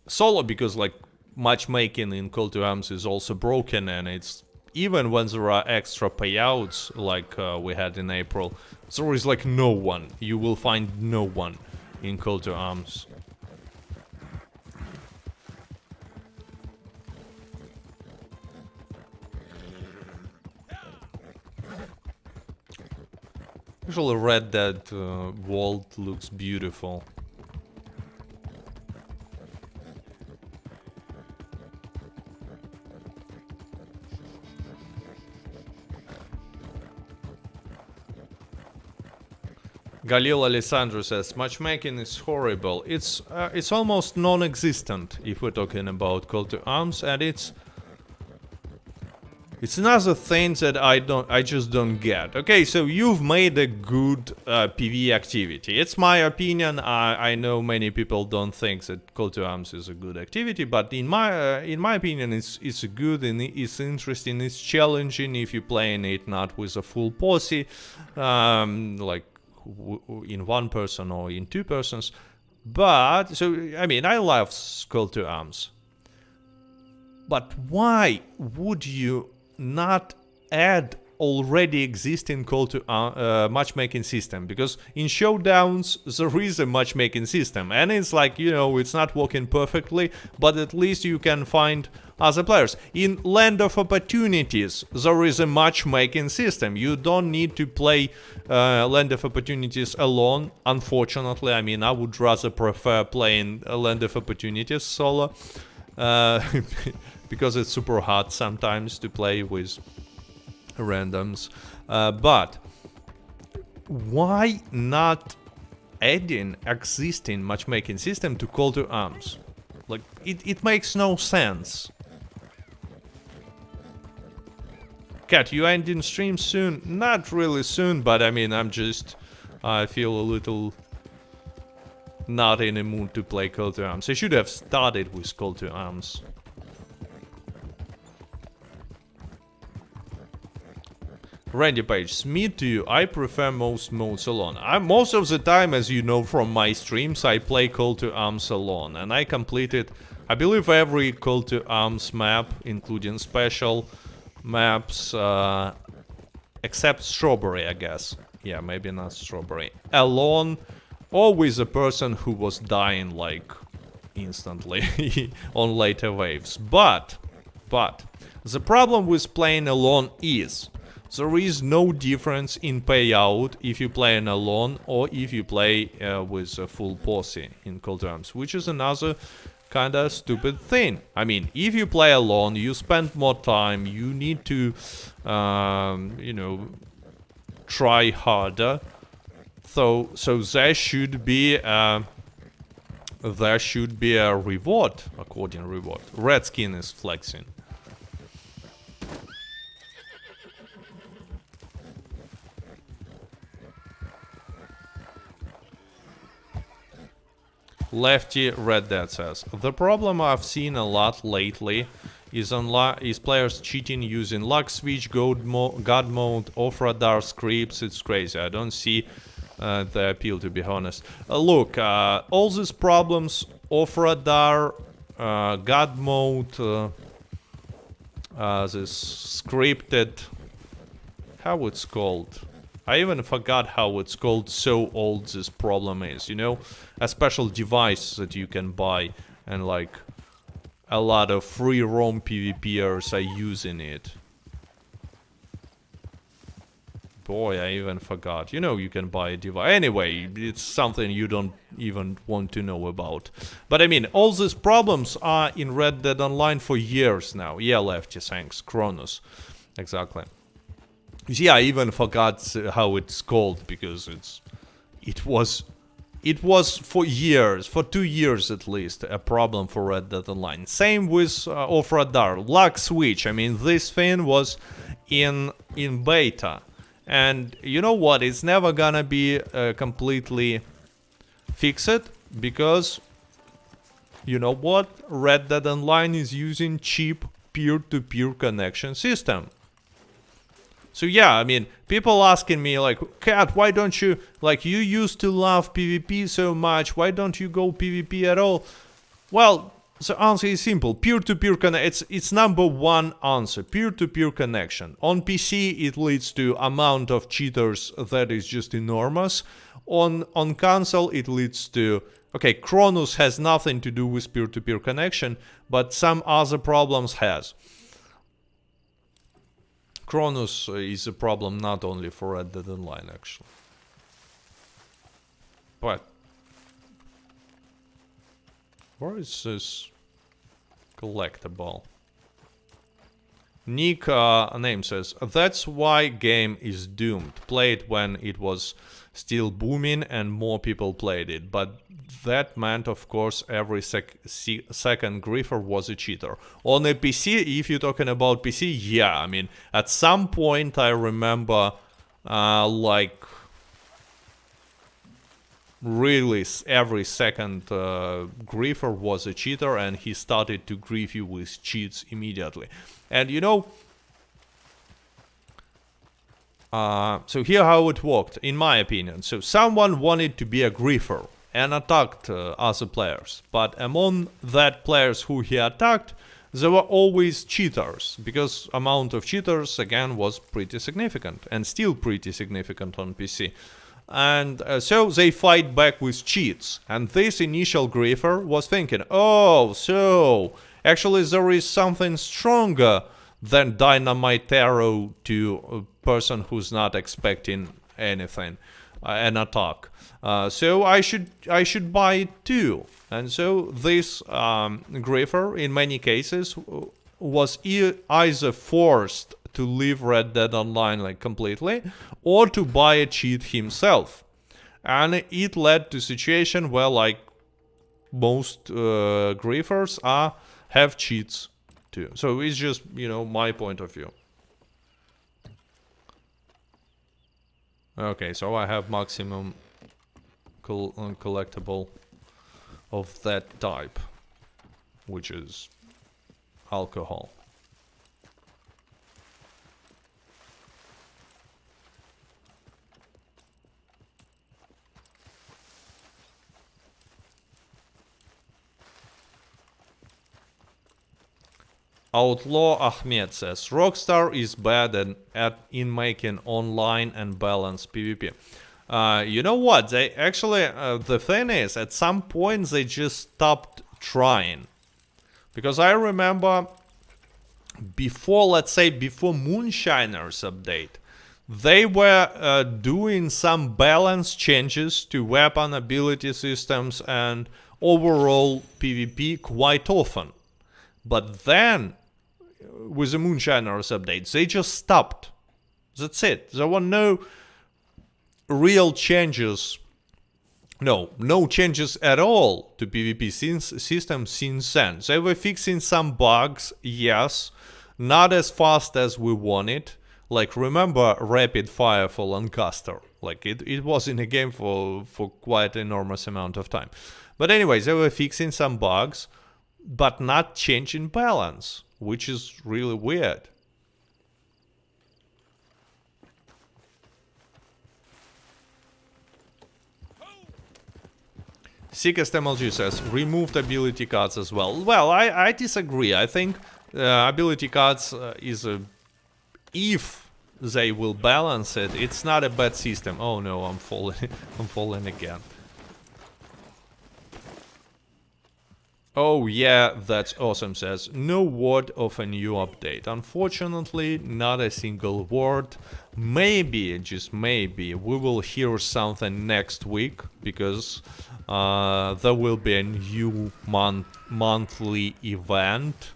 Solo because like matchmaking in call to arms is also broken, and it's even when there are extra payouts like we had in April, there is like no one. You will find no one in call to arms. Usually Red Dead world looks beautiful. Galil Alessandro says, matchmaking is horrible. It's almost non-existent if we're talking about call to arms, and it's another thing that I just don't get. Okay, so you've made a good PvE activity. It's my opinion. I know many people don't think that call to arms is a good activity, but in my opinion, it's good and it's interesting. It's challenging if you're playing it not with a full posse, like in one person or in two persons. But so I mean, I love call to arms. But why would you not add already existing call to matchmaking system? Because in showdowns there is a matchmaking system, and it's like, you know, it's not working perfectly, but at least you can find other players. In Land of Opportunities there is a matchmaking system. You don't need to play Land of Opportunities alone, unfortunately. I mean, I would rather prefer playing Land of Opportunities solo, because it's super hard sometimes to play with randoms. But why not adding existing matchmaking system to call to arms? Like, it makes no sense. Cat, you ending stream soon? Not really soon, but I mean, I feel a little not in the mood to play call to arms. I should have started with call to arms. Randy Page, me too. I prefer most modes alone. Most of the time, as you know from my streams, I play call to arms alone, and I completed I believe every Call to Arms map, including special maps, except Strawberry, I guess. Yeah, maybe not Strawberry. Alone, always a person who was dying like instantly on later waves. But the problem with playing alone is there is no difference in payout if you play alone or if you play with a full posse in Call to Arms, which is another kinda stupid thing. I mean, if you play alone, you spend more time, you need to, you know, try harder. So there should be a reward, according to reward. Redskin is flexing. Lefty Red Dead says, the problem I've seen a lot lately is players cheating using luck switch, god mode, off-radar scripts. It's crazy. I don't see the appeal, to be honest. Look, all these problems, off-radar, god mode, this scripted, how it's called? I even forgot how it's called, so old this problem is, you know? A special device that you can buy, and like a lot of free roam PvPers are using it. Boy, I even forgot. You know, you can buy a device. Anyway, it's something you don't even want to know about. But I mean, all these problems are in Red Dead Online for years now. Yeah, Lefty, thanks. Kronos. Exactly. Yeah, I even forgot how it's called, because it was for years, for 2 years at least, a problem for Red Dead Online. Same with off-radar, luck switch. I mean, this thing was in beta, and you know what? It's never gonna be completely fixed, because you know what? Red Dead Online is using cheap peer-to-peer connection system. So yeah, I mean, people asking me like, Cat, why don't you, like, you used to love PvP so much, why don't you go PvP at all? Well, the answer is simple. Peer-to-peer connection, it's number one answer. Peer-to-peer connection. On PC, it leads to amount of cheaters that is just enormous. On console, it leads to, okay, Kronos has nothing to do with peer-to-peer connection, but some other problems has. Kronos is a problem not only for Red Dead Online, actually. But where is this collectible? Nick name says, that's why game is doomed. Played when it was still booming and more people played it. But that meant, of course, every second griefer was a cheater. On a PC, if you're talking about PC, yeah, I mean, at some point I remember, like, really every second griefer was a cheater, and he started to grief you with cheats immediately. And you know, so here how it worked, in my opinion. So someone wanted to be a griefer and attacked other players, but among that players who he attacked, there were always cheaters, because amount of cheaters again was pretty significant, and still pretty significant on PC. And so they fight back with cheats, and this initial griefer was thinking, oh, so actually there is something stronger than dynamite arrow to a person who's not expecting anything, an attack. So I should buy it too. And so this griefer, in many cases, was either forced to leave Red Dead Online like completely, or to buy a cheat himself. And it led to a situation where, like, most griefers have cheats too. So it's just, you know, my point of view. Okay, so I have maximum collectible of that type, which is alcohol. Outlaw Ahmed says, Rockstar is bad in making online and balanced PvP. You know what? They actually, the thing is, at some point they just stopped trying. Because I remember before, let's say, before Moonshiner's update, they were doing some balance changes to weapon ability systems and overall PvP quite often. But then, with the Moonshiner's update, they just stopped. That's it. There were no real changes. No changes at all to PvP system since then. They were fixing some bugs, yes, not as fast as we wanted. Like, remember rapid fire for Lancaster? Like, it was in the game for quite an enormous amount of time. But anyway, they were fixing some bugs, but not changing balance, which is really weird. Sickest MLG says, removed ability cards as well. Well, I disagree. I think ability cards is a... If they will balance it, it's not a bad system. Oh no, I'm falling again. Oh yeah, that's awesome, says. No word of a new update. Unfortunately, not a single word. Maybe, just maybe, we will hear something next week, because there will be a new monthly event.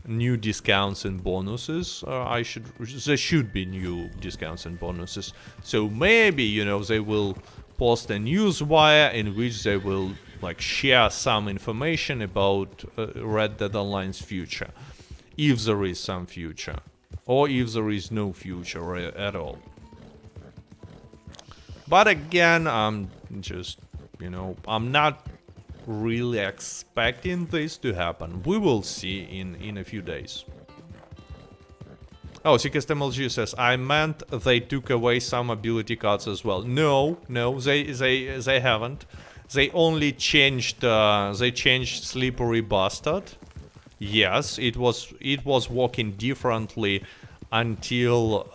New discounts and bonuses. There should be new discounts and bonuses. So maybe, you know, they will post a newswire in which they will like share some information about Red Dead Online's future, if there is some future, or if there is no future at all. But again, I'm just, you know, I'm not really expecting this to happen. We will see in a few days. Oh, Sickest MLG says, I meant they took away some ability cards as well. No, they haven't. They only changed, they changed Slippery Bastard. Yes, it was working differently until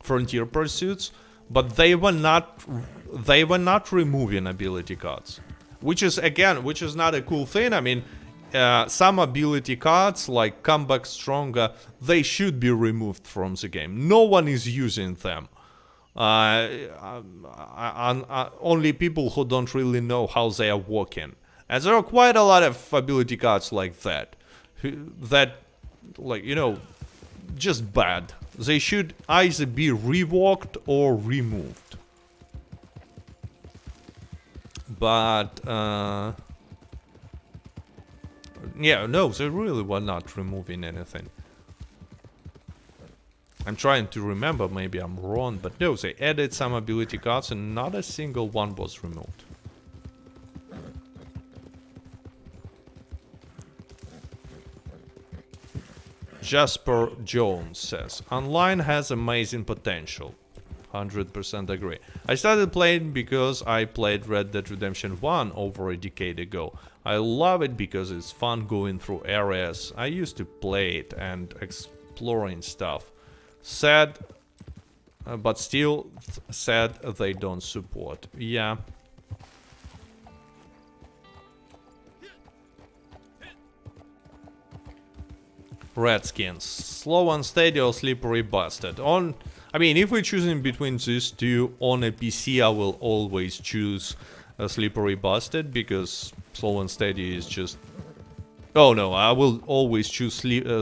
Frontier Pursuits, but they were not removing ability cards, which is not a cool thing. I mean, some ability cards like Come Back Stronger, they should be removed from the game. No one is using them. Only people who don't really know how they are working. And there are quite a lot of ability cards like that, like, you know, just bad. They should either be reworked or removed. But, yeah, no, they really were not removing anything. I'm trying to remember, maybe I'm wrong, but no, they added some ability cards and not a single one was removed. Jasper Jones says, online has amazing potential. 100% agree. I started playing because I played Red Dead Redemption 1 over a decade ago. I love it because it's fun going through areas. I used to play it and exploring stuff. Sad, but still sad they don't support. Yeah. Redskins, slow and steady or Slippery Bastard. I mean, if we're choosing between these two on a PC, I will always choose a Slippery Bastard because slow and steady is just... Oh no, I will always choose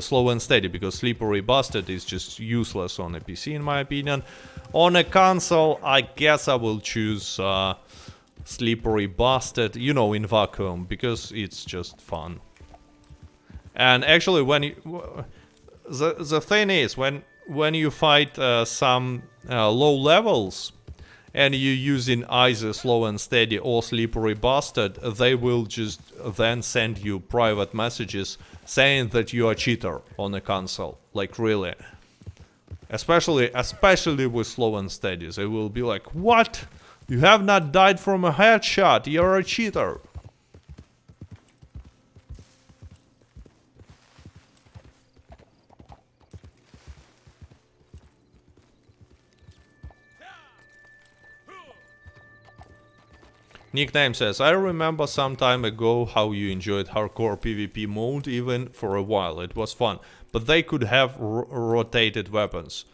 slow and steady because Slippery Bastard is just useless on a PC in my opinion. On a console, I guess I will choose Slippery Bastard, you know, in vacuum, because it's just fun. And actually, when you, the thing is, when you fight some low levels and you're using either slow and steady or Slippery Bastard, they will just then send you private messages saying that you are a cheater on a console. Like, really. Especially with slow and steady. They will be like, what? You have not died from a headshot, you're a cheater. Nickname says, I remember some time ago how you enjoyed hardcore PvP mode even for a while. It was fun. But they could have rotated weapons.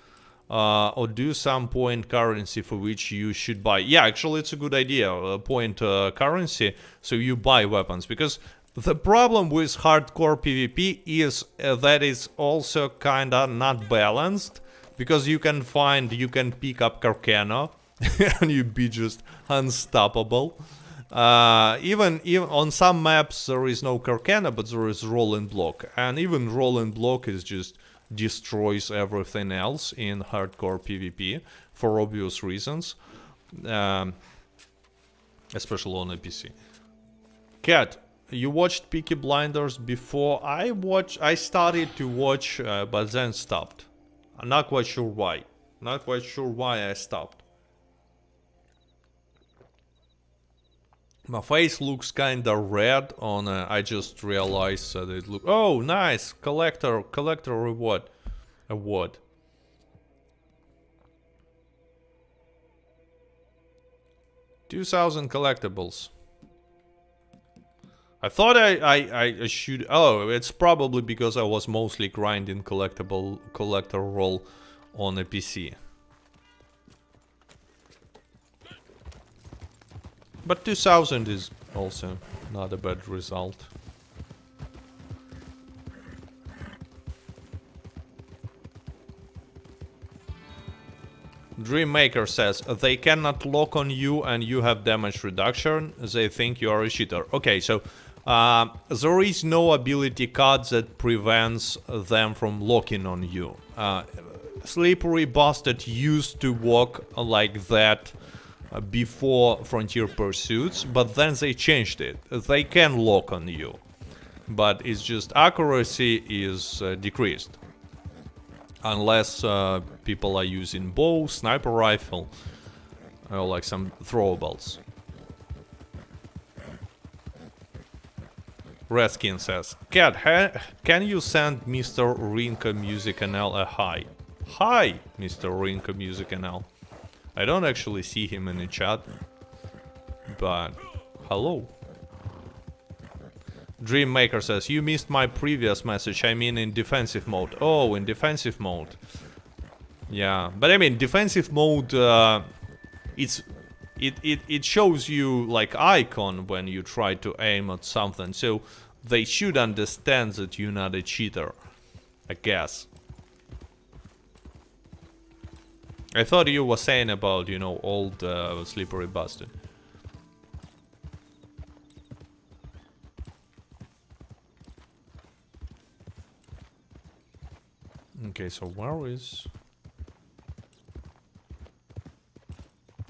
Or do some point currency for which you should buy. Yeah, actually it's a good idea. Point currency, so you buy weapons. Because the problem with hardcore PvP is that it's also kinda not balanced. Because you can pick up Carcano and you be just unstoppable. Even on some maps there is no Carcano, but there is roll and block. And even roll and block is just destroys everything else in hardcore PvP for obvious reasons. Especially on a PC. Cat, you watched Peaky Blinders before? I started to watch, but then stopped. I'm not quite sure why. Not quite sure why I stopped. My face looks kinda red on I just realized that it look. Oh, nice! Collector reward. Award. $2,000 collectibles. I thought I should. Oh, it's probably because I was mostly grinding collector role on a PC. But 2,000 is also not a bad result. Dreammaker says, they cannot lock on you and you have damage reduction. They think you are a cheater. Okay, so there is no ability card that prevents them from locking on you. Slippery Bastard used to work like that before Frontier Pursuits, but then they changed it. They can lock on you, but it's just accuracy is decreased. Unless people are using bow, sniper rifle, or like some throwables. Redskin says, Cat, can you send Mr. Rinka Music NL a hi? Hi, Mr. Rinka Music NL. I don't actually see him in the chat, but hello. Dreammaker says, you missed my previous message, I mean in defensive mode. Oh, in defensive mode. Yeah, but I mean defensive mode, it shows you like icon when you try to aim at something, so they should understand that you're not a cheater, I guess. I thought you were saying about, you know, old Slippery Bastard. Okay, so where is...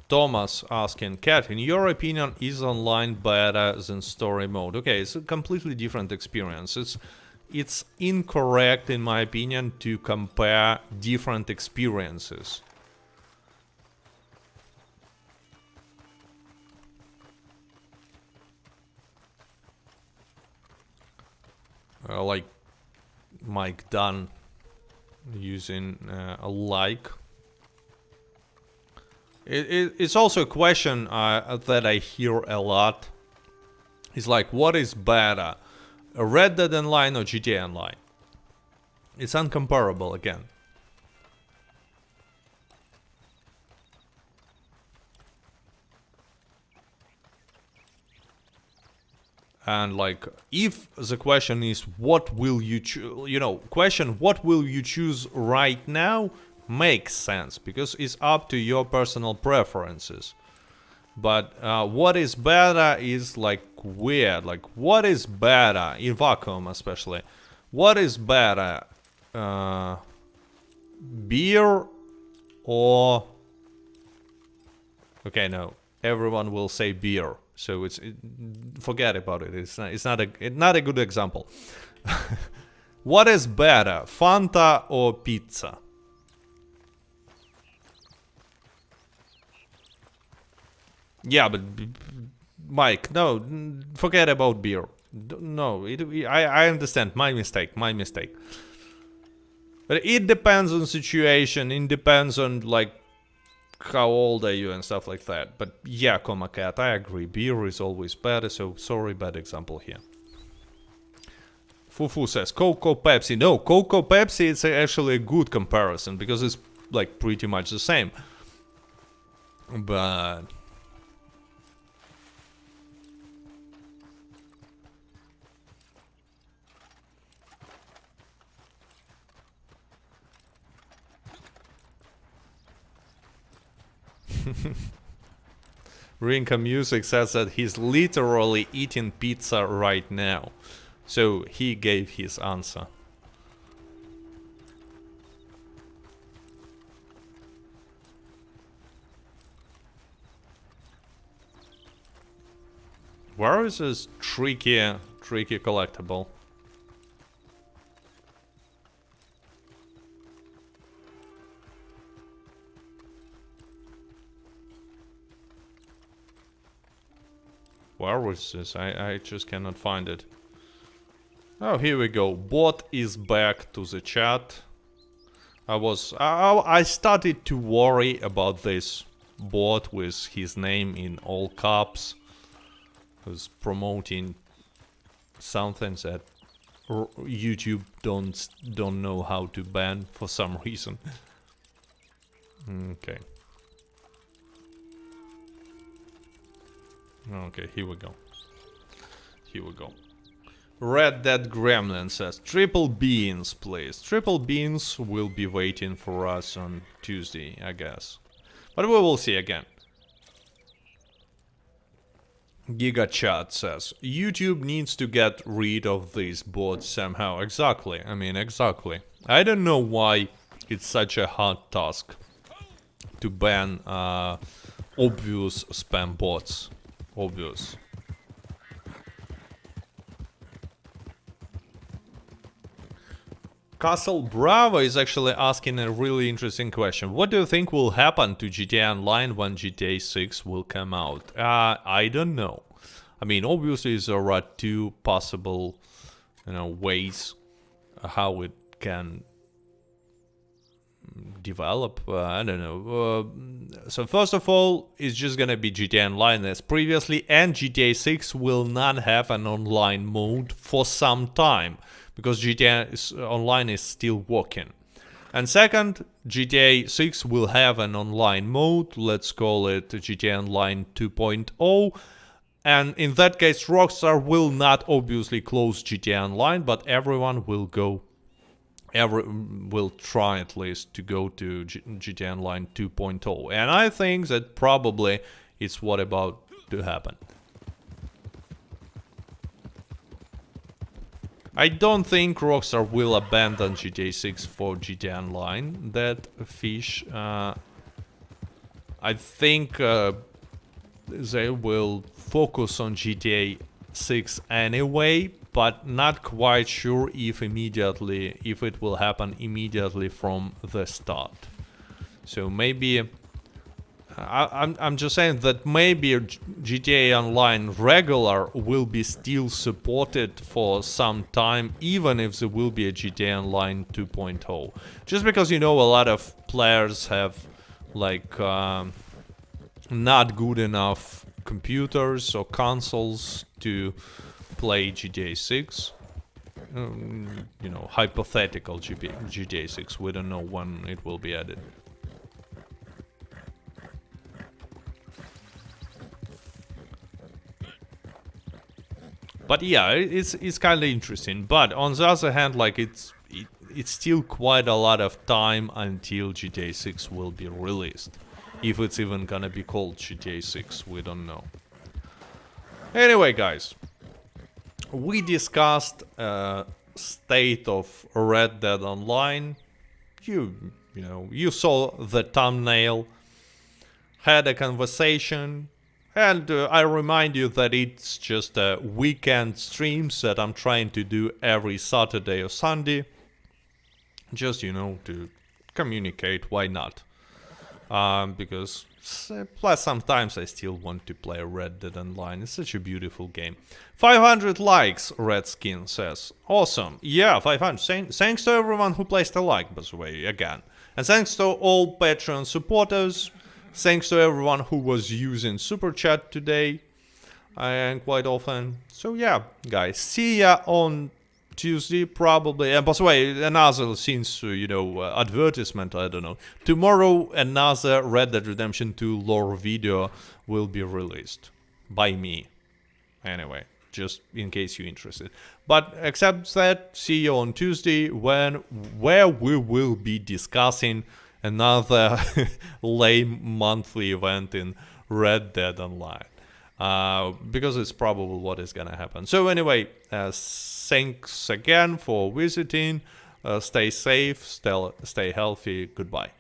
Thomas asking, Cat, in your opinion, is online better than story mode? Okay, it's a completely different experience. It's incorrect, in my opinion, to compare different experiences. Like Mike Dunn using a like. It's also a question that I hear a lot. It's like, what is better, Red Dead Online or GTA Online? It's uncomparable again. And like, if the question is, what will you choose? You know, question, what will you choose right now? Makes sense, because it's up to your personal preferences. But what is better is like weird. Like, what is better in vacuum, especially? What is better, beer or? Okay, no, everyone will say beer, so forget about it. It's not a good example. What is better, Fanta or pizza? Yeah, but Mike, no, forget about beer. No, I understand. My mistake. But it depends on situation. It depends on like how old are you and stuff like that. But yeah, Coma Cat, I agree. Beer is always better, so sorry, bad example here. Fufu says Coco Pepsi. No, Coco Pepsi is actually a good comparison because it's like pretty much the same. But Rinka Music says that he's literally eating pizza right now. So he gave his answer. Where is this tricky collectible? Where was this? I just cannot find it. Oh, here we go. Bot is back to the chat. I started to worry about this bot with his name in all caps, who's promoting something that YouTube don't know how to ban for some reason. Okay. Okay, here we go. Here we go. Red Dead Gremlin says, triple beans, please. Triple beans will be waiting for us on Tuesday, I guess. But we will see again. Giga Chat says, YouTube needs to get rid of these bots somehow. Exactly, I mean, exactly. I don't know why it's such a hard task to ban obvious spam bots. Obvious. Castle Bravo is actually asking a really interesting question. What do you think will happen to GTA Online when GTA 6 will come out? I don't know. I mean, obviously there are two possible, ways how it can develop. I don't know. So first of all, it's just gonna be GTA Online as previously, and GTA 6 will not have an online mode for some time because GTA Online is still working. And second, GTA 6 will have an online mode. Let's call it GTA Online 2.0. And in that case, Rockstar will not obviously close GTA Online, but everyone will will try at least to go to GTA Online 2.0. And I think that probably it's what about to happen. I don't think Rockstar will abandon GTA 6 for GTA Online. That fish. I think they will focus on GTA 6 anyway, but not quite sure if it will happen immediately from the start. So maybe I'm just saying that maybe GTA Online regular will be still supported for some time, even if there will be a GTA Online 2.0. Just because a lot of players have like not good enough computers or consoles to play GTA 6. Hypothetical GTA 6. We don't know when it will be added. But yeah, it's kind of interesting. But on the other hand, like it's still quite a lot of time until GTA 6 will be released. If it's even gonna be called GTA 6, we don't know. Anyway, guys, we discussed state of Red Dead Online. You saw the thumbnail, had a conversation, and I remind you that it's just a weekend streams that I'm trying to do every Saturday or Sunday. Just, to communicate, why not? Because plus sometimes I still want to play Red Dead Online. It's such a beautiful game. 500 likes, Redskin says. Awesome. Yeah, 500. Thanks to everyone who placed a like, by the way, again. And thanks to all Patreon supporters Thanks to everyone who was using Super Chat today and quite often. So yeah, guys, see ya on Tuesday probably. And by the way, another since advertisement, I don't know. Tomorrow another Red Dead Redemption 2 lore video will be released by me. Anyway, just in case you're interested. But except that, see you on Tuesday where we will be discussing another lame monthly event in Red Dead Online. Because it's probably what is gonna happen. So anyway, thanks again for visiting. Stay safe, stay healthy. Goodbye.